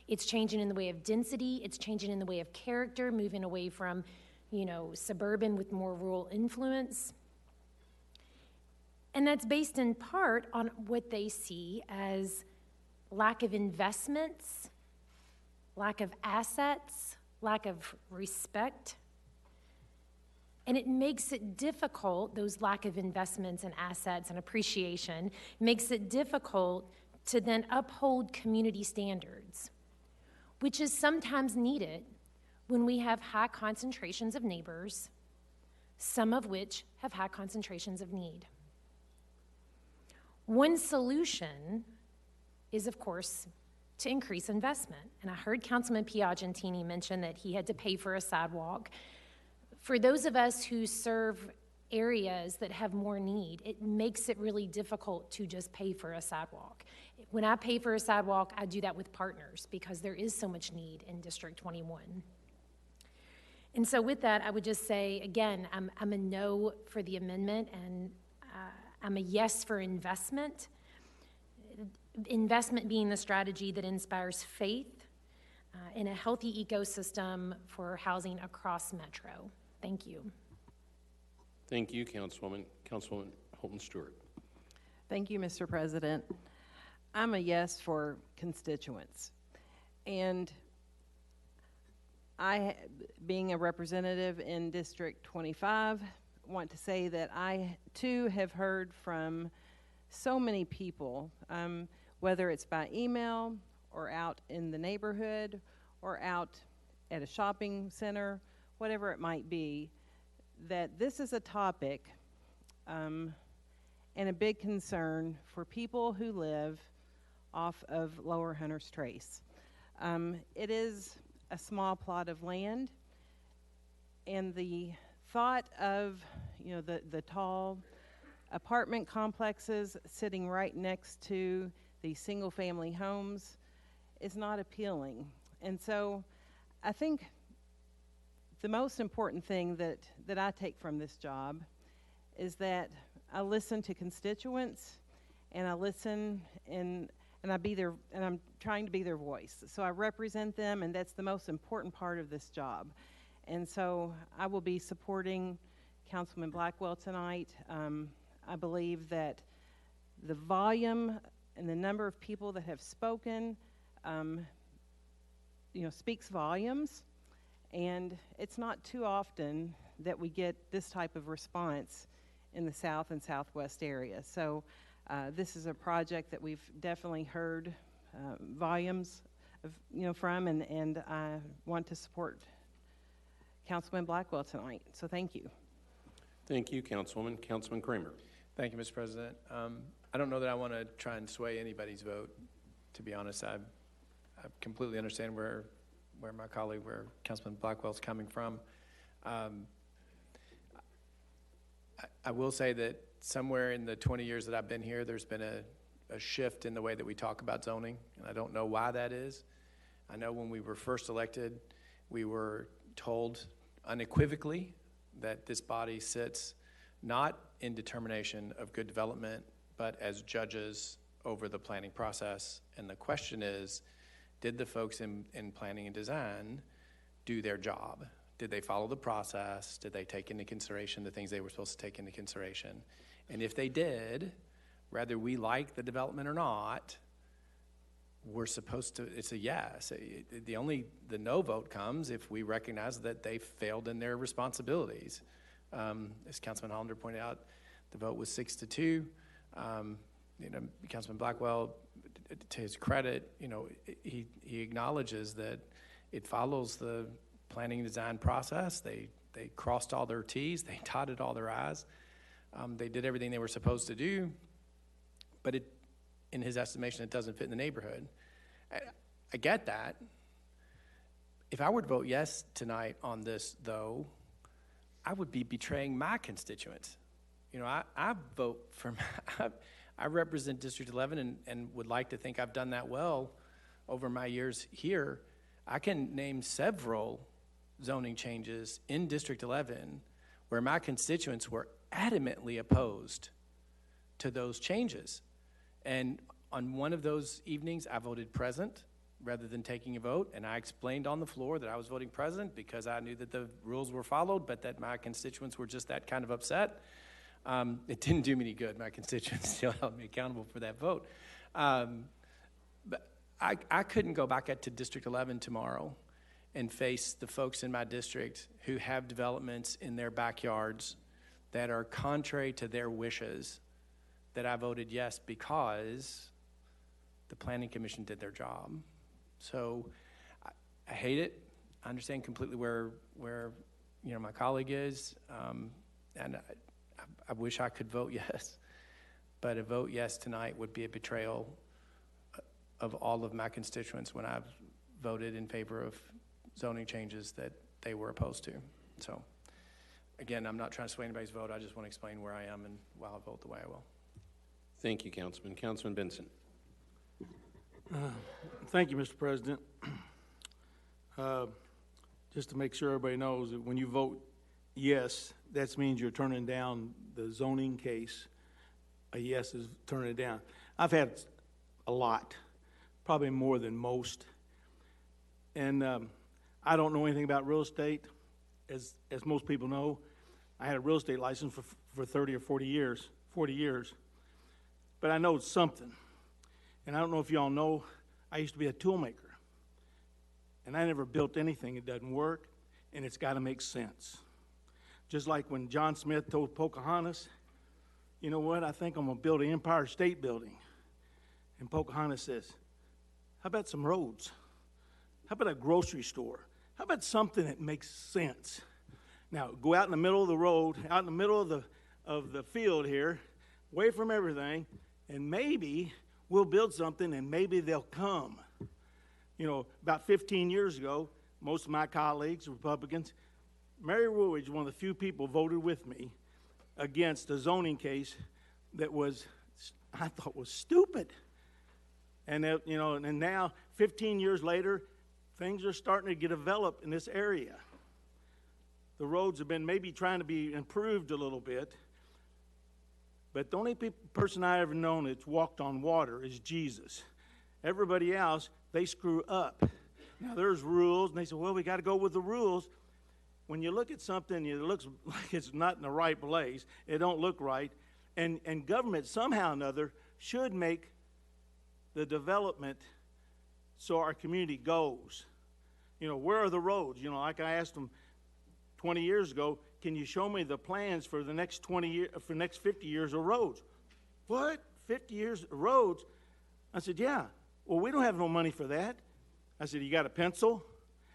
It's changing in the way of density, it's changing in the way of character, moving away from, suburban with more rural influence. And that's based in part on what they see as lack of investments, lack of assets, lack of respect. And it makes it difficult, those lack of investments and assets and appreciation, makes it difficult to then uphold community standards, which is sometimes needed when we have high concentrations of neighbors, some of which have high concentrations of need. One solution is, of course, to increase investment. And I heard Councilman Piagentini mention that he had to pay for a sidewalk. For those of us who serve areas that have more need, it makes it really difficult to just pay for a sidewalk. When I pay for a sidewalk, I do that with partners because there is so much need in District 21. And so with that, I would just say, again, I'm a no for the amendment, and I'm a yes for investment. Investment being the strategy that inspires faith in a healthy ecosystem for housing across Metro. Thank you. Thank you, Councilwoman. Councilwoman Holton Stewart. Thank you, Mr. President. I'm a yes for constituents. And I, being a representative in District 25, want to say that I, too, have heard from so many people, whether it's by email or out in the neighborhood or out at a shopping center, whatever it might be, that this is a topic and a big concern for people who live off of Lower Hunter's Trace. It is a small plot of land, and the thought of the tall apartment complexes sitting right next to these single-family homes is not appealing. And so I think the most important thing that I take from this job is that I listen to constituents, and I listen and I be their, and I'm trying to be their voice. So I represent them, and that's the most important part of this job. And so I will be supporting Councilman Blackwell tonight. I believe that the volume and the number of people that have spoken, speaks volumes. And it's not too often that we get this type of response in the South and Southwest area. So this is a project that we've definitely heard volumes of, from, and I want to support Councilman Blackwell tonight. So thank you. Thank you, Councilwoman. Councilman Kramer. Thank you, Mr. President. I don't know that I want to try and sway anybody's vote. To be honest, I completely understand where my colleague, where Councilman Blackwell's coming from. I will say that somewhere in the 20 years that I've been here, there's been a shift in the way that we talk about zoning, and I don't know why that is. I know when we were first elected, we were told unequivocally that this body sits not in determination of good development, but as judges over the planning process. And the question is, did the folks in planning and design do their job? Did they follow the process? Did they take into consideration the things they were supposed to take into consideration? And if they did, whether we like the development or not, we're supposed to, it's a yes. The no vote comes if we recognize that they failed in their responsibilities. As Councilman Hollander pointed out, the vote was 6-2. Councilman Blackwell, to his credit, he acknowledges that it follows the planning and design process. They crossed all their T's, they dotted all their I's. They did everything they were supposed to do, but in his estimation, it doesn't fit in the neighborhood. I get that. If I were to vote yes tonight on this, though, I would be betraying my constituents. I vote for, I represent District 11 and would like to think I've done that well over my years here. I can name several zoning changes in District 11 where my constituents were adamantly opposed to those changes. And on one of those evenings, I voted present rather than taking a vote, and I explained on the floor that I was voting present because I knew that the rules were followed, but that my constituents were just that kind of upset. It didn't do me any good. My constituents still held me accountable for that vote. But I couldn't go back to District 11 tomorrow and face the folks in my district who have developments in their backyards that are contrary to their wishes, that I voted yes because the Planning Commission did their job. So I hate it. I understand completely where my colleague is, and I wish I could vote yes, but a vote yes tonight would be a betrayal of all of my constituents when I've voted in favor of zoning changes that they were opposed to. So again, I'm not trying to sway anybody's vote. I just want to explain where I am and why I vote the way I will. Thank you, Councilman. Councilman Benson. Thank you, Mr. President. Just to make sure everybody knows that when you vote yes, that means you're turning down the zoning case. A yes is turning it down. I've had a lot, probably more than most. And I don't know anything about real estate. As most people know, I had a real estate license for 30 or 40 years. But I know something. And I don't know if y'all know, I used to be a tool maker. And I never built anything that doesn't work, and it's got to make sense. Just like when John Smith told Pocahontas, you know what, I think I'm going to build an Empire State Building. And Pocahontas says, how about some roads? How about a grocery store? How about something that makes sense? Now, go out in the middle of the road, out in the middle of the field here, away from everything, and maybe we'll build something and maybe they'll come. About 15 years ago, most of my colleagues, Republicans, Mary Woolridge, one of the few people, voted with me against a zoning case that I thought was stupid. And and now, 15 years later, things are starting to get developed in this area. The roads have been maybe trying to be improved a little bit, but the only person I ever known that's walked on water is Jesus. Everybody else, they screw up. Now, there's rules, and they say, well, we got to go with the rules. When you look at something, it looks like it's not in the right place. It don't look right. And government, somehow or another, should make the development so our community goes. Where are the roads? Like I asked them 20 years ago, can you show me the plans for the next 50 years of roads? What? 50 years of roads? I said, yeah. Well, we don't have no money for that. I said, you got a pencil?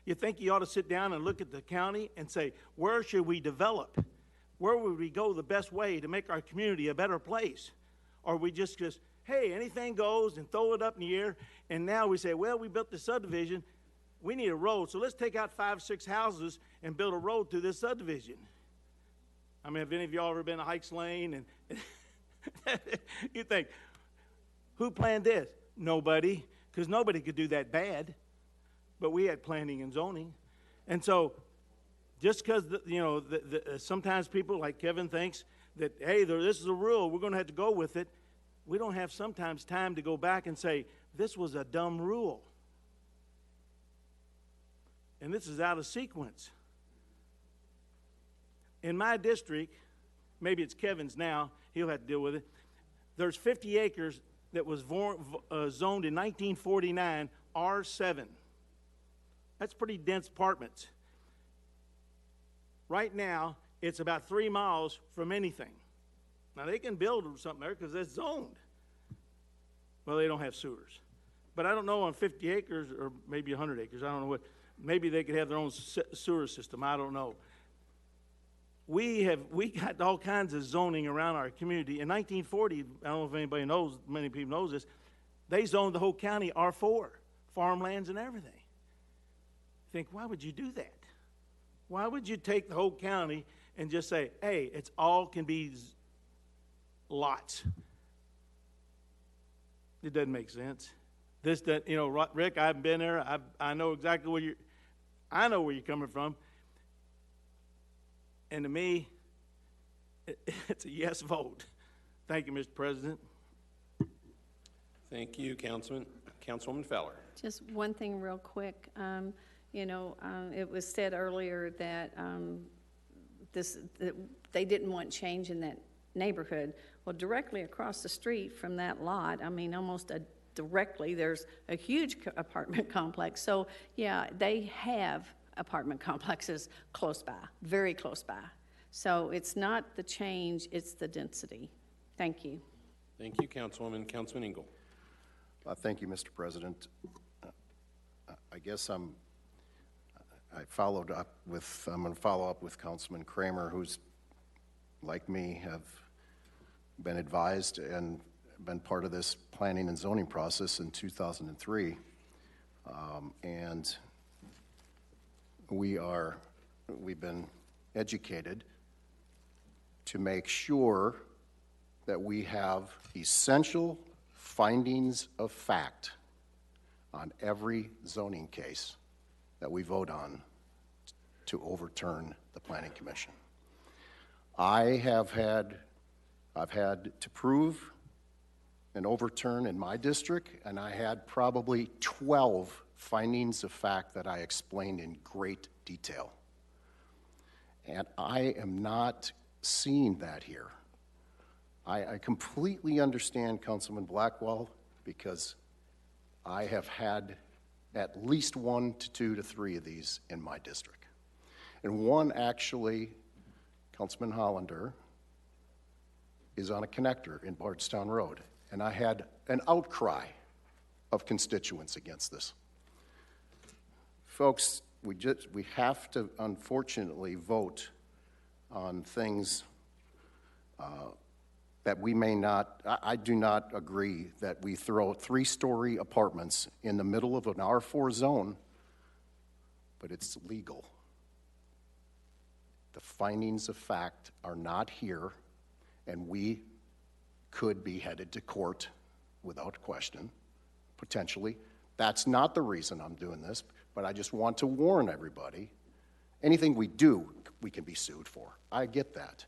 You think you ought to sit down and look at the county and say, where should we develop? where would we go the best way to make our community a better place? Or we just, hey, anything goes and throw it up in the air, and now we say, well, we built this subdivision, we need a road, so let's take out 5 or 6 houses and build a road through this subdivision. I mean, have any of y'all ever been to Hikes Lane? And you think, who planned this? Nobody, because nobody could do that bad. But we had planning and zoning. And so just because, sometimes people like Kevin thinks that, hey, this is a rule, we're going to have to go with it. We don't have sometimes time to go back and say, this was a dumb rule. And this is out of sequence. In my district, maybe it's Kevin's now, he'll have to deal with it. There's 50 acres that was zoned in 1949, R7. That's pretty dense apartments. Right now, it's about 3 miles from anything. Now, they can build something there because that's zoned. Well, they don't have sewers. But I don't know on 50 acres or maybe 100 acres, I don't know what, maybe they could have their own sewer system, I don't know. We got all kinds of zoning around our community. In 1940, I don't know if anybody knows, many people knows this, they zoned the whole county R4, farmlands and everything. Think, why would you do that? Why would you take the whole county and just say, hey, it's all can be lots? It doesn't make sense. This, that, Rick, I haven't been there. I know exactly where you're coming from. And to me, it's a yes vote. Thank you, Mr. President. Thank you, Councilwoman Fowler. Just one thing real quick. It was said earlier that that they didn't want change in that neighborhood. Well, directly across the street from that lot, I mean, almost directly, there's a huge apartment complex. So, yeah, they have apartment complexes close by, very close by. So it's not the change, it's the density. Thank you. Thank you, Councilwoman. Councilman Engel. Thank you, Mr. President. I guess I'm going to follow up with Councilman Kramer, who's, like me, have been advised and been part of this planning and zoning process in 2003. And we've been educated to make sure that we have essential findings of fact on every zoning case that we vote on to overturn the Planning Commission. I've had to prove an overturn in my district, and I had probably 12 findings of fact that I explained in great detail. And I am not seeing that here. I completely understand Councilman Blackwell, because I have had at least 1 to 2 to 3 of these in my district. And one, actually, Councilman Hollander, is on a connector in Bardstown Road. And I had an outcry of constituents against this. Folks, we have to, unfortunately, vote on things that we may not. I do not agree that we throw 3-story apartments in the middle of an R4 zone, but it's legal. The findings of fact are not here, and we could be headed to court without question, potentially. That's not the reason I'm doing this, but I just want to warn everybody, anything we do, we can be sued for. I get that.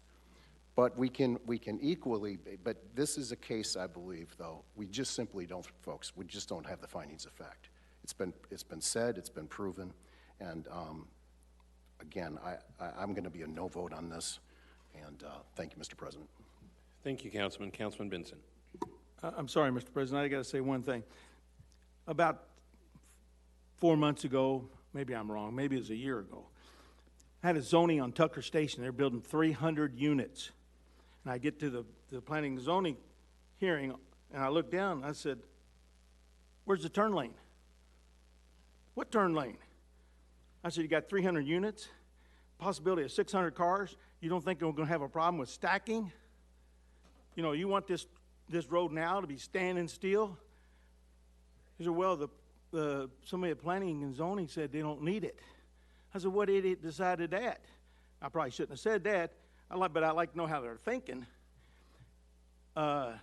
But we can equally, but this is a case, I believe, though, we just simply don't, folks, we just don't have the findings of fact. It's been said, it's been proven, and again, I'm going to be a no vote on this, and thank you, Mr. President. Thank you, Councilman. Councilman Benson. I'm sorry, Mr. President, I got to say one thing. About 4 months ago, maybe I'm wrong, maybe it was a year ago, I had a zoning on Tucker Station. They're building 300 units. And I get to the planning and zoning hearing, and I look down, and I said, where's the turn lane? What turn lane? I said, you got 300 units, possibility of 600 cars. You don't think we're gonna have a problem with stacking? You know, you want this road now to be standing still? He said, well, somebody at planning and zoning said they don't need it. I said, what idiot decided that? I probably shouldn't have said that. But I like to know how they're thinking. And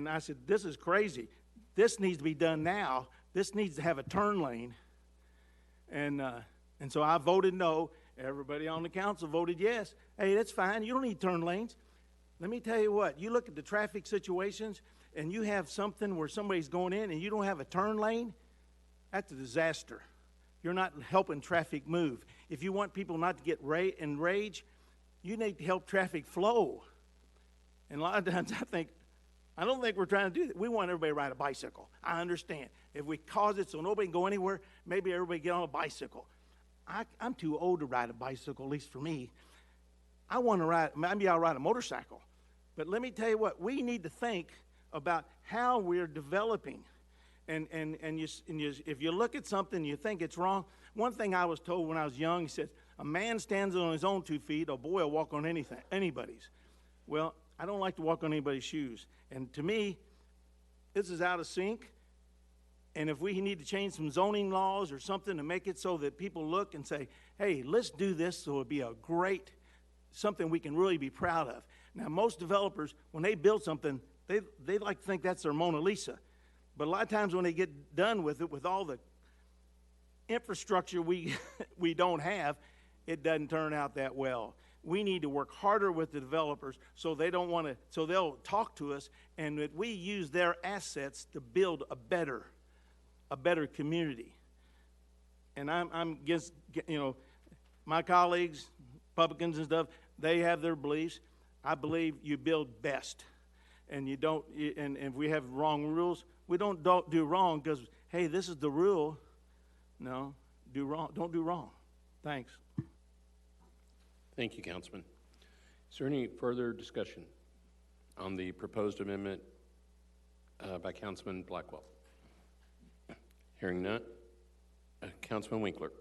I said, this is crazy. This needs to be done now. This needs to have a turn lane. And so I voted no. Everybody on the council voted yes. Hey, that's fine. You don't need turn lanes. Let me tell you what. You look at the traffic situations, and you have something where somebody's going in, and you don't have a turn lane, that's a disaster. You're not helping traffic move. If you want people not to get enraged, you need to help traffic flow. And a lot of times I don't think we're trying to do that. We want everybody to ride a bicycle. I understand. If we cause it so nobody can go anywhere, maybe everybody get on a bicycle. I'm too old to ride a bicycle, at least for me. I want to ride, maybe I'll ride a motorcycle. But let me tell you what, we need to think about how we're developing. And if you look at something, you think it's wrong. One thing I was told when I was young, he said, a man stands on his own 2 feet, a boy will walk on anybody's. Well, I don't like to walk on anybody's shoes. And to me, this is out of sync. And if we need to change some zoning laws or something to make it so that people look and say, hey, let's do this so it'll be a great, something we can really be proud of. Now, most developers, when they build something, they like to think that's their Mona Lisa. But a lot of times when they get done with it, with all the infrastructure we don't have, it doesn't turn out that well. We need to work harder with the developers so so they'll talk to us and that we use their assets to build a better community. And I'm against, my colleagues, Republicans and stuff, they have their beliefs. I believe you build best. And and if we have wrong rules, we don't do wrong because, hey, this is the rule. No, don't do wrong. Thanks. Thank you, Councilman. Is there any further discussion on the proposed amendment by Councilman Blackwell? Hearing none. Councilman Winkler.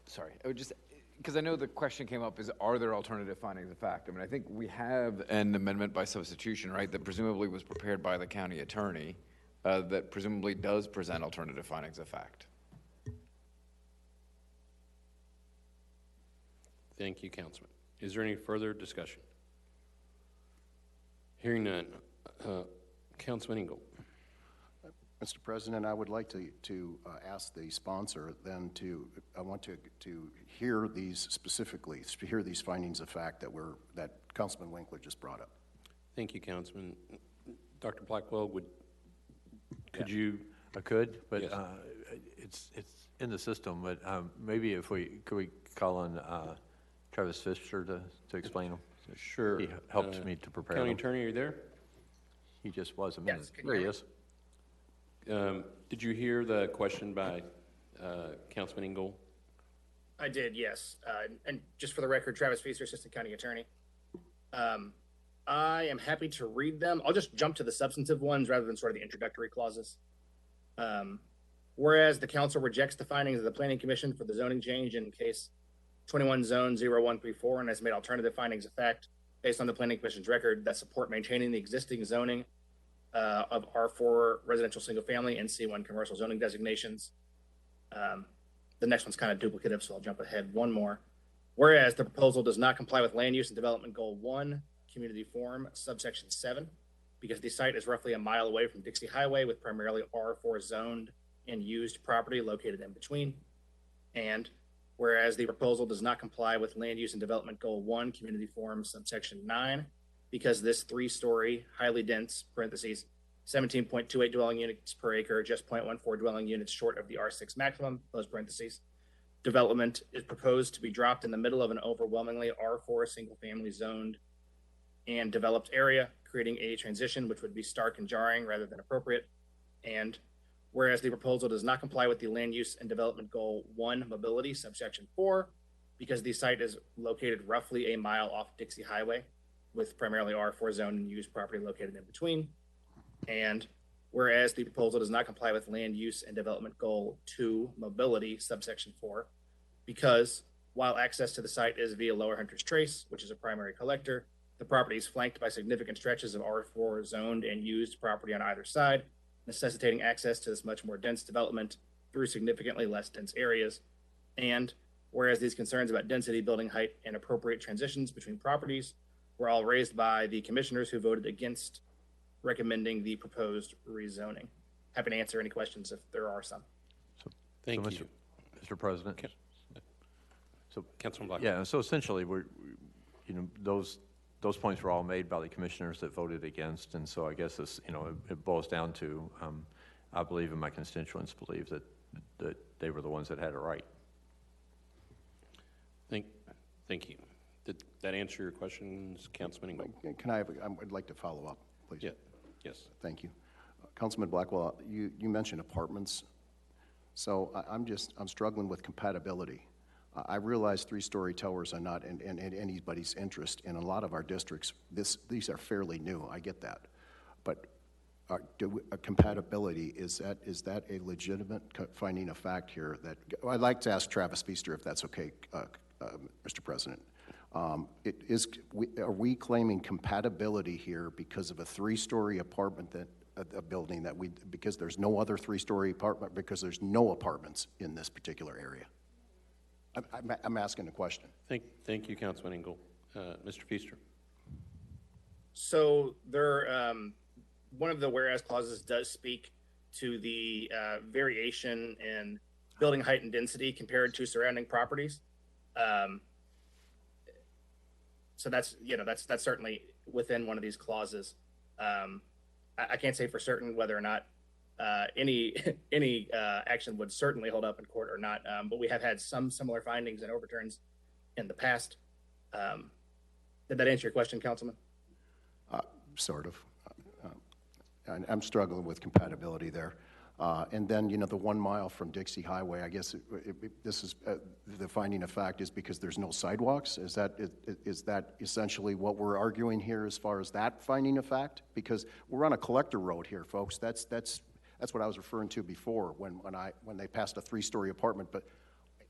Sorry, I would just, because I know the question came up is, are there alternative findings of fact? I mean, I think we have an amendment by substitution, right, that presumably was prepared by the county attorney that presumably does present alternative findings of fact. Thank you, Councilman. Is there any further discussion? Hearing none. Councilman Ingle. Mr. President, I would like to ask the sponsor then I want to hear these specifically, to hear these findings of fact that Councilman Winkler just brought up. Thank you, Councilman. Dr. Blackwell, could you? I could, but yes. it's in the system, but maybe could we call on Travis Fisher to explain them? Sure. He helped me to prepare County them. Attorney, are you there? He just was a minute. There he is. Did you hear the question by Councilman Ingle? I did, yes. And just for the record, Travis Feaster, Assistant County Attorney. I am happy to read them. I'll just jump to the substantive ones rather than sort of the introductory clauses. Whereas the council rejects the findings of the Planning Commission for the zoning change in case 21 zone 0134 and has made alternative findings of fact based on the Planning Commission's record that support maintaining the existing zoning of R4 residential single family and C1 commercial zoning designations. The next one's kind of duplicative, so I'll jump ahead one more. Whereas the proposal does not comply with Land Use and Development Goal 1, Community Forum, Subsection 7, because the site is roughly a mile away from Dixie Highway with primarily R4 zoned and used property located in between. And whereas the proposal does not comply with Land Use and Development Goal 1, Community Forum, Subsection 9, because this 3-story, highly dense, parentheses, 17.28 dwelling units per acre, just 0.14 dwelling units short of the R6 maximum, close parentheses, development is proposed to be dropped in the middle of an overwhelmingly R4 single-family zoned and developed area, creating a transition which would be stark and jarring rather than appropriate. And whereas the proposal does not comply with the Land Use and Development Goal 1, Mobility, Subsection 4, because the site is located roughly a mile off Dixie Highway, with primarily R4 zone and used property located in between. And whereas the proposal does not comply with Land Use and Development Goal 2, Mobility, Subsection 4, because While access to the site is via Lower Hunter's Trace, which is a primary collector, the property is flanked by significant stretches of R4 zoned and used property on either side, necessitating access to this much more dense development through significantly less dense areas. And whereas these concerns about density, building height, and appropriate transitions between properties were all raised by the commissioners who voted against recommending the proposed rezoning. Happy to answer any questions if there are some. Thank So, you. Mr. President. So, Councilman Black. yeah, so essentially, those points were all made by the commissioners that voted against, and so I guess this, it boils down to, I believe, and my constituents believe that they were the ones that had it right. Thank you. Did that answer your questions, Councilman Ingle? Can I'd like to follow up, please. Yeah. Yes. Thank you. Councilman Blackwell, you mentioned apartments. So I'm struggling with compatibility. I realize three-story towers are not in anybody's interest. In a lot of our districts, these are fairly new. I get that. But compatibility, is that a legitimate finding of fact here? I'd like to ask Travis Feaster if that's okay, Mr. President. Are we claiming compatibility here because of a three-story apartment a building because there's no other three-story apartment, because there's no apartments in this particular area? I'm asking a question. Thank you, Councilman Ingle. Mr. Feaster. So one of the whereas clauses does speak to the variation in building height and density compared to surrounding properties. So that's certainly within one of these clauses. I can't say for certain whether or not any action would certainly hold up in court or not, but we have had some similar findings and overturns in the past. Did that answer your question, Councilman? Sort of. I'm struggling with compatibility there. And then, the 1 mile from Dixie Highway, I guess this is the finding of fact is because there's no sidewalks. Is that essentially what we're arguing here as far as that finding of fact? Because we're on a collector road here, folks. That's what I was referring to before when they passed a three-story apartment, but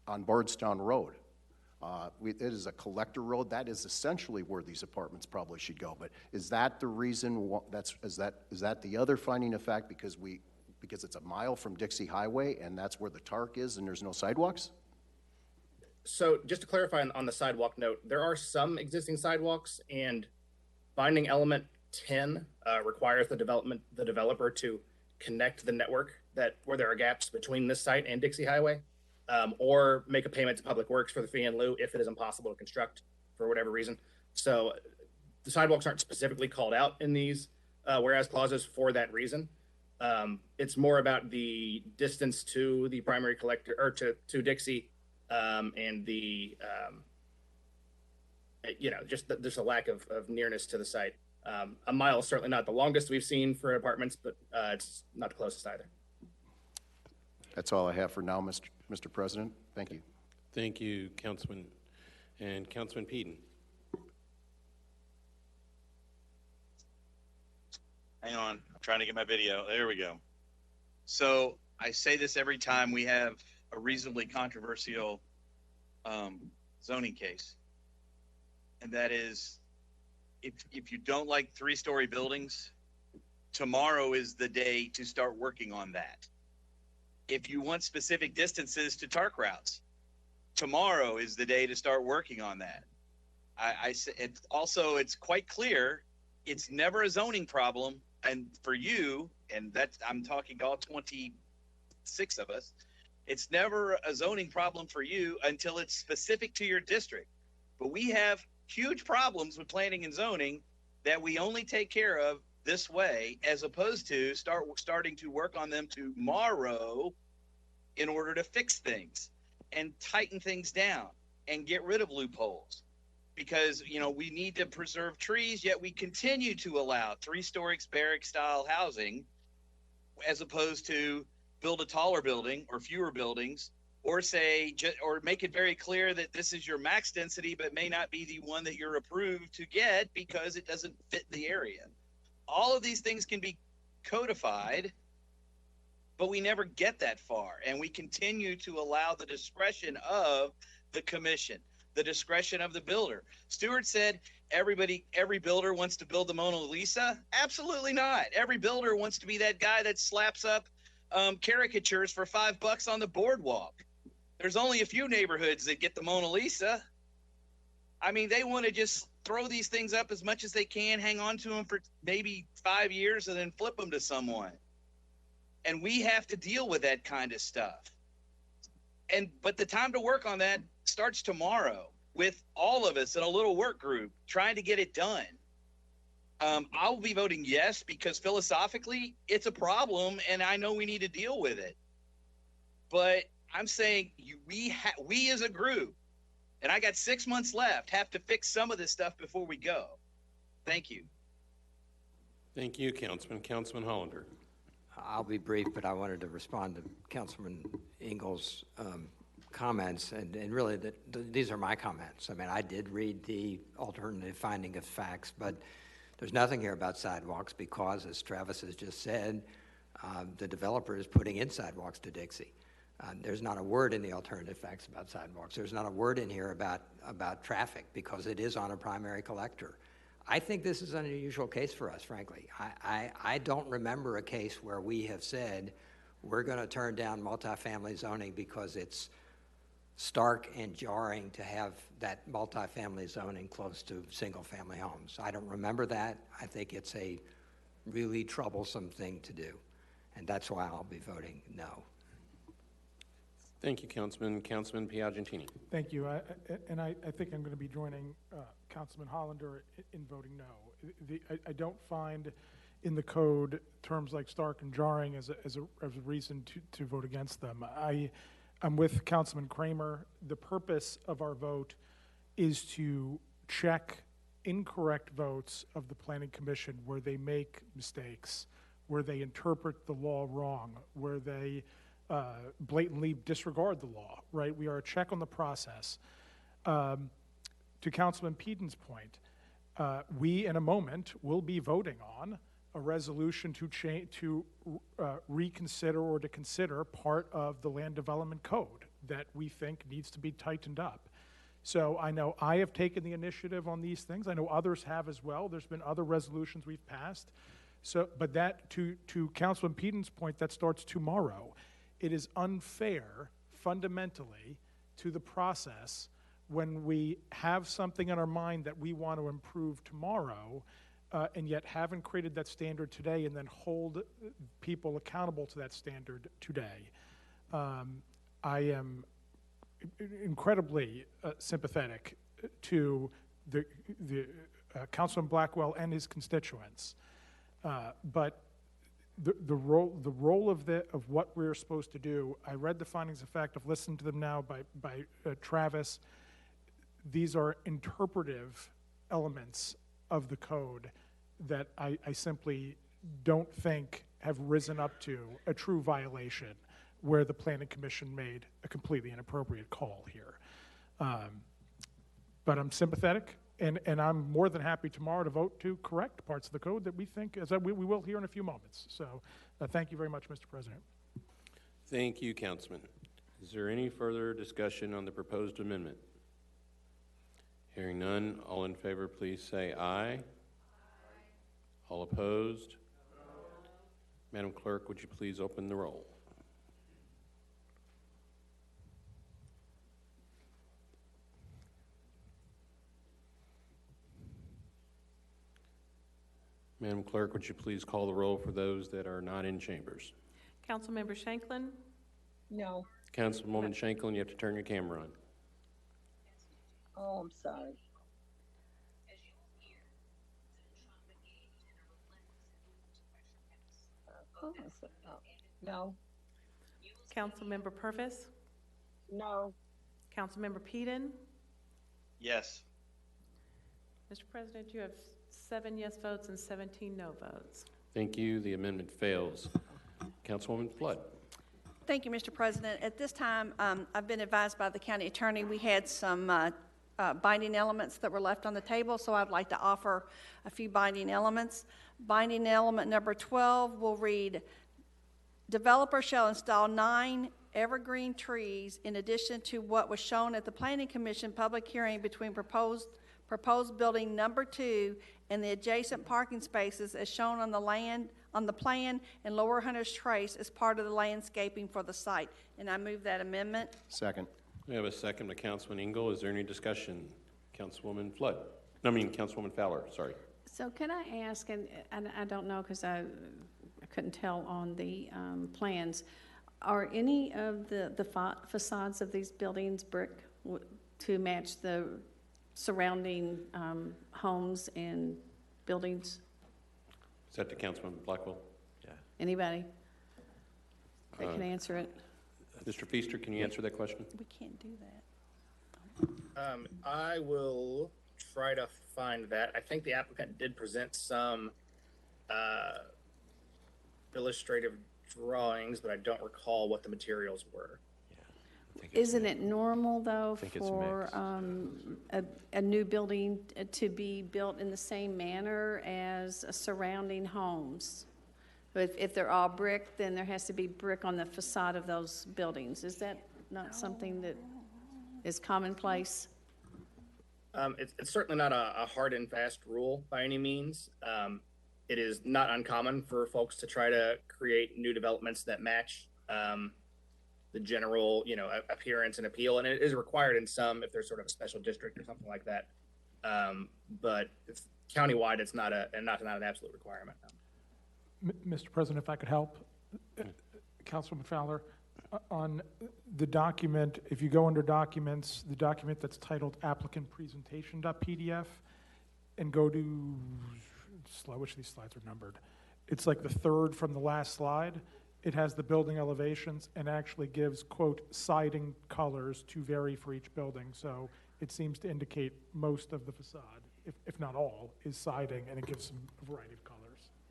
on Bardstown Road. It is a collector road. That is essentially where these apartments probably should go. But is that the reason? Is that the other finding of fact because it's a mile from Dixie Highway and that's where the TARC is and there's no sidewalks? So just to clarify on the sidewalk note, there are some existing sidewalks, and finding element 10 requires the developer to connect the network where there are gaps between this site and Dixie Highway, or make a payment to Public Works for the fee in lieu if it is impossible to construct for whatever reason. So the sidewalks aren't specifically called out in these whereas clauses for that reason. It's more about the distance to the primary collector or to Dixie, and the just there's a lack of nearness to the site. A mile is certainly not the longest we've seen for apartments, but it's not the closest either. That's all I have for now, Mr. President. Thank you. Thank you, Councilman. And Councilman Peden. Hang on, I'm trying to get my video. There we go. So I say this every time we have a reasonably controversial zoning case. And that is, if you don't like three-story buildings, tomorrow is the day to start working on that. If you want specific distances to TARC routes, tomorrow is the day to start working on that. It's quite clear, it's never a zoning problem. And for you, and I'm talking all 26 of us, it's never a zoning problem for you until it's specific to your district. But we have huge problems with planning and zoning that we only take care of this way, as opposed to starting to work on them tomorrow in order to fix things and tighten things down and get rid of loopholes. Because, we need to preserve trees, yet we continue to allow three-story barrack-style housing as opposed to build a taller building or fewer buildings, or or make it very clear that this is your max density but may not be the one that you're approved to get because it doesn't fit the area. All of these things can be codified, but we never get that far, and we continue to allow the discretion of the commission, the discretion of the builder. Stewart said every builder wants to build the Mona Lisa. Absolutely not. Every builder wants to be that guy that slaps up caricatures for $5 on the boardwalk. There's only a few neighborhoods that get the Mona Lisa. I mean, they want to just throw these things up as much as they can, hang on to them for maybe 5 years, and then flip them to someone. And we have to deal with that kind of stuff. But the time to work on that starts tomorrow with all of us in a little work group trying to get it done. I'll be voting yes because philosophically it's a problem and I know we need to deal with it. But I'm saying we as a group, and I got 6 months left, have to fix some of this stuff before we go. Thank you. Thank you, Councilman. Councilman Hollander. I'll be brief, but I wanted to respond to Councilman Ingles' comments, and really these are my comments. I mean, I did read the alternative finding of facts, but there's nothing here about sidewalks because, as Travis has just said, the developer is putting in sidewalks to Dixie. There's not a word in the alternative facts about sidewalks. There's not a word in here about traffic because it is on a primary collector. I think this is an unusual case for us, frankly. I don't remember a case where we have said we're going to turn down multifamily zoning because it's stark and jarring to have that multifamily zoning close to single-family homes. I don't remember that. I think it's a really troublesome thing to do, and that's why I'll be voting no. Thank you, Councilman. Councilman Piagentini. Thank you. I think I'm going to be joining Councilman Hollander in voting no. I don't find in the code terms like stark and jarring as a reason to vote against them. I'm with Councilman Kramer. The purpose of our vote is to check incorrect votes of the Planning Commission where they make mistakes, where they interpret the law wrong, where they blatantly disregard the law, right? We are a check on the process. To Councilman Pedon's point, we in a moment will be voting on a resolution to reconsider or to consider part of the land development code that we think needs to be tightened up. So I know I have taken the initiative on these things. I know others have as well. There's been other resolutions we've passed. So, but that, to Councilman Pedon's point, that starts tomorrow. It is unfair, fundamentally, to the process when we have something in our mind that we want to improve tomorrow, and yet haven't created that standard today and then hold people accountable to that standard today. I am incredibly sympathetic to the Councilman Blackwell and his constituents, but the role of what we're supposed to do, I read the findings of fact. I've listened to them now by Travis. These are interpretive elements of the code that I simply don't think have risen up to a true violation where the Planning Commission made a completely inappropriate call here. But I'm sympathetic. And I'm more than happy tomorrow to vote to correct parts of the code that we think, as we will hear in a few moments. So thank you very much, Mr. President. Thank you, Councilman. Is there any further discussion on the proposed amendment? Hearing none, all in favor, please say aye. Aye. All opposed? No. Madam Clerk, would you please open the roll? Madam Clerk, would you please call the roll for those that are not in chambers? Councilmember Shanklin? No. Councilwoman Shanklin, you have to turn your camera on. Oh, I'm sorry. No. Councilmember Purvis? No. Councilmember Pedon? Yes. Mr. President, you have 7 yes votes and 17 no votes. Thank you. The amendment fails. Councilwoman Flood. Thank you, Mr. President. At this time, I've been advised by the county attorney we had some binding elements that were left on the table, so I'd like to offer a few binding elements. Binding element number 12 will read, developer shall install 9 evergreen trees in addition to what was shown at the Planning Commission public hearing between proposed building number 2 and the adjacent parking spaces as shown on the plan and Lower Hunters Trace as part of the landscaping for the site. And I move that amendment. Second. We have a second by Councilman Engel. Is there any discussion? Councilwoman Fowler, sorry. So can I ask, and I don't know because I couldn't tell on the plans, are any of the facades of these buildings brick to match the surrounding homes and buildings? Is that to Councilman Blackwell? Yeah. Anybody that can answer it? Mr. Feaster, can you answer that question? We can't do that. I will try to find that. I think the applicant did present some illustrative drawings, but I don't recall what the materials were. Isn't it normal, though, think it's for a new building to be built in the same manner as surrounding homes? But if they're all brick, then there has to be brick on the facade of those buildings. Is that not something that is commonplace? It's certainly not a hard and fast rule by any means. It is not uncommon for folks to try to create new developments that match the general, appearance and appeal, and it is required in some if there's sort of a special district or something like that. But it's countywide, it's not an absolute requirement. Mr. President, if I could help, Councilwoman Fowler, on the document, if you go under documents, the document that's titled applicant presentation.pdf, and go to, I wish these slides were numbered. It's like the third from the last slide. It has the building elevations and actually gives, quote, siding colors to vary for each building. So it seems to indicate most of the facade, if not all, is siding, and it gives some variety of colors.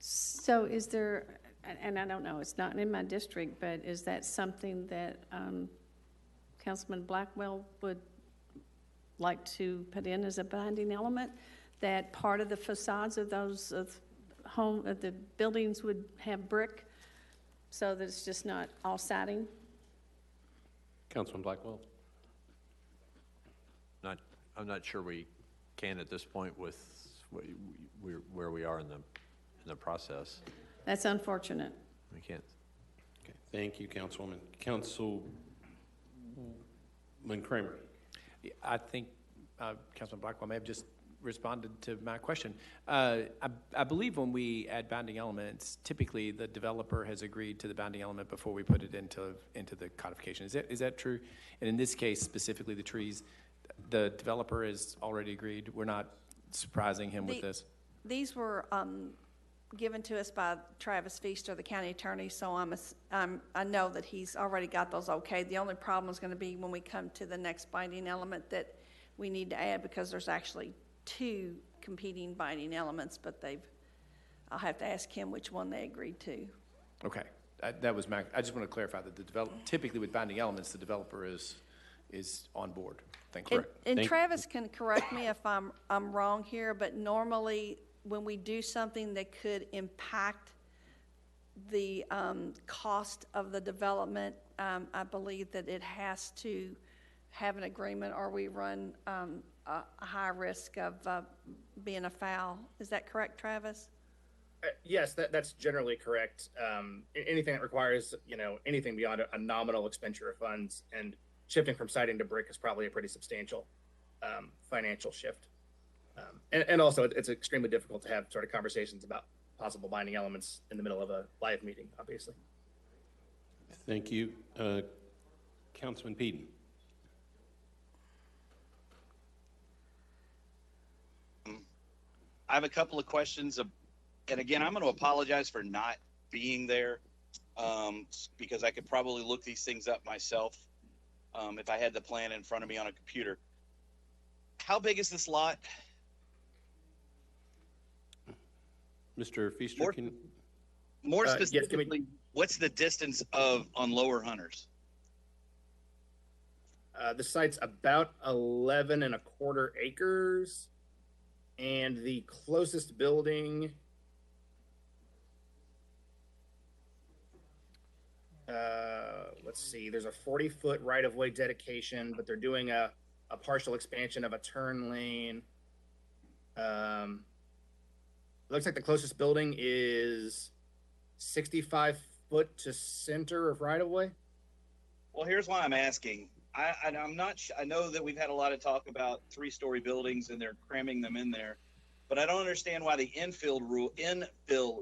So is there, and I don't know, it's not in my district, but is that something that Councilman Blackwell would like to put in as a binding element, that part of the facades of those the buildings would have brick, so that it's just not all siding? Councilman Blackwell? I'm not sure we can at this point with where we are in the process. That's unfortunate. We can't. Okay, thank you, Councilwoman. Councilman Kramer. I think Councilman Blackwell may have just responded to my question. I believe when we add bounding elements, typically the developer has agreed to the bounding element before we put it into the codification. Is that true? And in this case, specifically the trees, the developer has already agreed. We're not surprising him with this. These were given to us by Travis Feaster, the county attorney, so I know that he's already got those okay. The only problem is going to be when we come to the next binding element that we need to add, because there's actually 2 competing binding elements, but I'll have to ask him which one they agreed to. Okay, that was I just want to clarify that typically with binding elements, the developer is on board. Thank you. And Travis can correct me if I'm wrong here, but normally when we do something that could impact the cost of the development, I believe that it has to have an agreement, or we run a high risk of being a foul. Is that correct, Travis? Yes, that's generally correct. Anything that requires, anything beyond a nominal expenditure of funds, and shifting from siding to brick is probably a pretty substantial financial shift. And also, it's extremely difficult to have sort of conversations about possible binding elements in the middle of a live meeting, obviously. Thank you. Councilman Peden. I have a couple of questions, and again, I'm going to apologize for not being there, because I could probably look these things up myself if I had the plan in front of me on a computer. How big is this lot? Mr. Feaster, more specifically, what's the distance on Lower Hunters? The site's about 11.25 acres, and the closest building let's see, there's a 40-foot right-of-way dedication, but they're doing a partial expansion of a turn lane. Looks like the closest building is 65 foot to center of right-of-way. Well, here's why I'm asking. I'm not. I know that we've had a lot of talk about 3-story buildings and they're cramming them in there, but I don't understand why the infill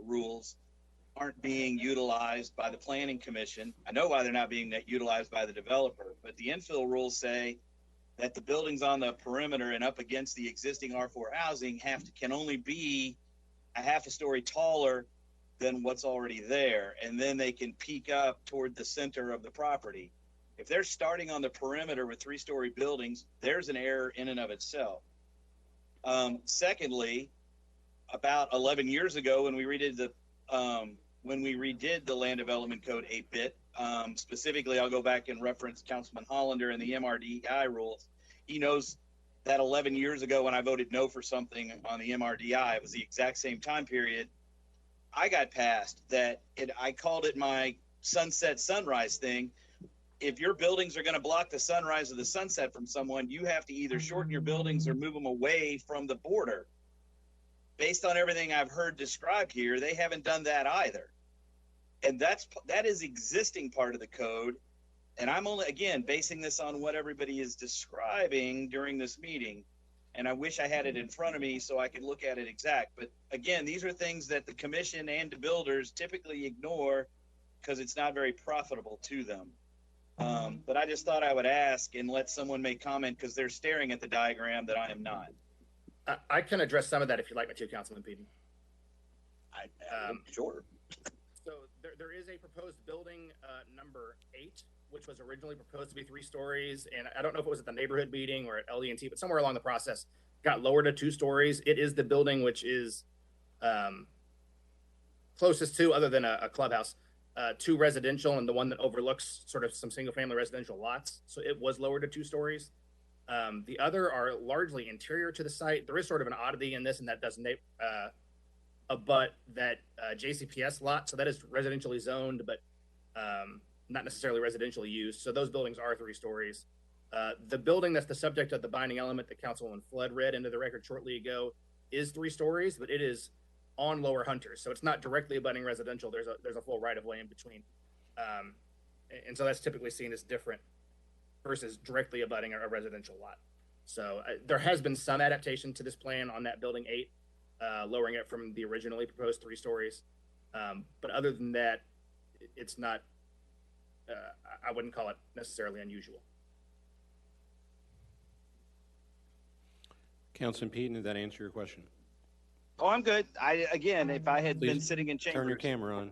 rules aren't being utilized by the Planning Commission. I know why they're not being utilized by the developer, but the infill rules say that the buildings on the perimeter and up against the existing R4 housing can only be a half a story taller than what's already there, and then they can peak up toward the center of the property. If they're starting on the perimeter with 3-story buildings, there's an error in and of itself. Secondly, about 11 years ago, when we redid the Land Development Code 8-bit, specifically, I'll go back and reference Councilman Hollander and the MRDI rules. He knows that 11 years ago when I voted no for something on the MRDI, it was the exact same time period. I got passed that I called it my sunset sunrise thing. If your buildings are going to block the sunrise or the sunset from someone, you have to either shorten your buildings or move them away from the border. Based on everything I've heard described here, they haven't done that either. And that is existing part of the code. And I'm only, again, basing this on what everybody is describing during this meeting. And I wish I had it in front of me so I could look at it exact. But again, these are things that the commission and the builders typically ignore because it's not very profitable to them. But I just thought I would ask and let someone make comment because they're staring at the diagram that I am not. I can address some of that if you'd like me to, Councilman Peden. Sure. So there is a proposed building, number 8, which was originally proposed to be 3 stories. And I don't know if it was at the neighborhood meeting or at LD&T, but somewhere along the process got lowered to 2 stories. It is the building which is closest to, other than a clubhouse, to residential, and the one that overlooks sort of some single-family residential lots. So it was lowered to 2 stories. The other are largely interior to the site. There is sort of an oddity in this, and that doesn't abut that JCPS lot. So that is residentially zoned, but not necessarily residentially used. So those buildings are 3 stories. The building that's the subject of the binding element that Councilwoman Flood read into the record shortly ago is 3 stories, but it is on Lower Hunters. So it's not directly abutting residential. There's a full right of way in between. And so that's typically seen as different versus directly abutting a residential lot. So there has been some adaptation to this plan on that building 8, lowering it from the originally proposed 3 stories. But other than that, it's not, I wouldn't call it necessarily unusual. Councilman Peden, did that answer your question? Oh, I'm good. Again, if I had been sitting in chambers. Turn your camera on.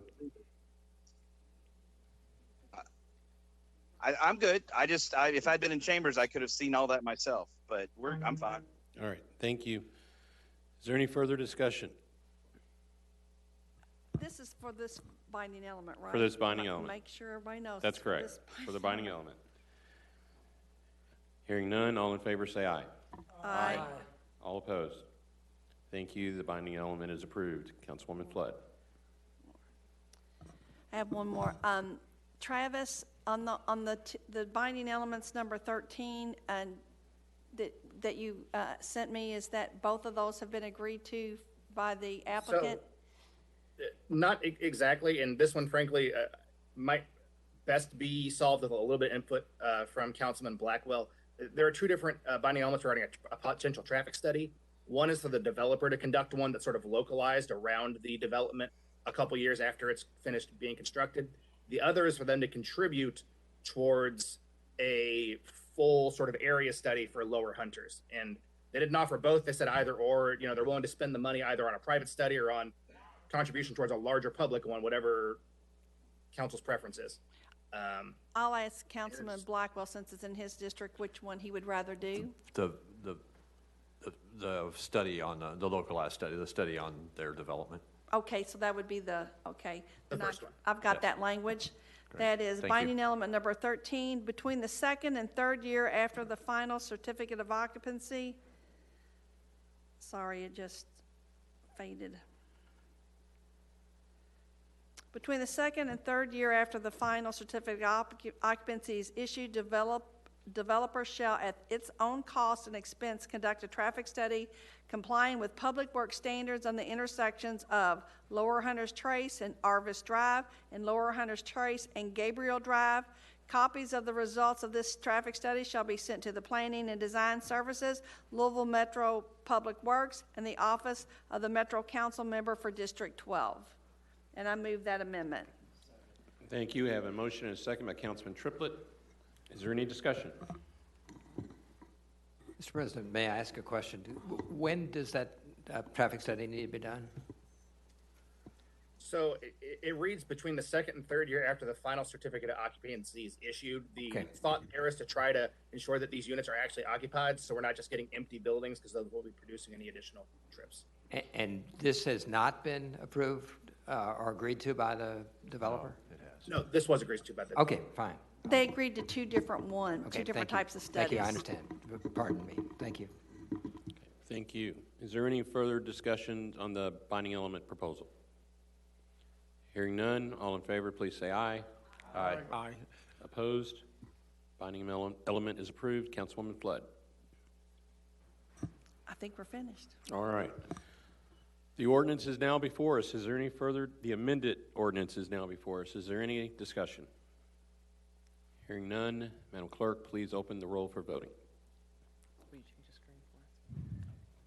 I'm good. If I'd been in chambers, I could have seen all that myself, but I'm fine. All right, thank you. Is there any further discussion? This is for this binding element, right? For this binding element. Make sure everybody knows. That's it's for correct, this for the binding element. Hearing none, all in favor say aye. Aye. All opposed? Thank you. The binding element is approved. Councilwoman Flood. I have one more. Travis, on the binding elements number 13 and that you sent me, is that both of those have been agreed to by the applicant? So, not exactly, and this one, frankly, might best be solved with a little bit of input from Councilman Blackwell. There are 2 different binding elements regarding a potential traffic study. One is for the developer to conduct one that's sort of localized around the development a couple years after it's finished being constructed. The other is for them to contribute towards a full sort of area study for Lower Hunters. And they didn't offer both. They said either or, they're willing to spend the money either on a private study or on contribution towards a larger public one, whatever council's preference is. I'll ask Councilman Blackwell, since it's in his district, which one he would rather do. The study on the localized study, the study on their development. Okay, so that would be the first one. I've got that language. Great. That is Thank binding element number 13, between the 2nd and 3rd year after the final certificate of occupancy. Sorry, it just faded. Between the second and third year after the final certificate of occupancy is issued, developer shall at its own cost and expense conduct a traffic study complying with public works standards on the intersections of Lower Hunters Trace and Arvis Drive and Lower Hunters Trace and Gabriel Drive. Copies of the results of this traffic study shall be sent to the Planning and Design Services, Louisville Metro Public Works, and the Office of the Metro Council Member for District 12. And I move that amendment. Thank you. I have a motion and a second by Councilman Triplett. Is there any discussion? Mr. President, may I ask a question? When does that traffic study need to be done? So it reads between the second and third year after the final certificate of occupancy is issued. The thought there is to try to ensure that these units are actually occupied, so we're not just getting empty buildings, because those will be producing any additional trips. And this has not been approved or agreed to by the developer? It has. No, this was agreed to by the. Okay, fine. They agreed to two different Okay, two different thank you. types of studies. Thank you, I understand. Pardon me. Thank you. Thank you. Is there any further discussion on the binding element proposal? Hearing none, all in favor, please say aye. Aye. Aye. Opposed? Binding element is approved. Councilwoman Flood. I think we're finished. All right. The ordinance is now before us. Is there any further? The amended ordinance is now before us. Is there any discussion? Hearing none, Madam Clerk, please open the roll for voting. Will you change the screen for us?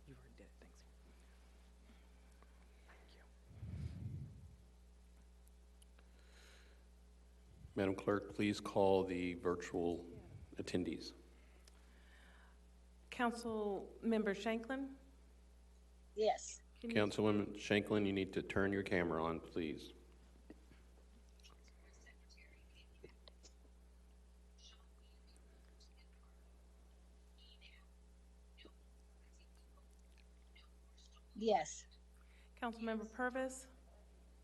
You already did it. Thanks. Madam Clerk, please call the virtual attendees. Councilmember Shanklin? Yes. Councilwoman Shanklin, you need to turn your camera on, please. Yes. Councilmember Purvis?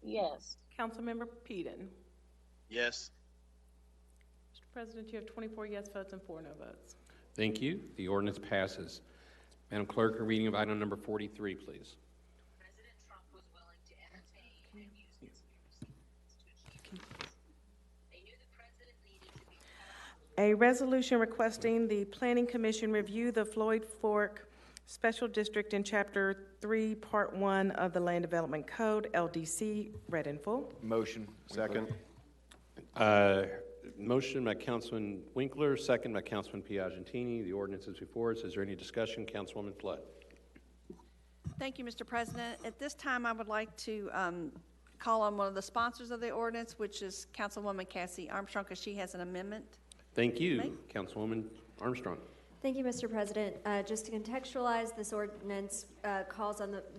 Yes. Councilmember Peden? Yes. Mr. President, you have 24 yes votes and 4 no votes. Thank you. The ordinance passes. Madam Clerk, a reading of item number 43, please. President Trump was willing to entertain and use these years to achieve this. They knew the president needed to be A resolution requesting the Planning Commission review the Floyd Fork Special District in Chapter 3, Part 1 of the Land Development Code, LDC, read in full. Motion. Second. Motion by Councilman Winkler, second by Councilman Piagentini. The ordinance is before us. Is there any discussion? Councilwoman Flood. Thank you, Mr. President. At this time, I would like to call on one of the sponsors of the ordinance, which is Councilwoman Cassie Armstrong, because she has an amendment. Thank you. Councilwoman Armstrong. Thank you, Mr. President. Just to contextualize, this ordinance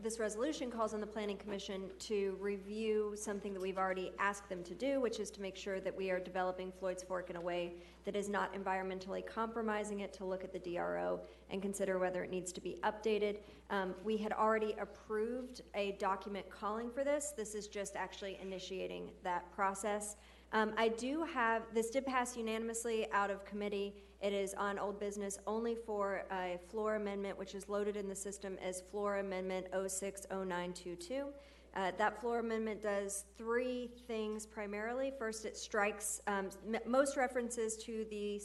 this resolution calls on the Planning Commission to review something that we've already asked them to do, which is to make sure that we are developing Floyd's Fork in a way that is not environmentally compromising it, to look at the DRO and consider whether it needs to be updated. We had already approved a document calling for this. This is just actually initiating that process. This did pass unanimously out of committee. It is on old business only for a floor amendment, which is loaded in the system as Floor Amendment 060922. That floor amendment does 3 things primarily. First, it strikes most references to the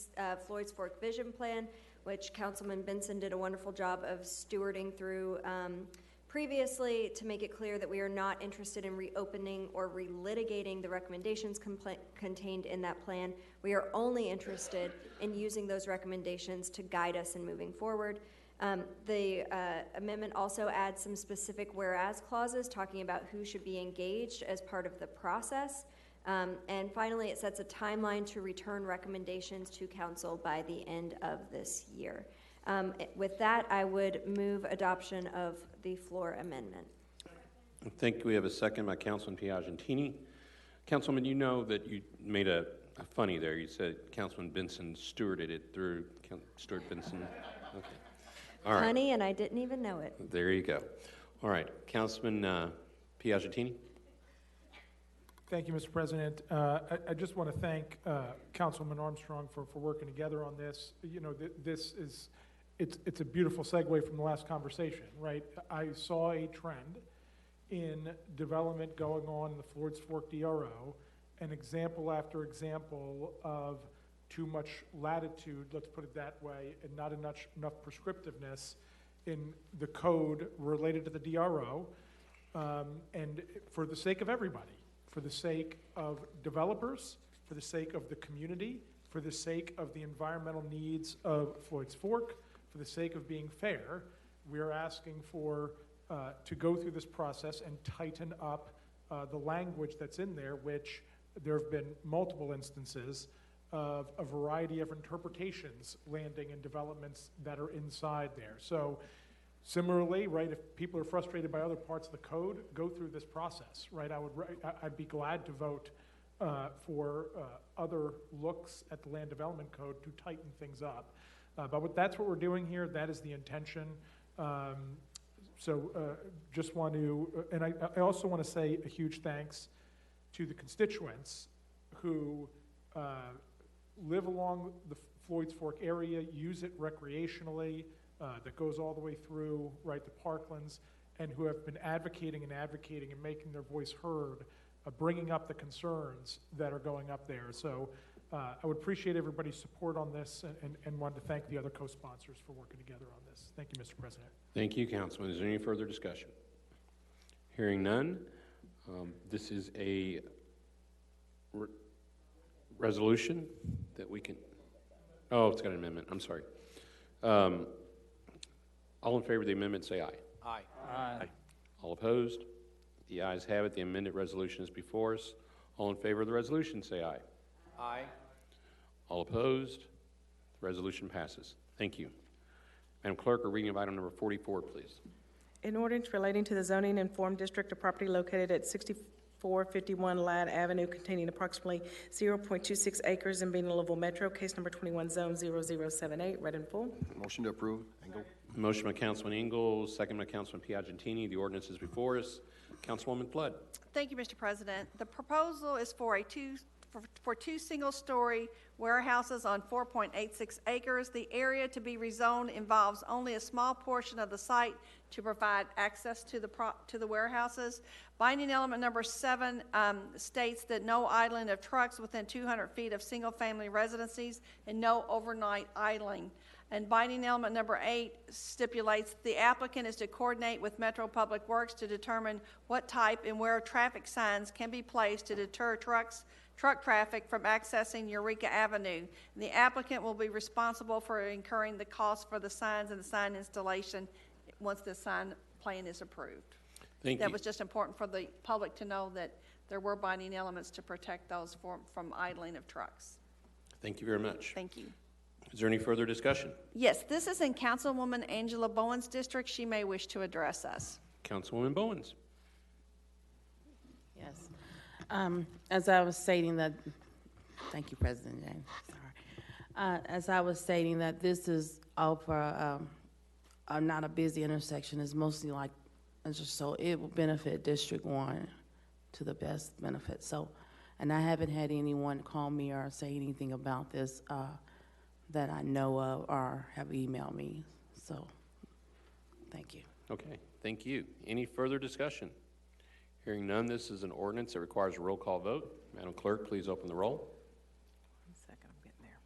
Floyd's Fork Vision Plan, which Councilman Benson did a wonderful job of stewarding through previously, to make it clear that we are not interested in reopening or relitigating the recommendations contained in that plan. We are only interested in using those recommendations to guide us in moving forward. The amendment also adds some specific whereas clauses talking about who should be engaged as part of the process. And finally, it sets a timeline to return recommendations to council by the end of this year. With that, I would move adoption of the floor amendment. I think we have a second by Councilman Piagentini. Councilman, you know that you made a funny there. You said Councilman Benson stewarded it through. Stuart Benson. Okay. All right. Funny, and I didn't even know it. There you go. All right. Councilman Piagentini. Thank you, Mr. President. I just want to thank Councilman Armstrong for working together on this. You know, it's a beautiful segue from the last conversation, right? I saw a trend in development going on in the Floyd's Fork DRO, and example after example of too much latitude, let's put it that way, and not enough prescriptiveness in the code related to the DRO, and for the sake of everybody, for the sake of developers, for the sake of the community, for the sake of the environmental needs of Floyd's Fork, for the sake of being fair, we are asking for to go through this process and tighten up the language that's in there, which there have been multiple instances of a variety of interpretations landing in developments that are inside there. So similarly, right, if people are frustrated by other parts of the code, go through this process, right? I'd be glad to vote for other looks at the land development code to tighten things up. But that's what we're doing here. That is the intention. Just want to, and I also want to say a huge thanks to the constituents who live along the Floyd's Fork area, use it recreationally, that goes all the way through, right, the Parklands, and who have been advocating and making their voice heard, bringing up the concerns that are going up there. So I would appreciate everybody's support on this and wanted to thank the other co-sponsors for working together on this. Thank you, Mr. President. Thank you, Councilman. Is there any further discussion? Hearing none, this is a resolution that we can, oh, it's got an amendment, I'm sorry. All in favor of the amendment, say aye. Aye. Aye. All opposed? The ayes have it. The amended resolution is before us. All in favor of the resolution, say aye. Aye. All opposed? The resolution passes. Thank you. Madam Clerk, a reading of item number 44, please. An ordinance relating to the zoning informed district of property located at 6451 Ladd Avenue containing approximately 0.26 acres and being in Louisville Metro, case number 21 zone 0078, read in full. Motion to approve. Engel. Motion by Councilman Ingalls, second by Councilman Piagentini. The ordinance is before us. Councilwoman Flood. Thank you, Mr. President. The proposal is for two single-story warehouses on 4.86 acres. The area to be rezoned involves only a small portion of the site to provide access to the warehouses. Binding element number 7 states that no idling of trucks within 200 feet of single-family residences and no overnight idling. And binding element number 8 stipulates the applicant is to coordinate with Metro Public Works to determine what type and where traffic signs can be placed to deter truck traffic from accessing Eureka Avenue. And the applicant will be responsible for incurring the cost for the signs and the sign installation once the sign plan is approved. Thank you. That was just important for the public to know that there were binding elements to protect those from idling of trucks. Thank you very much. Thank you. Is there any further discussion? Yes, this is in Councilwoman Angela Bowen's district. She may wish to address us. Councilwoman Bowens. Yes. As I was stating that, thank you, President James. Sorry. As I was stating that this is all for not a busy intersection. It's mostly like, so it will benefit District 1 to the best benefit. So, and I haven't had anyone call me or say anything about this that I know of or have emailed me. So, thank you. Okay, thank you. Any further discussion? Hearing none, this is an ordinance that requires a roll call vote. Madam Clerk, please open the roll. 1 second, I'm getting there.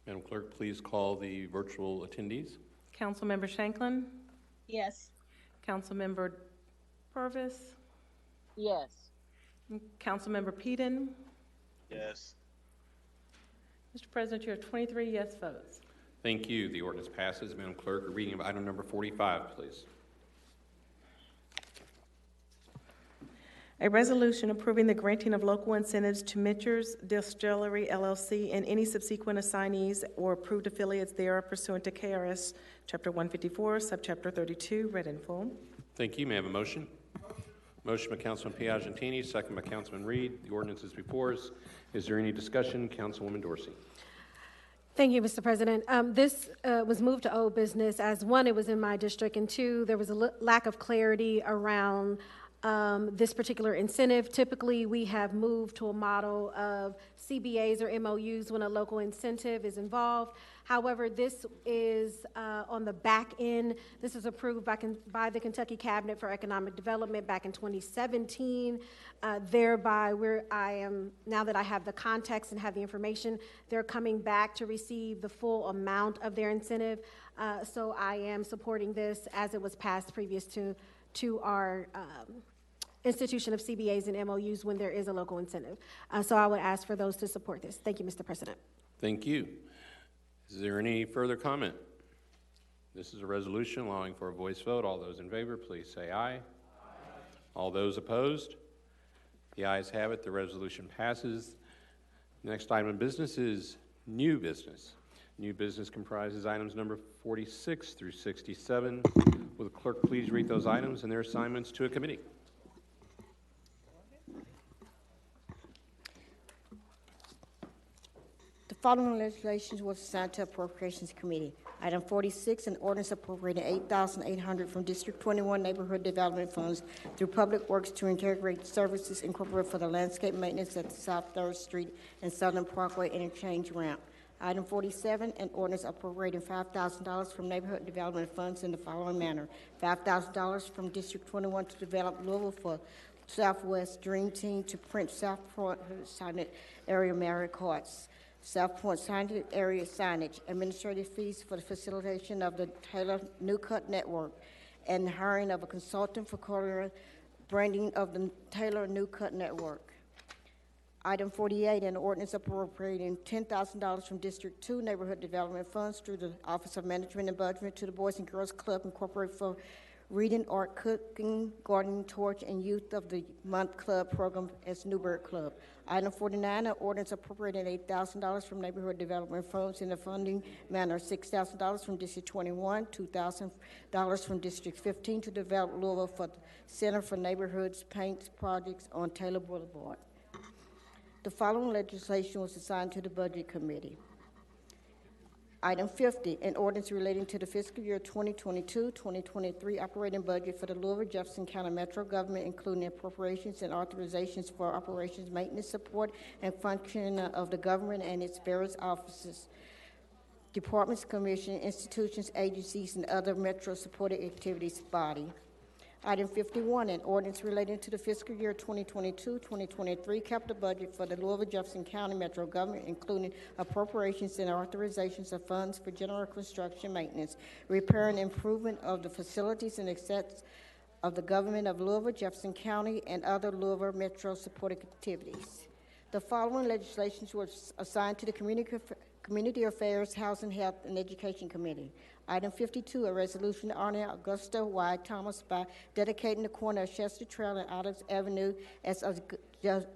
Madam Clerk, please call the virtual attendees. Councilmember Shanklin? Yes. Councilmember Purvis? Yes. Councilmember Peden? Yes. Mr. President, you have 23 yes votes. Thank you. The ordinance passes. Madam Clerk, a reading of item number 45, please. A resolution approving the granting of local incentives to Mitchell's Distillery LLC and any subsequent assignees or approved affiliates thereof pursuant to KRS Chapter 154, Subchapter 32, read in full. Thank you. May I have a motion? Motion by Councilman Piagentini, second by Councilman Reed. The ordinance is before us. Is there any discussion? Councilwoman Dorsey. Thank you, Mr. President. This was moved to old business as, one, it was in my district, and two, there was a lack of clarity around this particular incentive. Typically, we have moved to a model of CBAs or MOUs when a local incentive is involved. However, this is on the back end. This is approved by the Kentucky Cabinet for Economic Development back in 2017. Thereby, now that I have the context and have the information, they're coming back to receive the full amount of their incentive. So I am supporting this as it was passed previous to our institution of CBAs and MOUs when there is a local incentive. So I would ask for those to support this. Thank you, Mr. President. Thank you. Is there any further comment? This is a resolution allowing for a voice vote. All those in favor, please say aye. Aye. All those opposed? The ayes have it. The resolution passes. Next item of business is new business. New business comprises items number 46 through 67. Will the clerk please read those items and their assignments to a committee? The following legislation was assigned to Appropriations Committee. Item 46, an ordinance appropriating $8,800 from District 21 Neighborhood Development Funds through Public Works to integrate services incorporated for the landscape maintenance at the South 3rd Street and Southern Parkway Interchange Ramp. Item 47, an ordinance appropriating $5,000 from Neighborhood Development Funds in the following manner. $5,000 from District 21 to develop Louisville for Southwest Dream Team to print South Point signage area Marriott Courts. South Point signage area signage, administrative fees for the facilitation of the Taylor New Cut Network, and the hiring of a consultant for color branding of the Taylor New Cut Network. Item 48, an ordinance appropriating $10,000 from District 2 Neighborhood Development Funds through the Office of Management and Budget to the Boys and Girls Club Incorporated for Reading, Art, Cooking, Gardening, Torch, and Youth of the Month Club program as Newburgh Club. Item 49, an ordinance appropriating $8,000 from Neighborhood Development Funds in the funding manner, $6,000 from District 21, $2,000 from District 15 to develop Louisville for the Center for Neighborhoods Paints Projects on Taylor Boulevard. The following legislation was assigned to the Budget Committee. Item 50, an ordinance relating to the fiscal year 2022-2023 operating budget for the Louisville-Jefferson County Metro Government, including appropriations and authorizations for operations, maintenance, support, and function of the government and its various offices, departments, commissions, institutions, agencies, and other Metro-supported activities body. Item 51, an ordinance relating to the fiscal year 2022-2023 capital budget for the Louisville-Jefferson County Metro Government, including appropriations and authorizations of funds for general construction, maintenance, repair, and improvement of the facilities and assets of the government of Louisville-Jefferson County and other Louisville Metro supported activities. The following legislation was assigned to the Community Affairs, Housing, Health, and Education Committee. Item 52, a resolution honoring Augusta Y. Thomas by dedicating the corner of Chester Trail and Adams Avenue as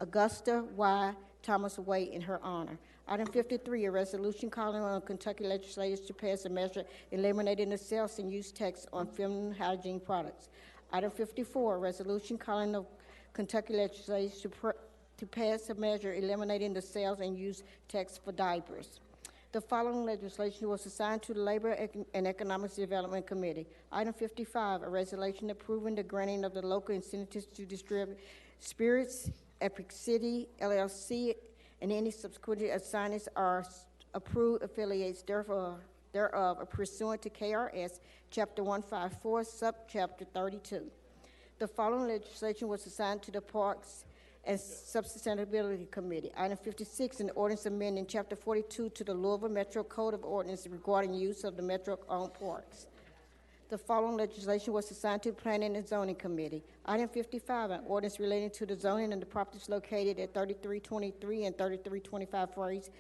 Augusta Y. Thomas Way in her honor. Item 53, a resolution calling on Kentucky legislators to pass a measure eliminating the sales and use tax on feminine hygiene products. Item 54, a resolution calling on Kentucky legislators to pass a measure eliminating the sales and use tax for diapers. The following legislation was assigned to the Labor and Economic Development Committee. Item 55, a resolution approving the granting of the local incentives to distribute spirits, Epic City, LLC, and any subsequent assignments are approved affiliates thereof pursuant to KRS Chapter 154, Subchapter 32. The following legislation was assigned to the Parks and Sustainability Committee. Item 56, an ordinance amending Chapter 42 to the Louisville Metro Code of Ordinance regarding use of the Metro-owned parks. The following legislation was assigned to the Planning and Zoning Committee. Item 55, an ordinance relating to the zoning and the properties located at 3323 and 3325 Fraser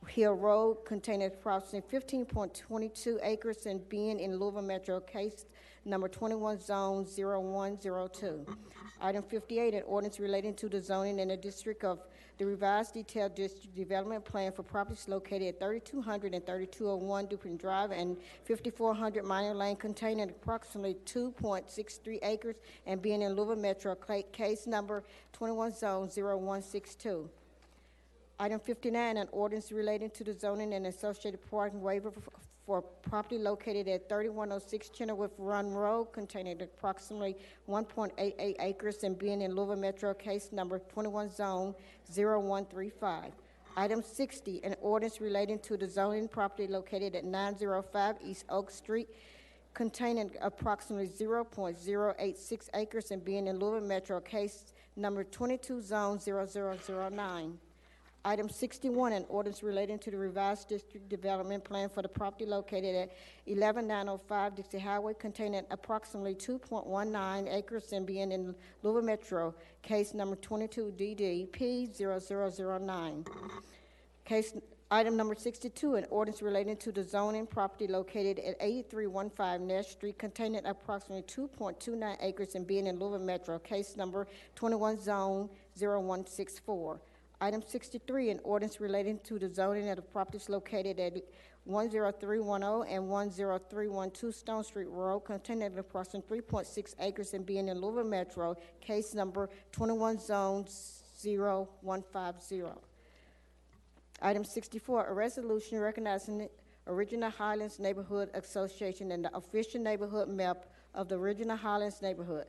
Hill Road, containing approximately 15.22 acres and being in Louisville Metro, case number 21, zone 0102. Item 58, an ordinance relating to the zoning in the district of the revised detailed district development plan for properties located at 3200 and 3201 Dupin Drive and 5400 Minor Lane, containing approximately 2.63 acres and being in Louisville Metro, case number 21, zone 0162. Item 59, an ordinance relating to the zoning and associated parking waiver for property located at 3106 Chenoweth Run Road containing approximately 1.88 acres and being in Louisville Metro case number 21 zone 0135. Item 60, an ordinance relating to the zoning property located at 905 East Oak Street containing approximately 0.086 acres and being in Louisville Metro case number 22 zone 0009. Item 61, an ordinance relating to the revised district development plan for the property located at 11905 Dixie Highway containing approximately 2.19 acres and being in Louisville Metro, case number 22 DDP 0009. Item number 62, an ordinance relating to the zoning property located at 8315 Nash Street containing approximately 2.29 acres and being in Louisville Metro, case number 21 zone 0164. Item 63, an ordinance relating to the zoning of the properties located at 10310 and 10312 Stone Street Road containing approximately 3.6 acres and being in Louisville Metro, case number 21 zone 0150. Item 64, a resolution recognizing the Original Highlands Neighborhood Association and the official neighborhood map of the Original Highlands neighborhood.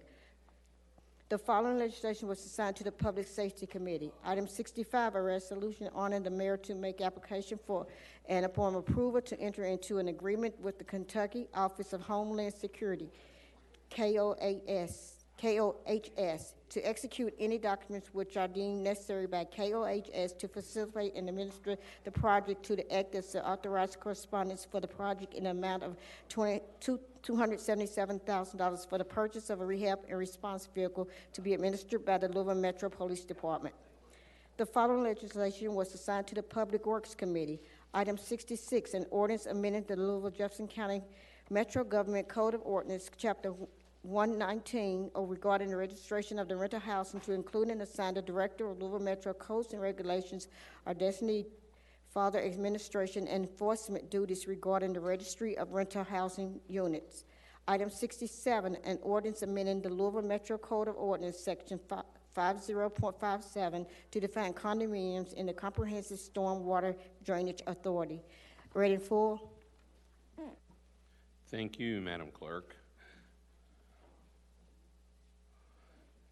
The following legislation was assigned to the Public Safety Committee. Item 65, a resolution honoring the mayor to make application for and upon approval to enter into an agreement with the Kentucky Office of Homeland Security, KOHS, to execute any documents which are deemed necessary by KOHS to facilitate and administer the project to the act as the authorized correspondence for the project in the amount of $277,000 for the purchase of a rehab and response vehicle to be administered by the Louisville Metro Police Department. The following legislation was assigned to the Public Works Committee. Item 66, an ordinance amending the Louisville-Jefferson County Metro Government Code of Ordinance, Chapter 119, regarding the registration of the rental housing to include and assign the Director of Louisville Metro Codes and Regulations or designated for the administration and enforcement duties regarding the registry of rental housing units. Item 67, an ordinance amending the Louisville Metro Code of Ordinance, Section 50.57, to define condominiums in the Comprehensive Stormwater Drainage Authority. Ready in full? Thank you, Madam Clerk.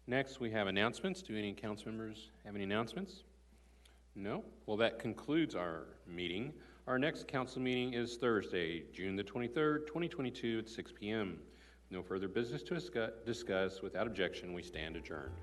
Next, we have announcements. Do any council members have any announcements? No? Well, that concludes our meeting. Our next council meeting is Thursday, June the 23rd, 2022 at 6 p.m. No further business to discuss. Without objection, we stand adjourned.